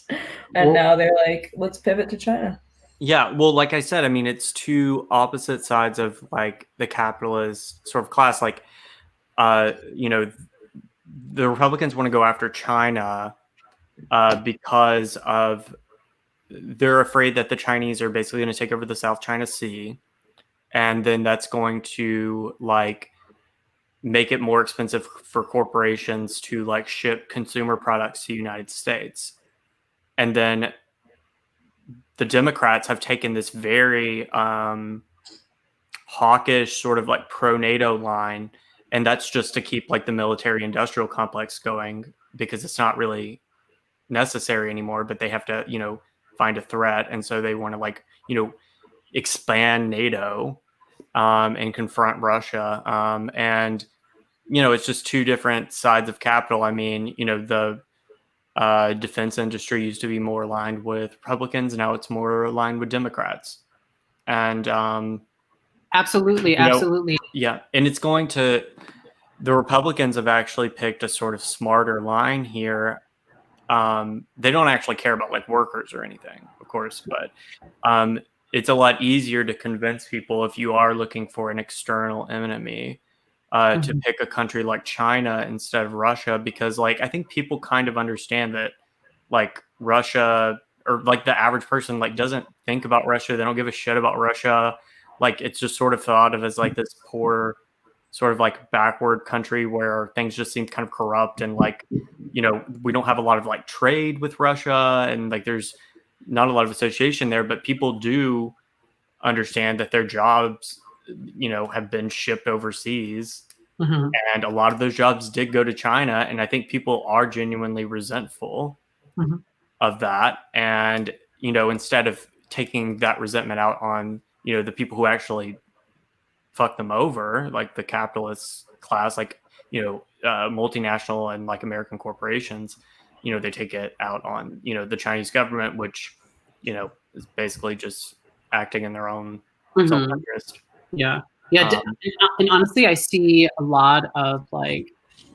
And now they're like, let's pivot to China. Yeah, well, like I said, I mean, it's two opposite sides of like the capitalist sort of class. Like, you know, the Republicans want to go after China because of they're afraid that the Chinese are basically going to take over the South China Sea, and then that's going to like make it more expensive for corporations to like ship consumer products to the United States. And then the Democrats have taken this very hawkish sort of like pro NATO line, and that's just to keep like the military industrial complex going because it's not really necessary anymore, but they have to, you know, find a threat, and so they want to like, you know, expand NATO and confront Russia. And you know, it's just two different sides of capital. I mean, you know, the defense industry used to be more aligned with Republicans, now it's more aligned with Democrats. And Absolutely, you know, absolutely. yeah, and it's going to. The Republicans have actually picked a sort of smarter line here. They don't actually care about like workers or anything, of course, but it's a lot easier to convince people if you are looking for an external enemy to pick a country like China instead of Russia, because like I think people kind of understand that like Russia or like the average person like doesn't think about Russia. They don't give a shit about Russia. Like it's just sort of thought of as like this poor sort of like backward country where things just seem kind of corrupt, and like, you know, we don't have a lot of like trade with Russia, and like there's not a lot of association there, but people do understand that their jobs, you know, have been shipped overseas. And a lot of those jobs did go to China, and I think people are genuinely resentful of that. And you know, instead of taking that resentment out on, you know, the people who actually fuck them over, like the capitalist class, like, you know, multinational and like American corporations, you know, they take it out on, you know, the Chinese government, which, you know, is basically just acting in their own self-interest. Yeah. And honestly, I see a lot of like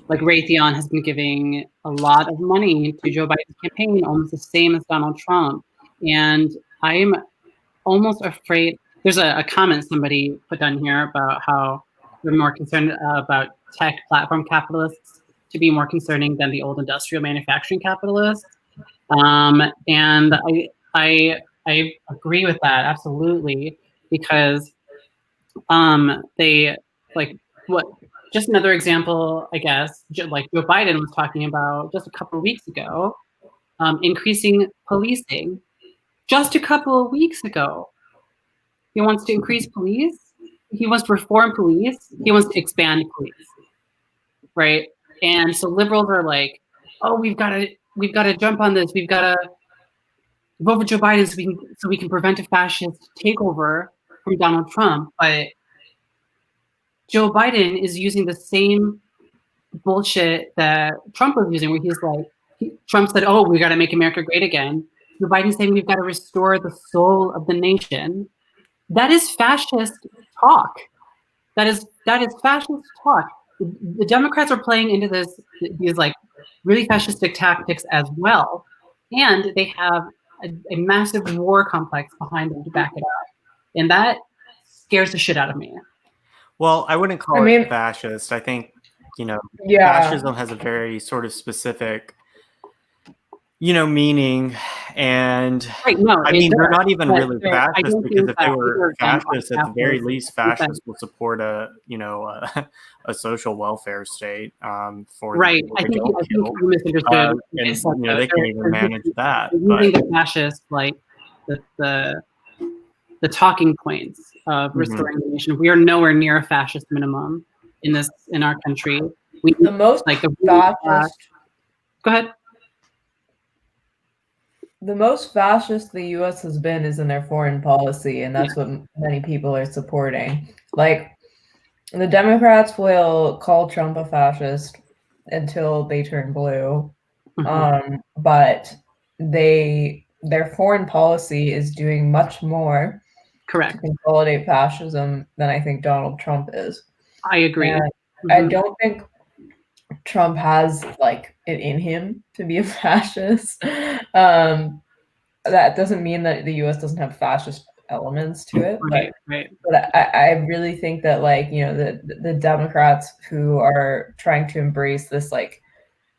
Raytheon has been giving a lot of money to Joe Biden's campaign, almost the same as Donald Trump. And I'm almost afraid. There's a comment somebody put down here about how we're more concerned about tech platform capitalists to be more concerning than the old industrial manufacturing capitalists. And I agree with that absolutely, because they like what. Just another example, I guess, like Joe Biden was talking about just a couple of weeks ago, increasing policing. Just a couple of weeks ago, he wants to increase police. He wants to reform police. He wants to expand police, right? And so liberals are like, "Oh, we've got to jump on this. We've got to vote for Joe Biden so we can prevent a fascist takeover from Donald Trump." But Joe Biden is using the same bullshit that Trump was using, where he's like, Trump said, "Oh, we got to make America great again." Joe Biden's saying we've got to restore the soul of the nation. That is fascist talk. That is fascist talk. The Democrats are playing into these like really fascistic tactics as well, and they have a massive war complex behind them to back it up, and that scares the shit out of me. Well, I wouldn't call it fascist. I think, you know, fascism has a very sort of specific, you know, meaning. And right, no, I mean, they're not even really fascist, because if they were fascist, at the very least, fascists will support a, you know, a social welfare state for right. I think you misunderstood. And you know, they can't even manage that. Using the fascist like the talking points of restoring the nation. We are nowhere near a fascist minimum in our country. The most like the fascist. Go ahead. The most fascist the U.S. has been is in their foreign policy, and that's what many people are supporting. Like, the Democrats will call Trump a fascist until they turn blue, but their foreign policy is doing much more to consolidate fascism than I think Donald Trump is. I agree. And I don't think Trump has like it in him to be a fascist. that doesn't mean that the U.S. doesn't have fascist elements to it. Right. But I really think that, like, you know, the Democrats who are trying to embrace this, like,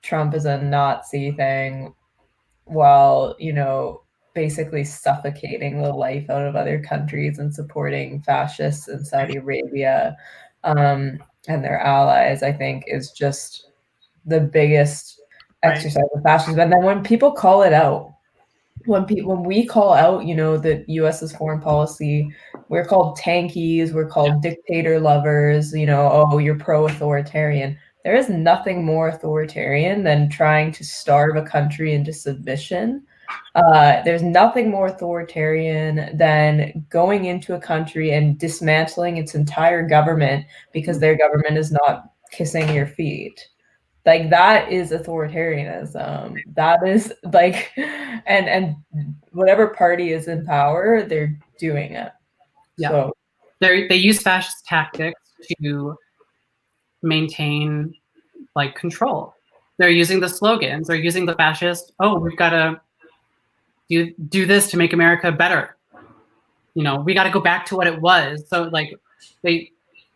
Trump is a Nazi thing, while, you know, basically suffocating the life out of other countries and supporting fascists in Saudi Arabia and their allies, I think is just the biggest exercise of fascism. And then when people call it out, when we call out, you know, the US's foreign policy, we're called tankies, we're called dictator lovers, you know, oh, you're pro-authoritarian. There is nothing more authoritarian than trying to starve a country into submission. There's nothing more authoritarian than going into a country and dismantling its entire government because their government is not kissing your feet. Like, that is authoritarianism. That is like, and whatever party is in power, they're doing it. Yeah. So they use fascist tactics to maintain, like, control. They're using the slogans. They're using the fascist, oh, we've got to do this to make America better. You know, we got to go back to what it was. So, like, they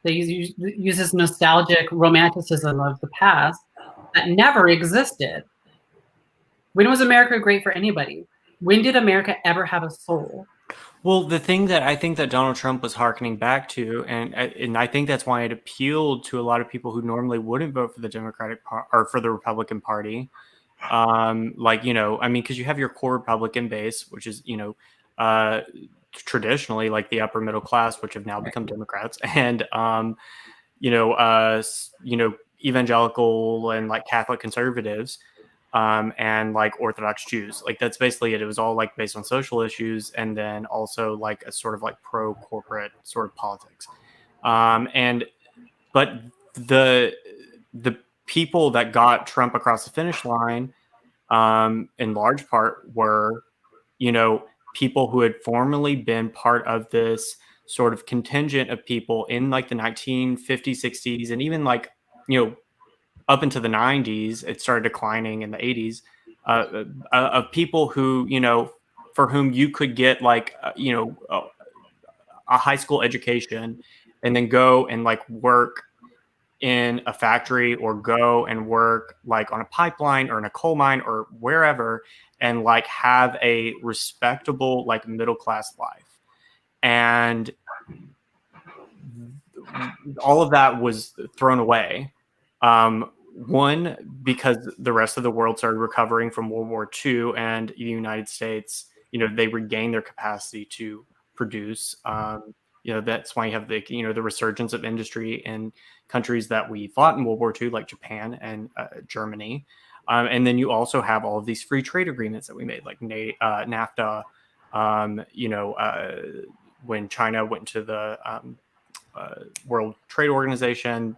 use this nostalgic romanticism of the past that never existed. When was America great for anybody? When did America ever have a soul? Well, the thing that I think that Donald Trump was hearkening back to, and I think that's why it appealed to a lot of people who normally wouldn't vote for the or for the Republican Party. Like, you know, I mean, because you have your core Republican base, which is, you know, traditionally like the upper middle class, which have now become Democrats, and you know, evangelical and like Catholic conservatives, and like Orthodox Jews. Like, that's basically it. It was all like based on social issues, and then also like a sort of like pro corporate sort of politics. But the people that got Trump across the finish line, in large part, were, you know, people who had formerly been part of this sort of contingent of people in like the 1950s, 60s, and even like, you know, up into the 90s. It started declining in the 80s, of people who, you know, for whom you could get like, you know, a high school education and then go and like work in a factory or go and work like on a pipeline or in a coal mine or wherever, and like have a respectable like middle class life. And all of that was thrown away. One, because the rest of the world started recovering from World War II, and the United States, you know, they regained their capacity to produce. You know, that's why you have the, you know, the resurgence of industry in countries that we fought in World War II, like Japan and Germany. And then you also have all of these free trade agreements that we made, like NAFTA. You know, when China went to the World Trade Organization,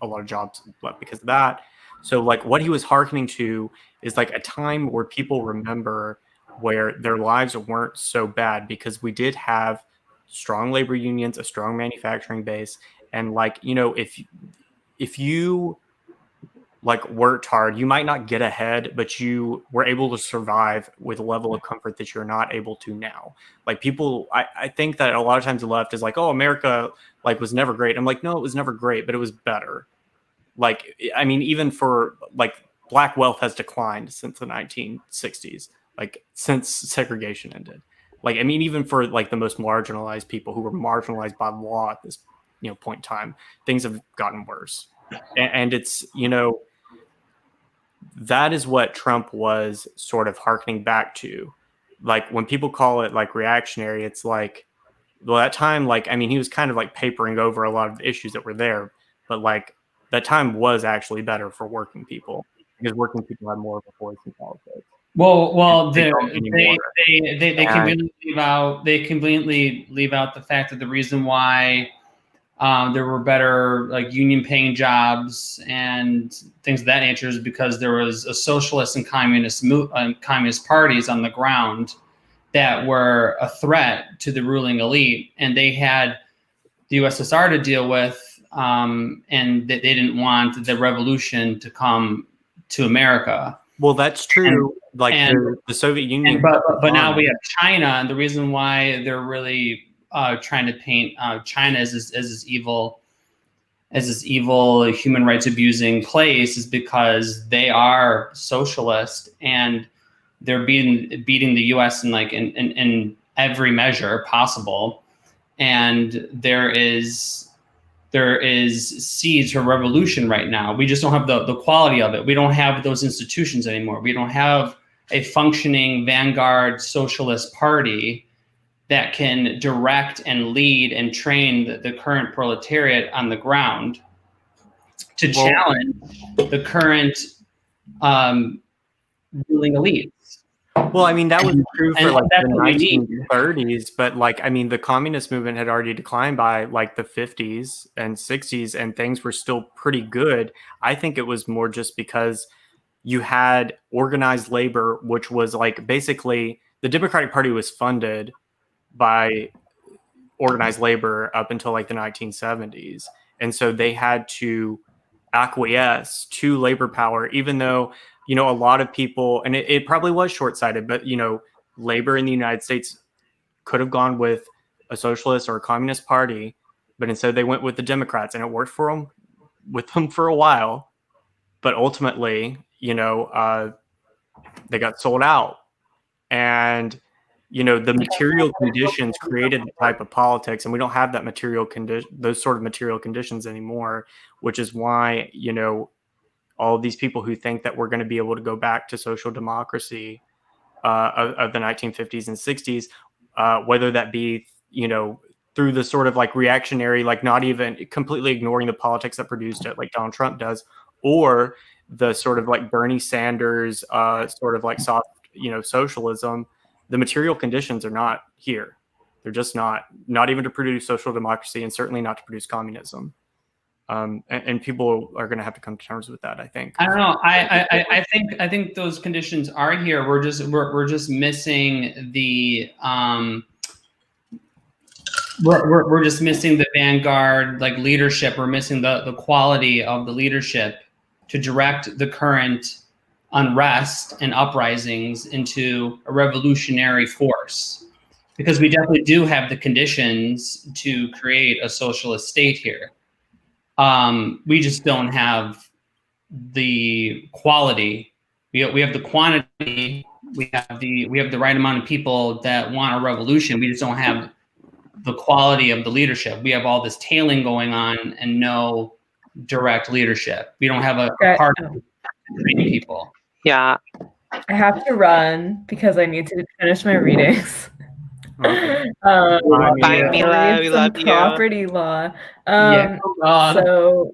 a lot of jobs left because of that. So like what he was hearkening to is like a time where people remember where their lives weren't so bad, because we did have strong labor unions, a strong manufacturing base. And like, you know, if you like worked hard, you might not get ahead, but you were able to survive with a level of comfort that you're not able to now. Like people, I think that a lot of times the left is like, oh, America like was never great. I'm like, no, it was never great, but it was better. Like, I mean, even for like black wealth has declined since the 1960s, like since segregation ended. Like, I mean, even for like the most marginalized people who were marginalized by law at this, you know, point in time, things have gotten worse. And it's, you know, that is what Trump was sort of hearkening back to. Like when people call it like reactionary, it's like, well, that time, like, I mean, he was kind of like papering over a lot of the issues that were there, but like that time was actually better for working people, because working people had more of a voice in politics. Well, They conveniently leave out the fact that the reason why there were better like union paying jobs and things of that nature is because there was a socialist and communist parties on the ground that were a threat to the ruling elite, and they had the USSR to deal with, and that they didn't want the revolution to come to America. Well, that's true. The Soviet Union. But now we have China, and the reason why they're really trying to paint China as this evil human rights abusing place is because they are socialist and they're beating the U.S. in every measure possible, and there is seeds for revolution right now. We just don't have the quality of it. We don't have those institutions anymore. We don't have a functioning vanguard socialist party that can direct and lead and train the current proletariat on the ground to challenge the current ruling elites. Well, I mean, that was true for the 1930s, but the communist movement had already declined by the 50s and 60s, and things were still pretty good. I think it was more just because you had organized labor, which was basically the Democratic Party was funded by organized labor up until the 1970s. And so they had to acquiesce to labor power, even though, a lot of people, and it probably was short-sighted, but, labor in the United States could have gone with a socialist or a communist party, but instead they went with the Democrats, and it worked for them for a while. But ultimately, they got sold out. And the material conditions created the type of politics, and we don't have those sort of material conditions anymore, which is why, all of these people who think that we're going to be able to go back to social democracy of the 1950s and 60s, whether that be, through the sort of reactionary, not even completely ignoring the politics that produced it, like Donald Trump does, or the sort of Bernie Sanders sort of soft, socialism. The material conditions are not here. They're just not even to produce social democracy, and certainly not to produce communism. And people are going to have to come to terms with that, I think. I don't know. I think those conditions are here. We're just missing the we're just missing the vanguard leadership. We're missing the quality of the leadership to direct the current unrest and uprisings into a revolutionary force, because we definitely do have the conditions to create a socialist state here. We just don't have the quality. We have the quantity. We have the right amount of people that want a revolution. We just don't have the quality of the leadership. We have all this tailing going on and no direct leadership. We don't have a party to train people. Yeah. I have to run because I need to finish my readings. Okay. Bye, Mila. We love you. Property law. So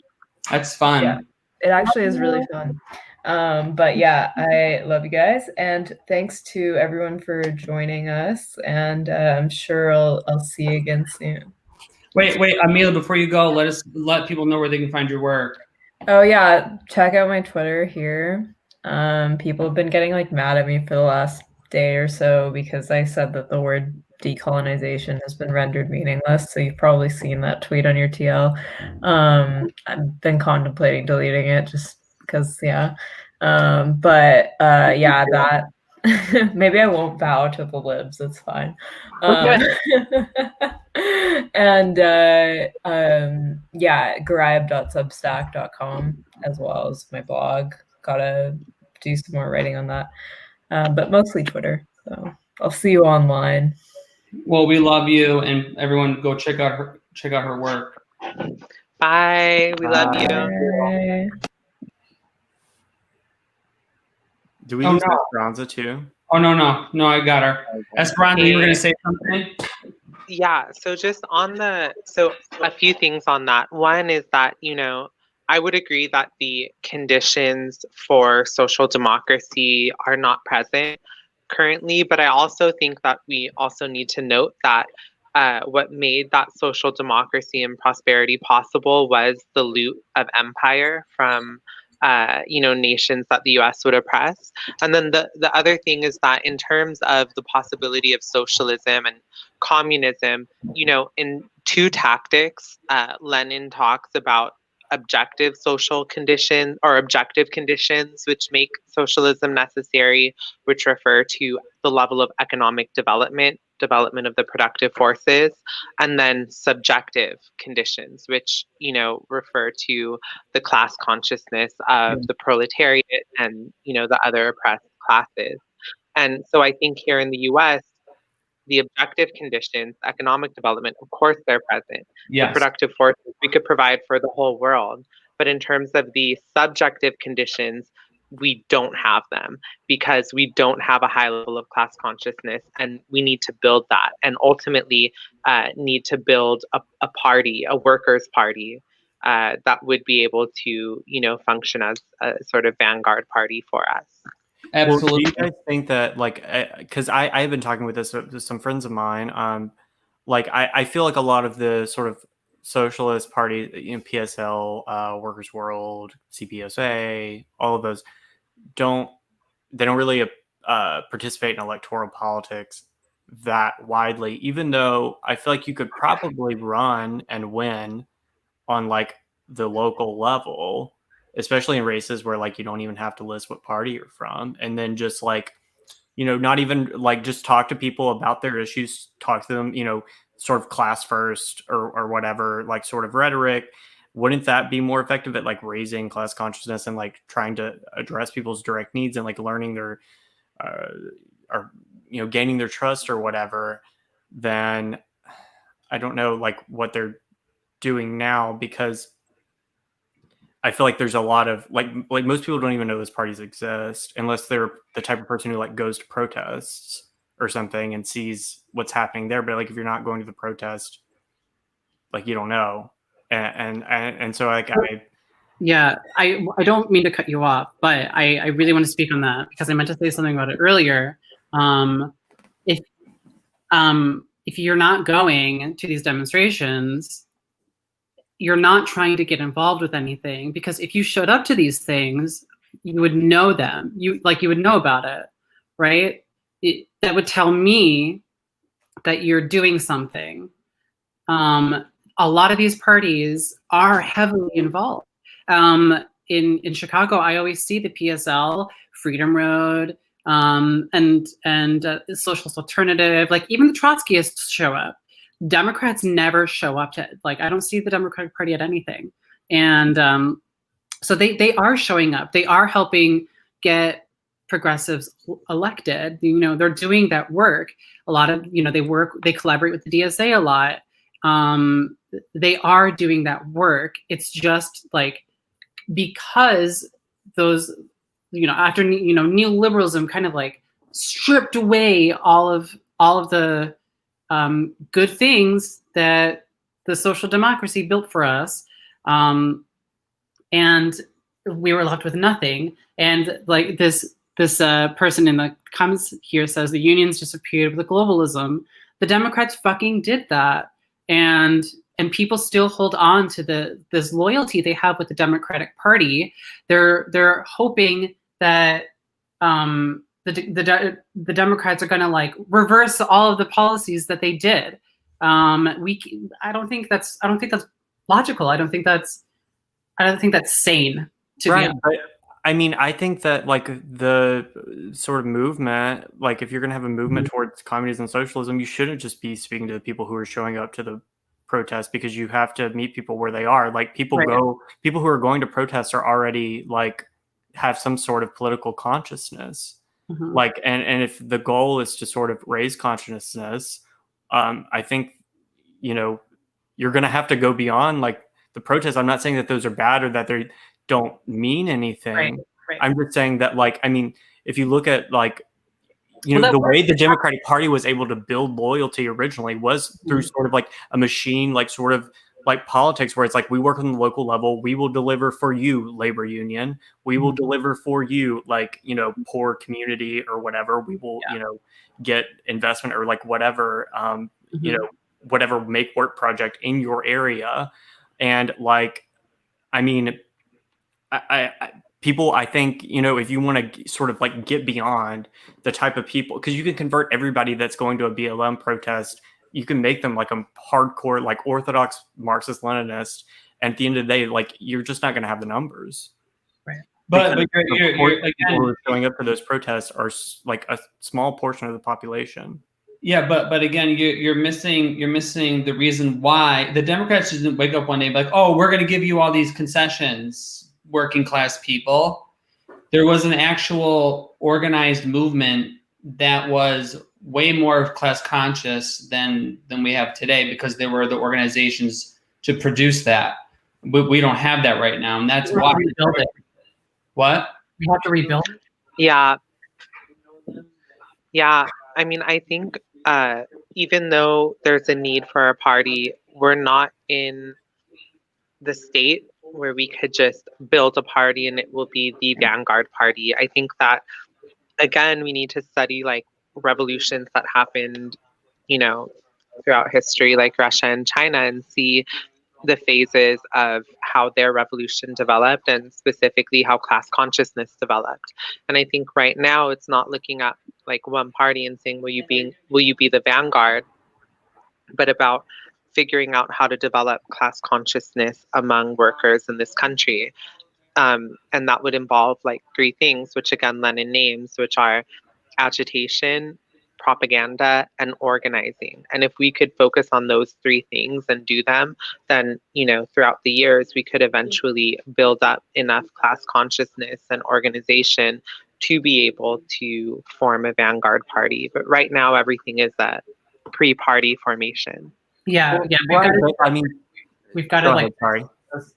that's fun. Yeah, it actually is really fun. But yeah, I love you guys, and thanks to everyone for joining us. And I'm sure I'll see you again soon. Wait, Amelia, before you go, let people know where they can find your work. Oh yeah, check out my Twitter here. People have been getting mad at me for the last day or so because I said that the word decolonization has been rendered meaningless. So you've probably seen that tweet on your TL. I've been contemplating deleting it just because, yeah. That maybe I won't bow to the libs. It's fine. And garib.substack.com as well as my blog. Gotta do some more writing on that, but mostly Twitter. So I'll see you online. Well, we love you, and everyone go check out her work. Bye. We love you. Do we use Esperanza too? Oh no, I got her. Esperanza, you were gonna say something? Yeah. So just a few things on that. One is that I would agree that the conditions for social democracy are not present currently, but I also think that we also need to note that what made that social democracy and prosperity possible was the loot of empire from nations that the US would oppress. And then the other thing is that in terms of the possibility of socialism and communism, in two tactics, Lenin talks about objective social conditions or objective conditions which make socialism necessary, which refer to the level of economic development of the productive forces, and then subjective conditions, which, refer to the class consciousness of the proletariat and, the other oppressed classes. And so I think here in the US, the objective conditions, economic development, of course, they're present. Yes. The productive forces we could provide for the whole world. But in terms of the subjective conditions, we don't have them because we don't have a high level of class consciousness, and we need to build that, and ultimately need to build a party, a workers' party that would be able to, function as a sort of vanguard party for us. Absolutely. Well, do you guys think that, like, because I have been talking with this with some friends of mine, like I feel like a lot of the sort of socialist party, PSL, Workers' World, CPSA, all of those don't really participate in electoral politics that widely, even though I feel like you could probably run and win on like the local level, especially in races where like you don't even have to list what party you're from, and then just like, not even like just talk to people about their issues, talk to them, sort of class first or whatever, like sort of rhetoric. Wouldn't that be more effective at like raising class consciousness and like trying to address people's direct needs and like learning their or gaining their trust or whatever, than, I don't know, like what they're doing now? Because I feel like there's a lot of like most people don't even know those parties exist unless they're the type of person who like goes to protests or something and sees what's happening there. But like if you're not going to the protest, like you don't know. And so like I don't mean to cut you off, but I really want to speak on that because I meant to say something about it earlier. If you're not going to these demonstrations, you're not trying to get involved with anything, because if you showed up to these things, you would know them. You would know about it, right? That would tell me that you're doing something. A lot of these parties are heavily involved. In Chicago, I always see the PSL, Freedom Road, and Socialist Alternative. Like even the Trotskyists show up. Democrats never show up to, like, I don't see the Democratic Party at anything. And so they are showing up. They are helping get progressives elected. They're doing that work. A lot of, they collaborate with the DSA a lot. They are doing that work. It's just like, because those, after, neoliberalism kind of like stripped away all of the good things that the social democracy built for us, and we were left with nothing. And like this person in the comments here says the unions disappeared with globalism. The Democrats fucking did that, and people still hold on to this loyalty they have with the Democratic Party. They're hoping that the Democrats are going to like reverse all of the policies that they did. I don't think that's logical. I don't think that's sane. Right. But I mean, I think that like the sort of movement, like if you're going to have a movement towards communism and socialism, you shouldn't just be speaking to the people who are showing up to the protest, because you have to meet people where they are. Like people who are going to protests are already like have some sort of political consciousness. Like, and if the goal is to sort of raise consciousness, I think, you're going to have to go beyond like the protests. I'm not saying that those are bad or that they don't mean anything. Right. I'm just saying that, like, I mean, if you look at like, the way the Democratic Party was able to build loyalty originally was through sort of like a machine, like sort of like politics, where it's like, we work on the local level. We will deliver for you, labor union. We will deliver for you, like, poor community or whatever. We will, get investment or like whatever, whatever make work project in your area. And like, I mean, people, I think, if you want to sort of like get beyond the type of people, because you can convert everybody that's going to a BLM protest, you can make them like a hardcore, like orthodox Marxist Leninist, And at the end of the day, like, you're just not going to have the numbers. Right. But you're people who are showing up for those protests are like a small portion of the population. Yeah, but again, you're missing the reason why the Democrats didn't wake up one day and be like, oh, we're going to give you all these concessions, working class people. There was an actual organized movement that was way more class conscious than we have today, because there were the organizations to produce that. We don't have that right now, and that's why we built it. What? We have to rebuild. Yeah. Yeah. I mean, I think even though there's a need for a party, we're not in the state where we could just build a party and it will be the vanguard party. I think that, again, we need to study like revolutions that happened, you know, throughout history, like Russia and China, and see the phases of how their revolution developed, and specifically how class consciousness developed. And I think right now it's not looking at like one party and saying, will you be the vanguard, but about figuring out how to develop class consciousness among workers in this country. And that would involve like three things, which again Lenin names, which are agitation, propaganda, and organizing. And if we could focus on those three things and do them, then, you know, throughout the years, we could eventually build up enough class consciousness and organization to be able to form a vanguard party. But right now, everything is a pre-party formation. Yeah, yeah. We've got to like. Sorry.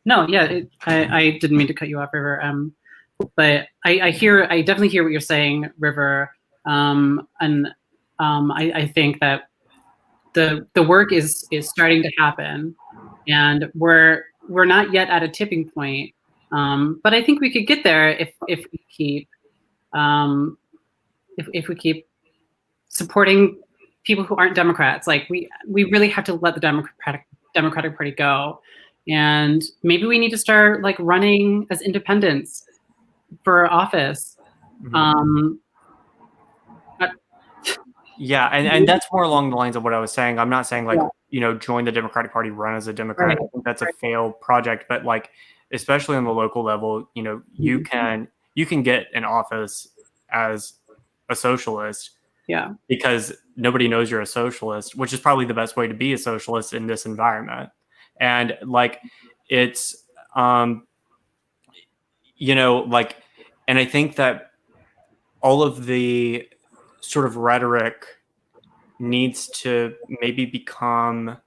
No, yeah. I didn't mean to cut you off, River. But I definitely hear what you're saying, River. And I think that the work is starting to happen, and we're not yet at a tipping point. But I think we could get there if we keep if we keep supporting people who aren't Democrats. Like we really have to let the Democratic Party go, and maybe we need to start like running as independents for office. Mm-hmm. Yeah, and that's more along the lines of what I was saying. I'm not saying like, you know, join the Democratic Party, run as a Democrat. Right. I think that's a failed project, but like, especially on the local level, you know, you can get an office as a socialist. Yeah. Because nobody knows you're a socialist, which is probably the best way to be a socialist in this environment. And like, it's, you know, like, and I think that all of the sort of rhetoric needs to maybe become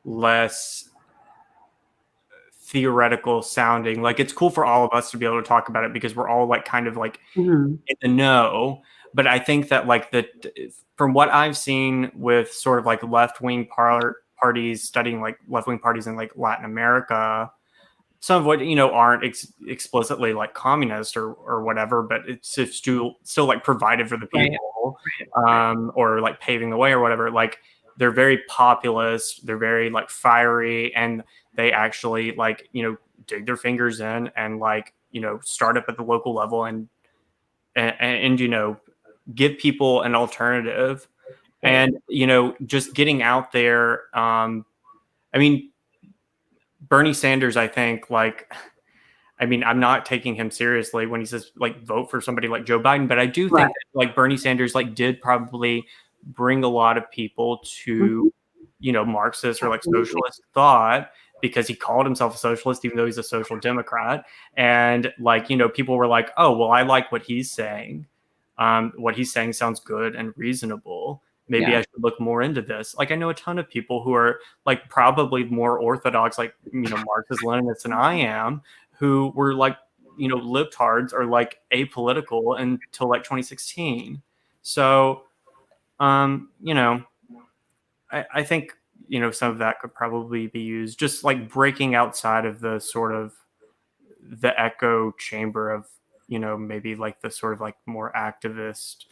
less theoretical sounding. Like, it's cool for all of us to be able to talk about it because we're all like kind of like in the know. But I think that like from what I've seen with sort of like left-wing parties studying like left-wing parties in like Latin America, some of what, you know, aren't explicitly like communist or whatever, but it's still like provided for the people, or like paving the way or whatever. Like, they're very populist, they're very like fiery, and they actually like, you know, dig their fingers in and like, you know, start up at the local level and you know, give people an alternative. And, you know, just getting out there. I mean, Bernie Sanders, I think, like, I mean, I'm not taking him seriously when he says like vote for somebody like Joe Biden, but I do think that, like, Bernie Sanders like did probably bring a lot of people to, you know, Marxist or like socialist thought, because he called himself a socialist, even though he's a social democrat. And like, you know, people were like, oh, well, I like what he's saying. What he's saying sounds good and reasonable. Maybe I should look more into this. Like, I know a ton of people who are like probably more orthodox, like, you know, Marxist Leninists than I am, who were like, you know, libtards or like apolitical until like 2016. So, you know, I think, you know, some of that could probably be used, just like breaking outside of the sort of the echo chamber of, you know, maybe like the sort of like more activist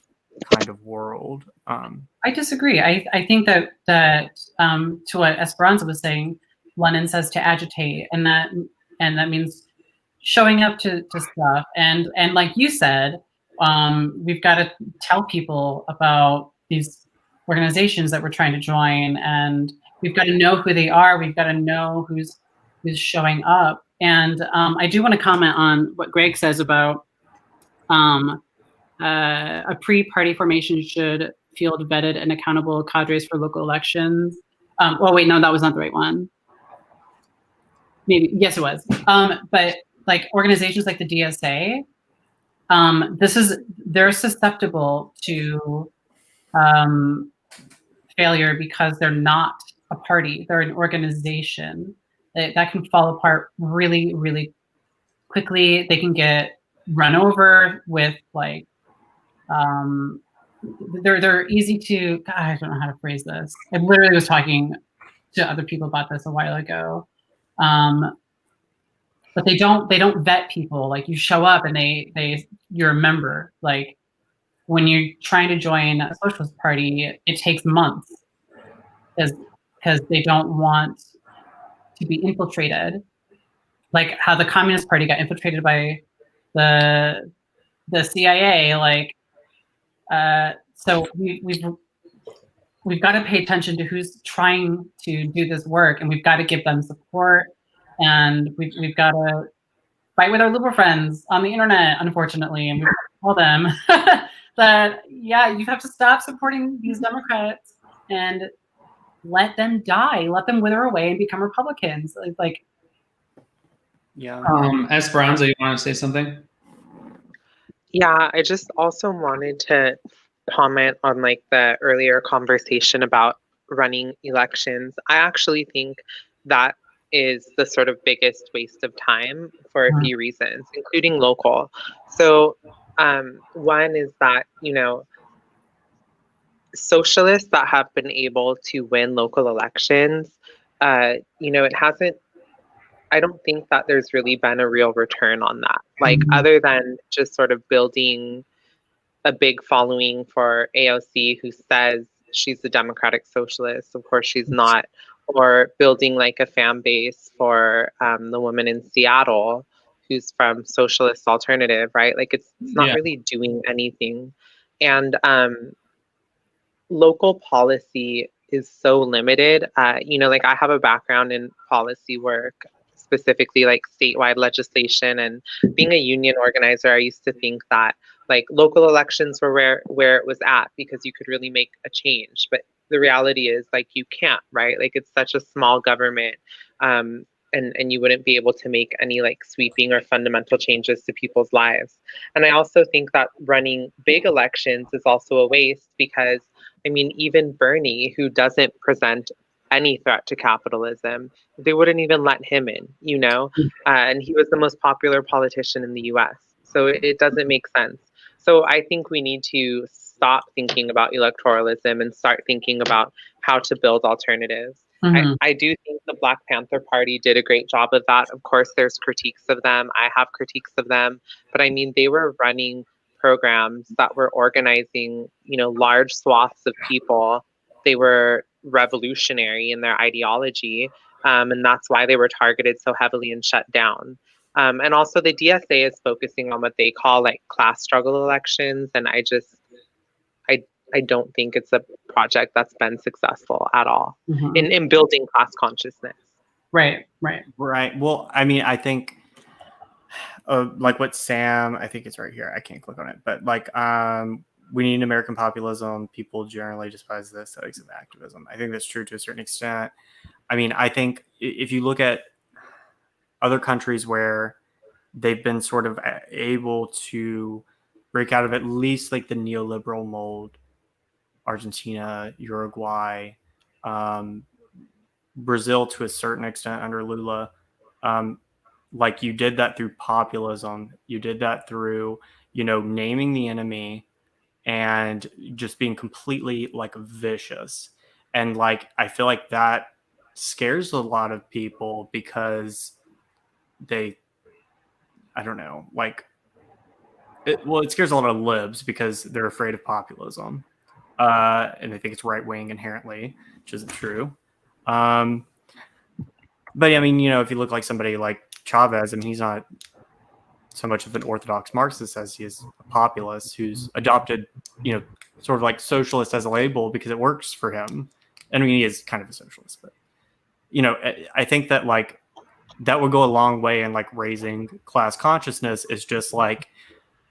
kind of world. I disagree. I think that to what Esperanza was saying, Lenin says to agitate, and that means showing up to stuff. And like you said, we've got to tell people about these organizations that we're trying to join, and we've got to know who they are. We've got to know who's showing up. And I do want to comment on what Greg says about a pre-party formation should field vetted and accountable cadres for local elections. Well, wait, no, that was not the right one. Maybe, yes, it was. But like organizations like the DSA, they're susceptible to failure because they're not a party, they're an organization. That can fall apart really, really quickly. They can get run over with like, they're easy to, God, I don't know how to phrase this. I literally was talking to other people about this a while ago. But they don't vet people. Like you show up and you're a member. Like when you're trying to join a socialist party, it takes months because they don't want to be infiltrated. Like how the Communist Party got infiltrated by the CIA. Like so we've got to pay attention to who's trying to do this work, and we've got to give them support, and we've got to fight with our liberal friends on the internet, unfortunately, and we tell them that, yeah, you have to stop supporting these Democrats and let them die, let them wither away and become Republicans. Like, yeah. Esperanza, you want to say something? Yeah, I just also wanted to comment on like the earlier conversation about running elections. I actually think that is the sort of biggest waste of time for a few reasons, including local. So one is that, you know, socialists that have been able to win local elections, you know, I don't think that there's really been a real return on that. Like other than just sort of building a big following for AOC, who says she's a democratic socialist. Of course she's not. Or building like a fan base for the woman in Seattle who's from Socialist Alternative, right? Like it's not really doing anything. And local policy is so limited. You know, like I have a background in policy work, specifically like statewide legislation, and being a union organizer, I used to think that like local elections were where it was at because you could really make a change. But the reality is like you can't, right? Like it's such a small government, and you wouldn't be able to make any like sweeping or fundamental changes to people's lives. And I also think that running big elections is also a waste because, I mean, even Bernie, who doesn't present any threat to capitalism, they wouldn't even let him in, you know? And he was the most popular politician in the US. So it doesn't make sense. So I think we need to stop thinking about electoralism and start thinking about how to build alternatives. I do think the Black Panther Party did a great job of that. Of course, there's critiques of them. I have critiques of them. But I mean, they were running programs that were organizing, you know, large swaths of people. They were revolutionary in their ideology. And that's why they were targeted so heavily and shut down. And also the DSA is focusing on what they call like class struggle elections. And I don't think it's a project that's been successful at all in building class consciousness. Right. Well, I mean, I think like what Sam, I think it's right here. I can't click on it, but like we need American populism. People generally despise the aesthetics of activism. I think that's true to a certain extent. I mean, I think if you look at other countries where they've been sort of able to break out of at least like the neoliberal mold, Argentina, Uruguay, Brazil to a certain extent under Lula, like you did that through populism. You did that through, you know, naming the enemy and just being completely like vicious. And like, I feel like that scares a lot of people because they, I don't know, like, it scares a lot of libs because they're afraid of populism. And they think it's right wing inherently, which isn't true. But I mean, you know, if you look like somebody like Chavez, I mean, he's not so much of an orthodox Marxist as he is a populist who's adopted, you know, sort of like socialist as a label because it works for him. I mean, he is kind of a socialist, but, you know, I think that like that would go a long way in like raising class consciousness, is just like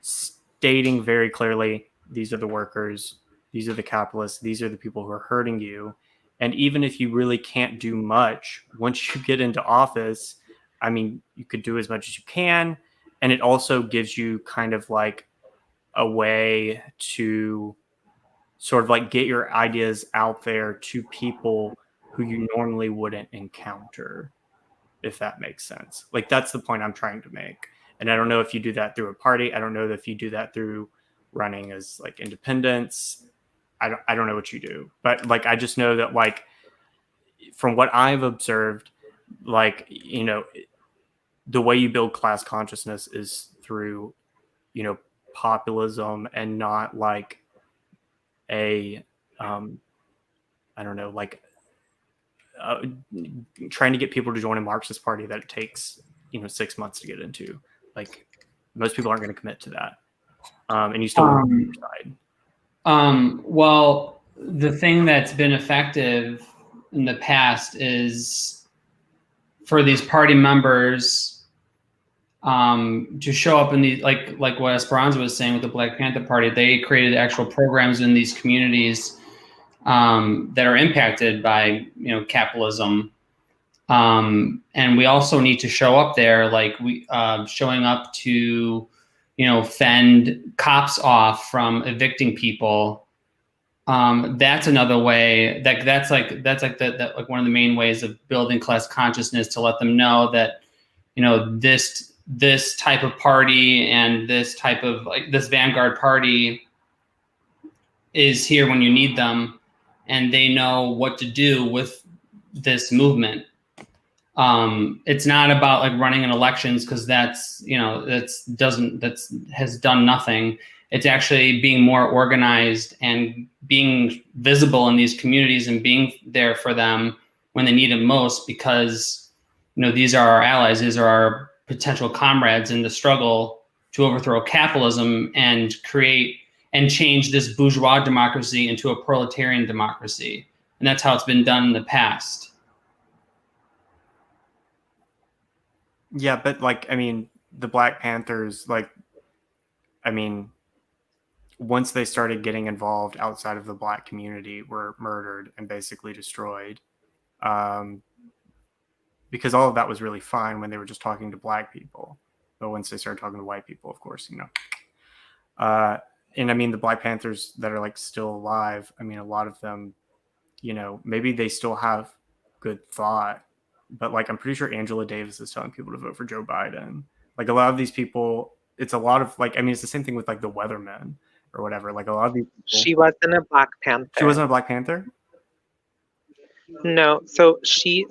stating very clearly, these are the workers, these are the capitalists, these are the people who are hurting you. And even if you really can't do much, once you get into office, I mean, you could do as much as you can. And it also gives you kind of like a way to sort of like get your ideas out there to people who you normally wouldn't encounter, if that makes sense. Like, that's the point I'm trying to make. And I don't know if you do that through a party. I don't know if you do that through running as like independents. I don't know what you do, but like, I just know that like, from what I've observed, like, you know, the way you build class consciousness is through, you know, populism, and not like a, I don't know, like trying to get people to join a Marxist party that it takes, you know, 6 months to get into. Like, most people aren't going to commit to that. And you still want your side. Well, the thing that's been effective in the past is for these party members to show up in these, like what Esperanza was saying with the Black Panther Party. They created actual programs in these communities that are impacted by, you know, capitalism. And we also need to show up there, like showing up to, you know, fend cops off from evicting people. That's another way. That's like like one of the main ways of building class consciousness, to let them know that, you know, this type of party and this type of, like, this vanguard party is here when you need them, and they know what to do with this movement. It's not about like running in elections, because that's, you know, has done nothing. It's actually being more organized and being visible in these communities and being there for them when they need it most, because, you know, these are our allies, these are our potential comrades in the struggle to overthrow capitalism and create and change this bourgeois democracy into a proletarian democracy. And that's how it's been done in the past. Yeah, but like, I mean, the Black Panthers, like, I mean, once they started getting involved outside of the Black community, were murdered and basically destroyed. Because all of that was really fine when they were just talking to Black people. But once they started talking to white people, of course, you know. And I mean, the Black Panthers that are like still alive, I mean, a lot of them, you know, maybe they still have good thought, but like, I'm pretty sure Angela Davis is telling people to vote for Joe Biden. Like, a lot of these people, it's a lot of like, I mean, it's the same thing with like the Weathermen or whatever. Like, a lot of these people, She wasn't a Black Panther. She wasn't a Black Panther? No, so she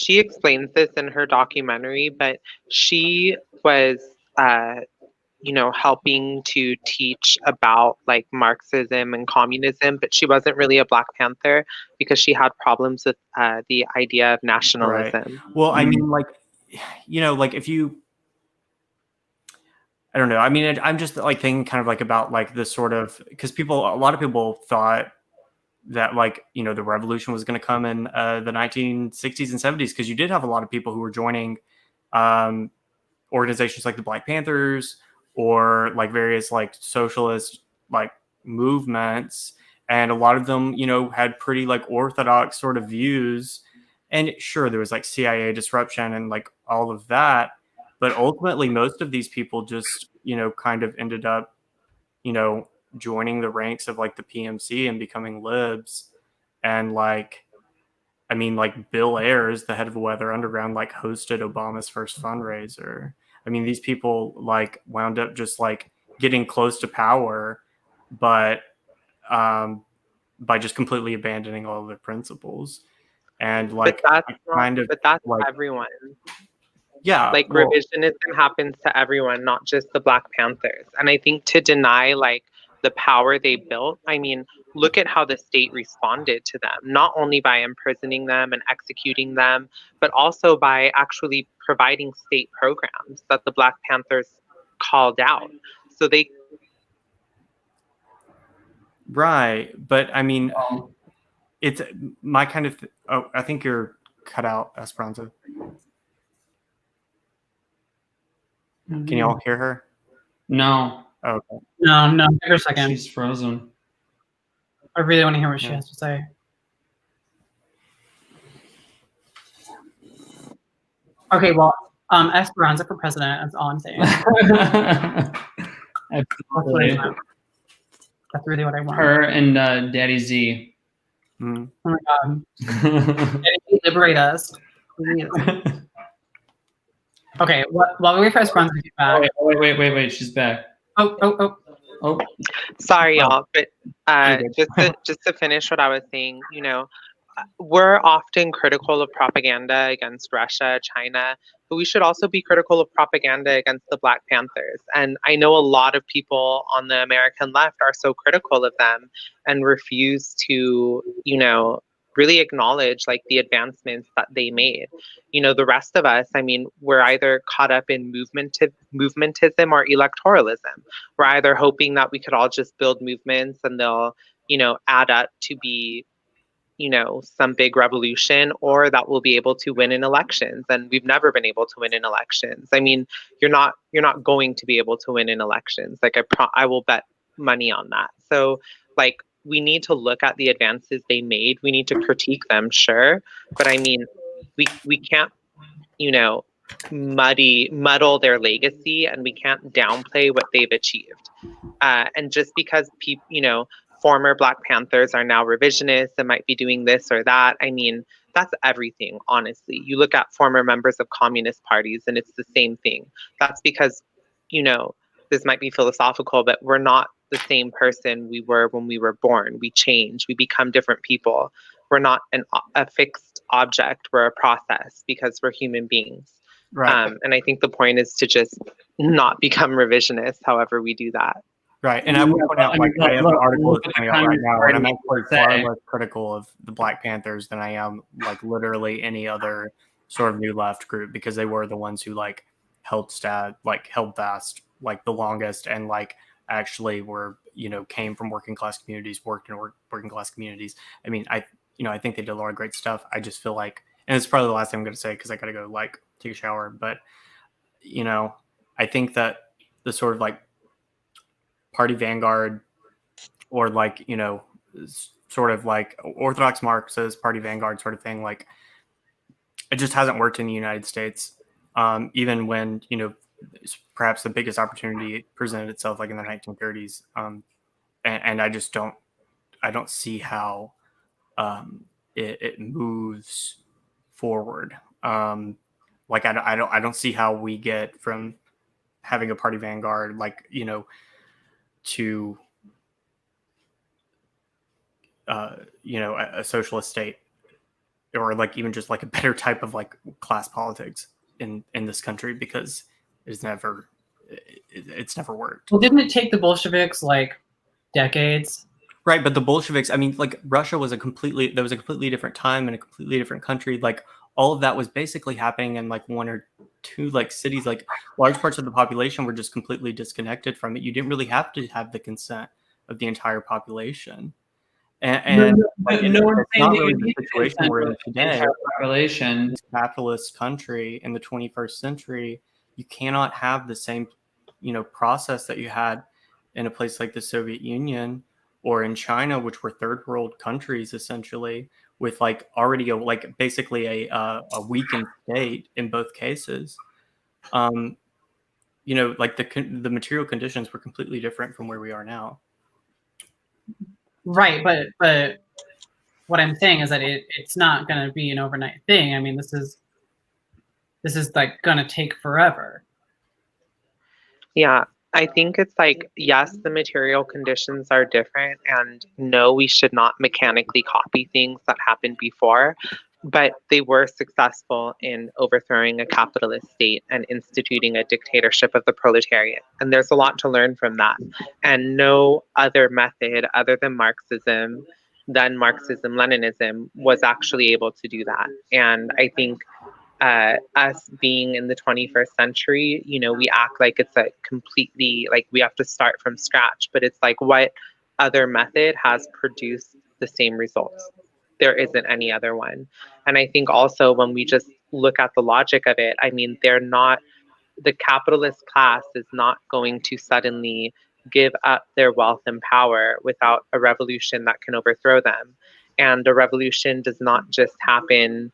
explains this in her documentary, but she was you know, helping to teach about like Marxism and communism, but she wasn't really a Black Panther because she had problems with the idea of nationalism. Right. Well, I mean, like, you know, like, if you, I don't know. I mean, I'm just like thinking kind of like about like this sort of, because a lot of people thought that, like, you know, the revolution was going to come in the 1960s and 70s, because you did have a lot of people who were joining organizations like the Black Panthers, or like various like socialist like movements, and a lot of them, you know, had pretty like orthodox sort of views. And sure, there was like CIA disruption and like all of that, but ultimately most of these people just, you know, kind of ended up, you know, joining the ranks of like the PMC and becoming libs. And like, I mean, like, Bill Ayers, the head of the Weather Underground, like hosted Obama's first fundraiser. I mean, these people like wound up just like getting close to power, but by just completely abandoning all of their principles. And like, but that's like, everyone. Yeah, like, revisionism happens to everyone, not just the Black Panthers. And I think to deny like the power they built, I mean, look at how the state responded to them, not only by imprisoning them and executing them, but also by actually providing state programs that the Black Panthers called out. So they. Right. But I mean, it's my kind of, I think you're cut out, Esperanza. Can y'all hear her? No. Oh, okay. No, give her a second. She's frozen. I really want to hear what she Yeah. has to say. Okay, well, Esperanza for president. That's all I'm saying. Absolutely. That's really what I want. Her and Daddy Z. Mm. Oh my God. Liberate us, please. Okay, while we wait for Esperanza to get back. Wait. She's back. Oh. Sorry, y'all, but just to finish what I was saying, we're often critical of propaganda against Russia, China, but we should also be critical of propaganda against the Black Panthers. And I know a lot of people on the American left are so critical of them and refuse to, really acknowledge like the advancements that they made. The rest of us, I mean, we're either caught up in movementism or electoralism. We're either hoping that we could all just build movements and they'll, add up to be some big revolution, or that we'll be able to win in elections. And we've never been able to win in elections. I mean, you're not going to be able to win in elections. Like I will bet money on that. So like we need to look at the advances they made. We need to critique them, sure, but I mean, we can't muddle their legacy, and we can't downplay what they've achieved. And just because people, former Black Panthers are now revisionists and might be doing this or that, I mean, that's everything, honestly. You look at former members of communist parties and it's the same thing. That's because, this might be philosophical, but we're not the same person we were when we were born. We change, we become different people. We're not a fixed object, we're a process because we're human beings. Right. And I think the point is to just not become revisionist, however we do that. Right, and I will point out, like, I have an article that's coming out right now, and I'm actually far less critical of the Black Panthers than I am, like, literally any other sort of new left group, because they were the ones who, like, held fast, like, the longest, and, like, actually were, came from working class communities, worked in working class communities. I mean, I think they did a lot of great stuff. I just feel like, and it's probably the last thing I'm going to say because I got to go, like, take a shower, but, I think that the sort of, like, party vanguard, or like, sort of like orthodox Marxist party vanguard sort of thing, like it just hasn't worked in the United States. Even when, perhaps the biggest opportunity presented itself like in the 1930s. And I just don't see how it moves forward. Like I don't see how we get from having a party vanguard, like, to a socialist state, or like even just like a better type of like class politics in this country, because it's never worked. Well, didn't it take the Bolsheviks like decades? Right, but the Bolsheviks, I mean, like Russia was a completely different time and a completely different country. Like all of that was basically happening in like one or two like cities. Like large parts of the population were just completely disconnected from it. You didn't really have to have the consent of the entire population. And it's not really the situation we're in today. Population, this capitalist country in the 21st century, you cannot have the same, process that you had in a place like the Soviet Union or in China, which were third world countries essentially, with like already basically a weakened state in both cases. Like the material conditions were completely different from where we are now. Right, but what I'm saying is that it's not going to be an overnight thing. I mean, this is like going to take forever. Yeah, I think it's like, yes, the material conditions are different, and no, we should not mechanically copy things that happened before, but they were successful in overthrowing a capitalist state and instituting a dictatorship of the proletariat. And there's a lot to learn from that. And no other method other than Marxism, Marxism-Leninism, was actually able to do that. And I think us being in the 21st century, we act like it's a completely, like we have to start from scratch, but it's like, what other method has produced the same results? There isn't any other one. And I think also when we just look at the logic of it, I mean, they're not the capitalist class is not going to suddenly give up their wealth and power without a revolution that can overthrow them. And a revolution does not just happen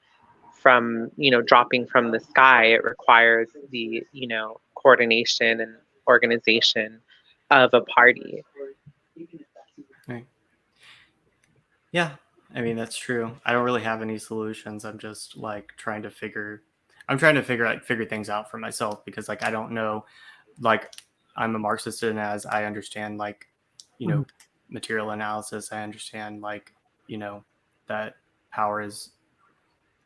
from, dropping from the sky. It requires the, coordination and organization of a party. Right. Yeah, I mean, that's true. I don't really have any solutions. I'm just like trying to figure things out for myself, because like I don't know, like I'm a Marxist, and as I understand like, material analysis, I understand like, that power is,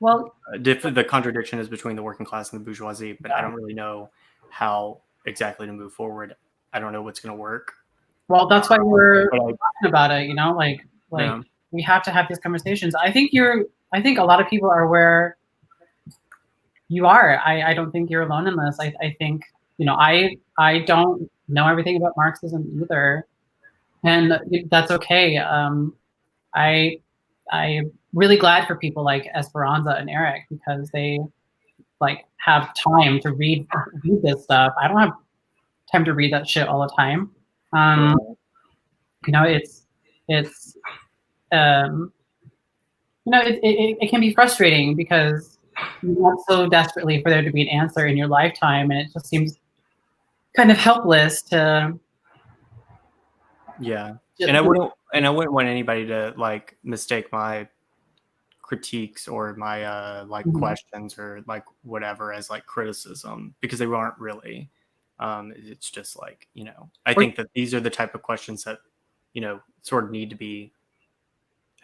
Well, the contradiction is between the working class and the bourgeoisie, but I don't really know how exactly to move forward. I don't know what's going to work. Well, that's why we're But talking about it, like Yeah. we have to have these conversations. I think a lot of people are where you are. I don't think you're alone in this. I think, I don't know everything about Marxism either, and that's okay. I'm really glad for people like Esperanza and Eric, because they like have time to read this stuff. I don't have time to read that shit all the time. It can be frustrating because you want so desperately for there to be an answer in your lifetime, and it just seems kind of helpless to. Yeah, and I wouldn't want anybody to like mistake my critiques or my questions or like whatever as like criticism, because they aren't really. It's just like, I think that these are the type of questions that, sort of need to be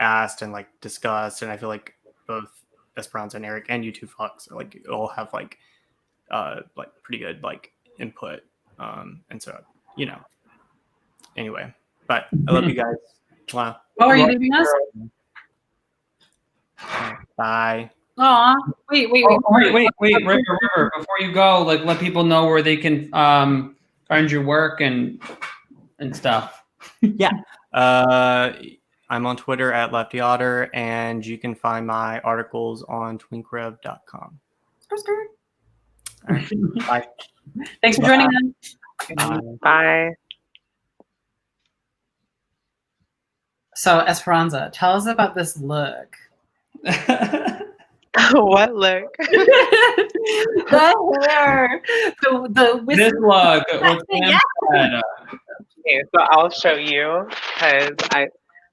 asked and like discussed. And I feel like both Esperanza and Eric and you two fucks are like all have like pretty good like input. And so, anyway, but I love you guys. Wow. Oh, are you leaving us? Bye. Aw, wait. River, before you go, like let people know where they can find your work and stuff. Yeah. I'm on Twitter at Lefty Otter, and you can find my articles on twinkrev.com. All right. Bye. Thanks for joining us. Bye. So, Esperanza, tell us about this look. What look? The hair. This look. What's Okay, so I'll show you, because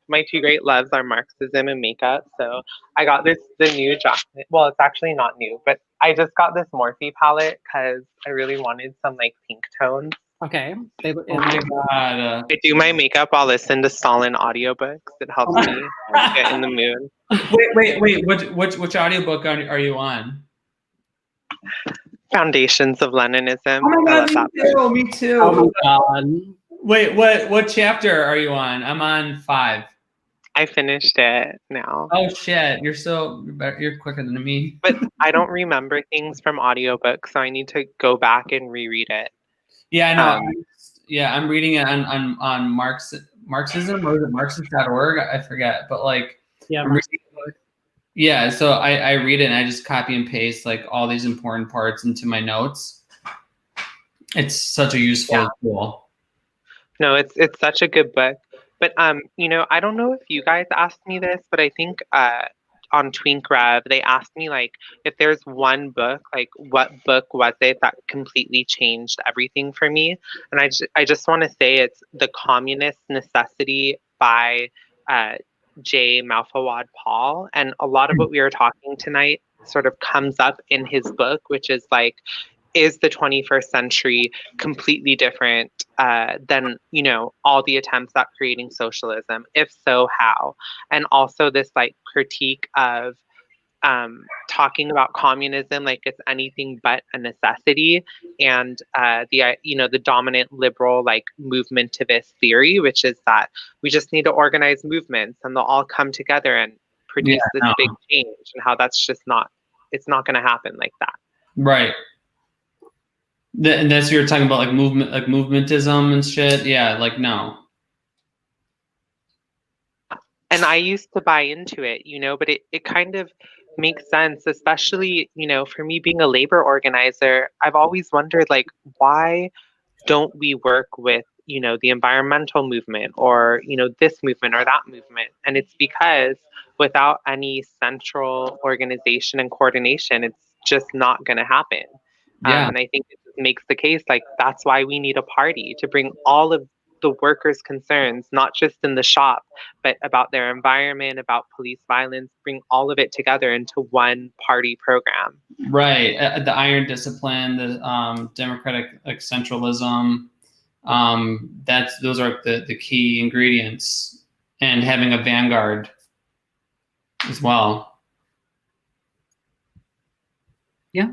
my two great loves are Marxism and makeup. So I got the new jacket. Well, it's actually not new, but I just got this Morphe palette because I really wanted some like pink tones. Okay. Oh my god. I do my makeup. I'll listen to Stalin audiobooks. It helps me get in the mood. Wait. Which audiobook are you on? Foundations of Leninism. Oh my I love god, that. me too. Oh my god. Wait, what chapter are you on? I'm on 5. I finished it now. Oh shit, you're quicker than me. But I don't remember things from audiobooks, so I need to go back and reread it. Yeah, I know. I'm reading it on Marxism, or is it Marxist.org? I forget, but like yeah. So I read it and I just copy and paste like all these important parts into my notes. It's such a useful tool. No, it's such a good book. But I don't know if you guys asked me this, but I think on Twink Rev they asked me like if there's one book, like what book was it that completely changed everything for me? And I just want to say it's The Communist Necessity by J. Malfawad Paul. And a lot of what we are talking tonight sort of comes up in his book, which is like, is the 21st century completely different than, all the attempts at creating socialism? If so, how? And also this like critique of talking about communism like it's anything but a necessity, and the dominant liberal like movementivist theory, which is that we just need to organize movements and they'll all come together and produce this big change, and how that's just it's not going to happen like that. Right. And that's what you're talking about, like movement, like movementism and shit. Yeah, like no. And I used to buy into it, but it kind of makes sense, especially, for me being a labor organizer. I've always wondered, like, why don't we work with, the environmental movement or, this movement or that movement? And it's because without any central organization and coordination, it's just not going to happen. Yeah. And I think it just makes the case, like, that's why we need a party to bring all of the workers' concerns, not just in the shop, but about their environment, about police violence, bring all of it together into one party program. Right. The iron discipline, the democratic centralism, those are the key ingredients, and having a vanguard as well. Yeah.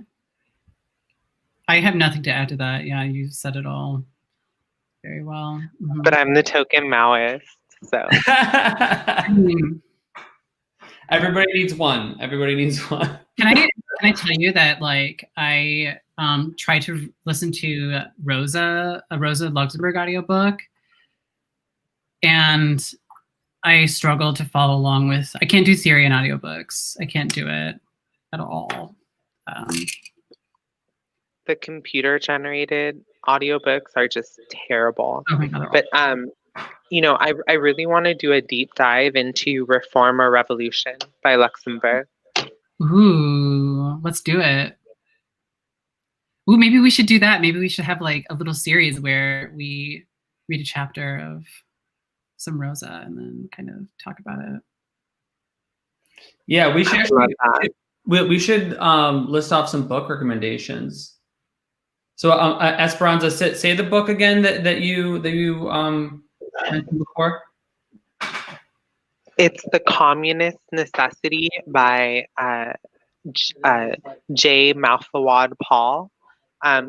I have nothing to add to that. Yeah, you said it all very well. Mm-hmm. But I'm the token Maoist, so. Everybody needs one. Everybody needs one. Can I tell you that, like, I tried to listen to a Rosa Luxemburg audiobook, and I struggled to follow along with. I can't do Syrian audiobooks. I can't do it at all. The computer generated audiobooks are just terrible. Oh my God, but I really want to do a deep dive into Reform or Revolution by Luxemburg. Ooh, let's do it. Ooh, maybe we should do that. Maybe we should have like a little series where we read a chapter of some Rosa and then kind of talk about it. Yeah, we should. We should list off some book recommendations. So, Esperanza, say the book again that you mentioned before. It's The Communist Necessity by J. Malfawad Paul.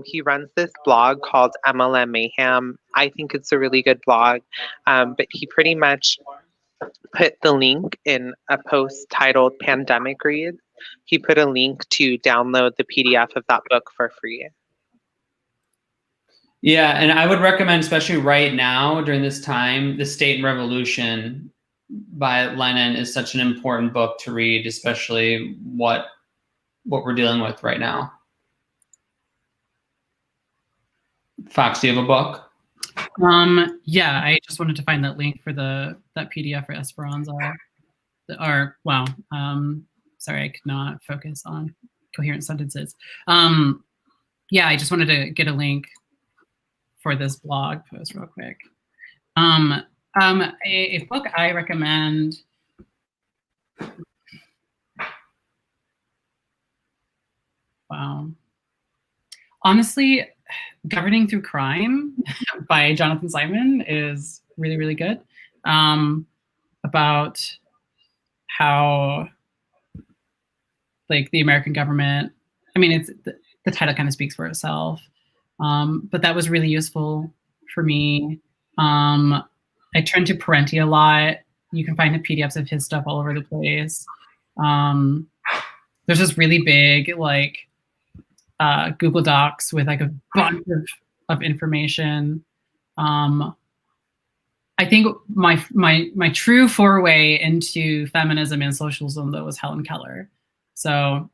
He runs this blog called MLM Mayhem. I think it's a really good blog, but he pretty much put the link in a post titled Pandemic Reads. He put a link to download the PDF of that book for free. Yeah, and I would recommend, especially right now during this time, The State and Revolution by Lenin is such an important book to read, especially what we're dealing with right now. Fox, do you have a book? Yeah, I just wanted to find that link for that PDF for Esperanza. Sorry, I could not focus on coherent sentences. Yeah, I just wanted to get a link for this blog post real quick. A book I recommend. Wow. Honestly, Governing Through Crime by Jonathan Simon is really, really good. About how, like, the American government, I mean, it's the title kind of speaks for itself. But that was really useful for me. I turn to Parenti a lot. You can find PDFs of his stuff all over the place. There's this really big, like, Google Docs with like a bunch of information. I think my true foray into feminism and socialism, though, was Helen Keller. So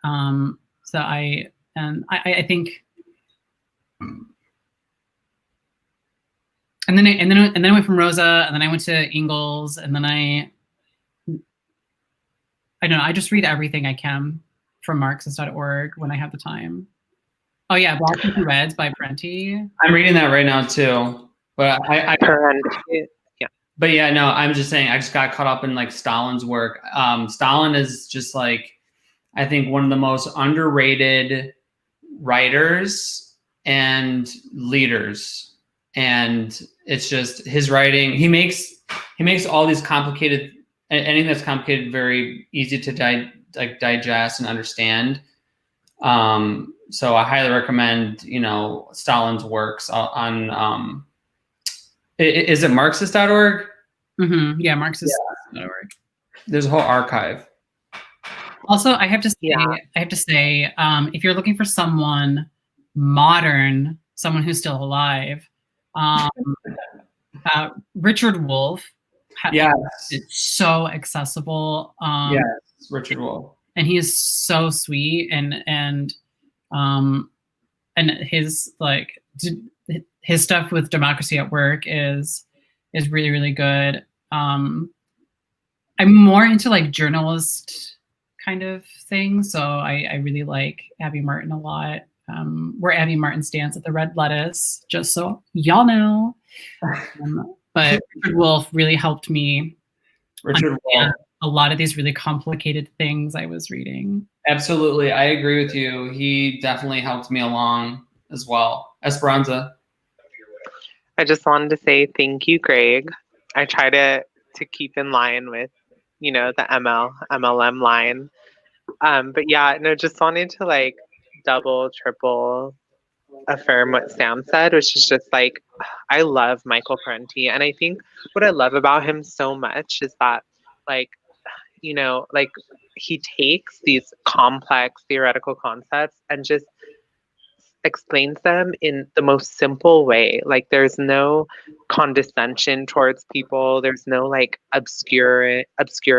I think, and then I went from Rosa, and then I went to Ingalls, and then I don't know. I just read everything I can from Marxist.org when I have the time. Oh yeah, Black and Reds by Parenti. I'm reading that right now too. But Yeah. But yeah, no, I'm just saying I just got caught up in like Stalin's work. Stalin is just like, I think, one of the most underrated writers and leaders. And it's just his writing. He makes all these complicated, anything that's complicated very easy to digest and understand. So I highly recommend, Stalin's works on, is it Marxist.org? Mm-hmm. Yeah, Marxist.org. There's a whole archive. Also, I have to say, if you're looking for someone modern, someone who's still alive, Richard Wolff. Yes. It's so accessible. Yes. Richard Wolff. And he is so sweet, and his like his stuff with Democracy at Work is really, really good. I'm more into like journalist kind of things, so I really like Abby Martin a lot. Where Abby Martin stands at the Red Lettuce, just so y'all know. But Richard Wolff really helped me understand a lot of these really complicated things I was reading. Absolutely, I agree with you. He definitely helped me along as well. Esperanza. I just wanted to say thank you, Greg. I try to keep in line with, the MLM line. But yeah, no, just wanted to like double, triple affirm what Sam said, which is just like, I love Michael Parenti. And I think what I love about him so much is that like, like he takes these complex theoretical concepts and just explains them in the most simple way. Like there's no condescension towards people. There's no like obscure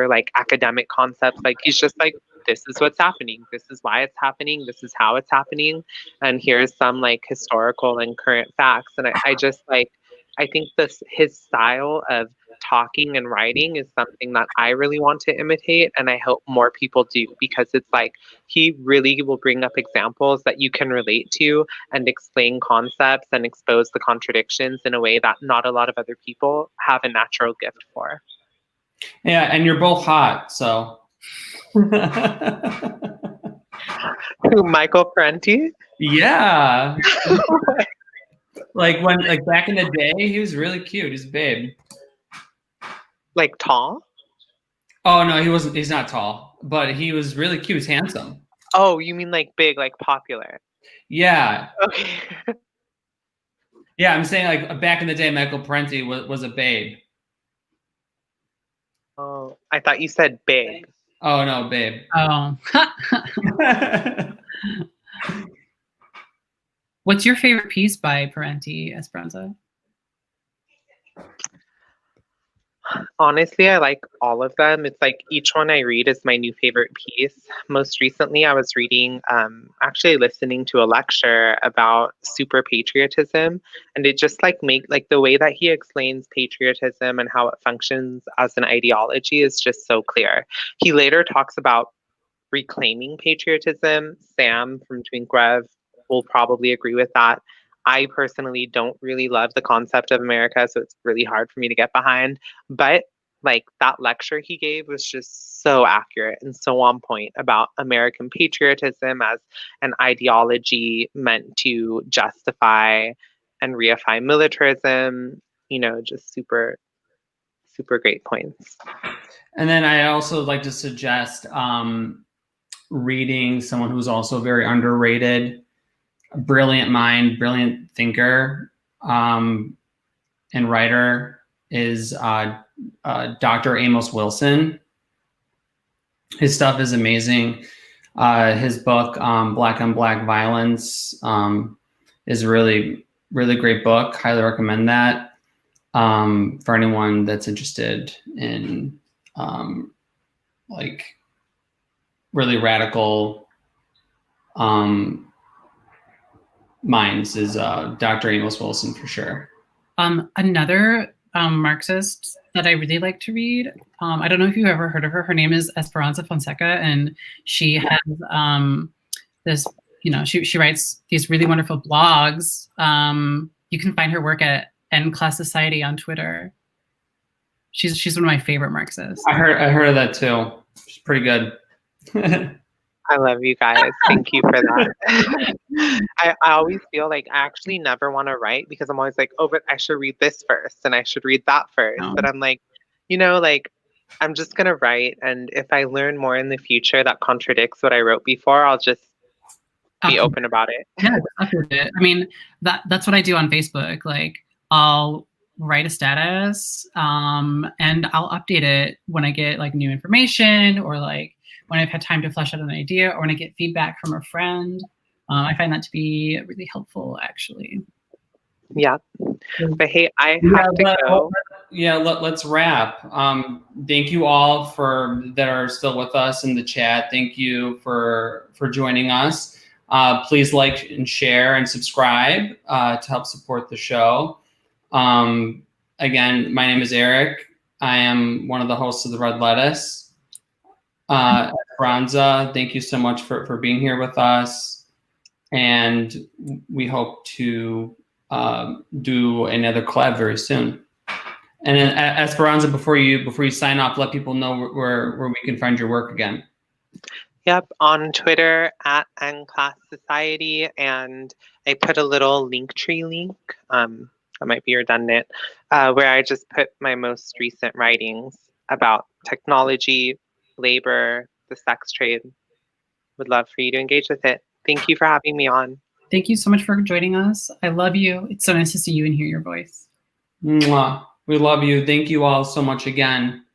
like academic concepts. Like he's just like, this is what's happening. This is why it's happening. This is how it's happening. And here's some like historical and current facts. And I just like, I think his style of talking and writing is something that I really want to imitate, and I hope more people do, because it's like he really will bring up examples that you can relate to and explain concepts and expose the contradictions in a way that not a lot of other people have a natural gift for. Yeah, and you're both hot, so. Who, Michael Parenti? Yeah. Like back in the day, he was really cute. He's a babe. Like tall? Oh no, he wasn't. He's not tall, but he was really cute. He's handsome. Oh, you mean like big, like popular? Yeah. Okay. Yeah, I'm saying like back in the day, Michael Parenti was a babe. Oh, I thought you said big. Oh no, babe. Oh. What's your favorite piece by Parenti, Esperanza? Honestly, I like all of them. It's like each one I read is my new favorite piece. Most recently, I was reading, actually listening to a lecture about super patriotism, and it just like the way that he explains patriotism and how it functions as an ideology is just so clear. He later talks about reclaiming patriotism. Sam from Twink Rev will probably agree with that. I personally don't really love the concept of America, so it's really hard for me to get behind. But like that lecture he gave was just so accurate and so on point about American patriotism as an ideology meant to justify and reify militarism. Just super, super great points. And then I also like to suggest reading someone who's also very underrated. A brilliant mind, brilliant thinker, and writer is Dr. Amos Wilson. His stuff is amazing. His book, Black on Black Violence, is a really, really great book. Highly recommend that for anyone that's interested in like really radical minds is Dr. Amos Wilson for sure. Another Marxist that I really like to read. I don't know if you've ever heard of her. Her name is Esperanza Fonseca, and she has this. She writes these really wonderful blogs. You can find her work at End Class Society on Twitter. She's one of my favorite Marxists. I heard of that too. She's pretty good. I love you guys. Thank you for that. I always feel like I actually never want to write because I'm always like, oh, but I should read this first and I should read that first. No. But I'm like, like I'm just going to write. And if I learn more in the future that contradicts what I wrote before, I'll just be open about it. Yeah, I mean, that's what I do on Facebook. Like I'll write a status and I'll update it when I get like new information or like when I've had time to flesh out an idea or when I get feedback from a friend. I find that to be really helpful, actually. Yeah. But hey, I have to go. let's wrap. Thank you all that are still with us in the chat. Thank you for joining us. Please like and share and subscribe to help support the show. Again, my name is Eric. I am one of the hosts of the Red Lettuce. Esperanza, thank you so much for being here with us. And we hope to do another collab very soon. And then Esperanza, before you sign off, let people know where we can find your work again. Yep, on Twitter at @NClass Society, and I put a little Linktree link. That might be redundant, where I just put my most recent writings about technology, labor, the sex trade. Would love for you to engage with it. Thank you for having me on. Thank you so much for joining us. I love you. It's so nice to see you and hear your voice. Mwah. We love you. Thank you all so much again.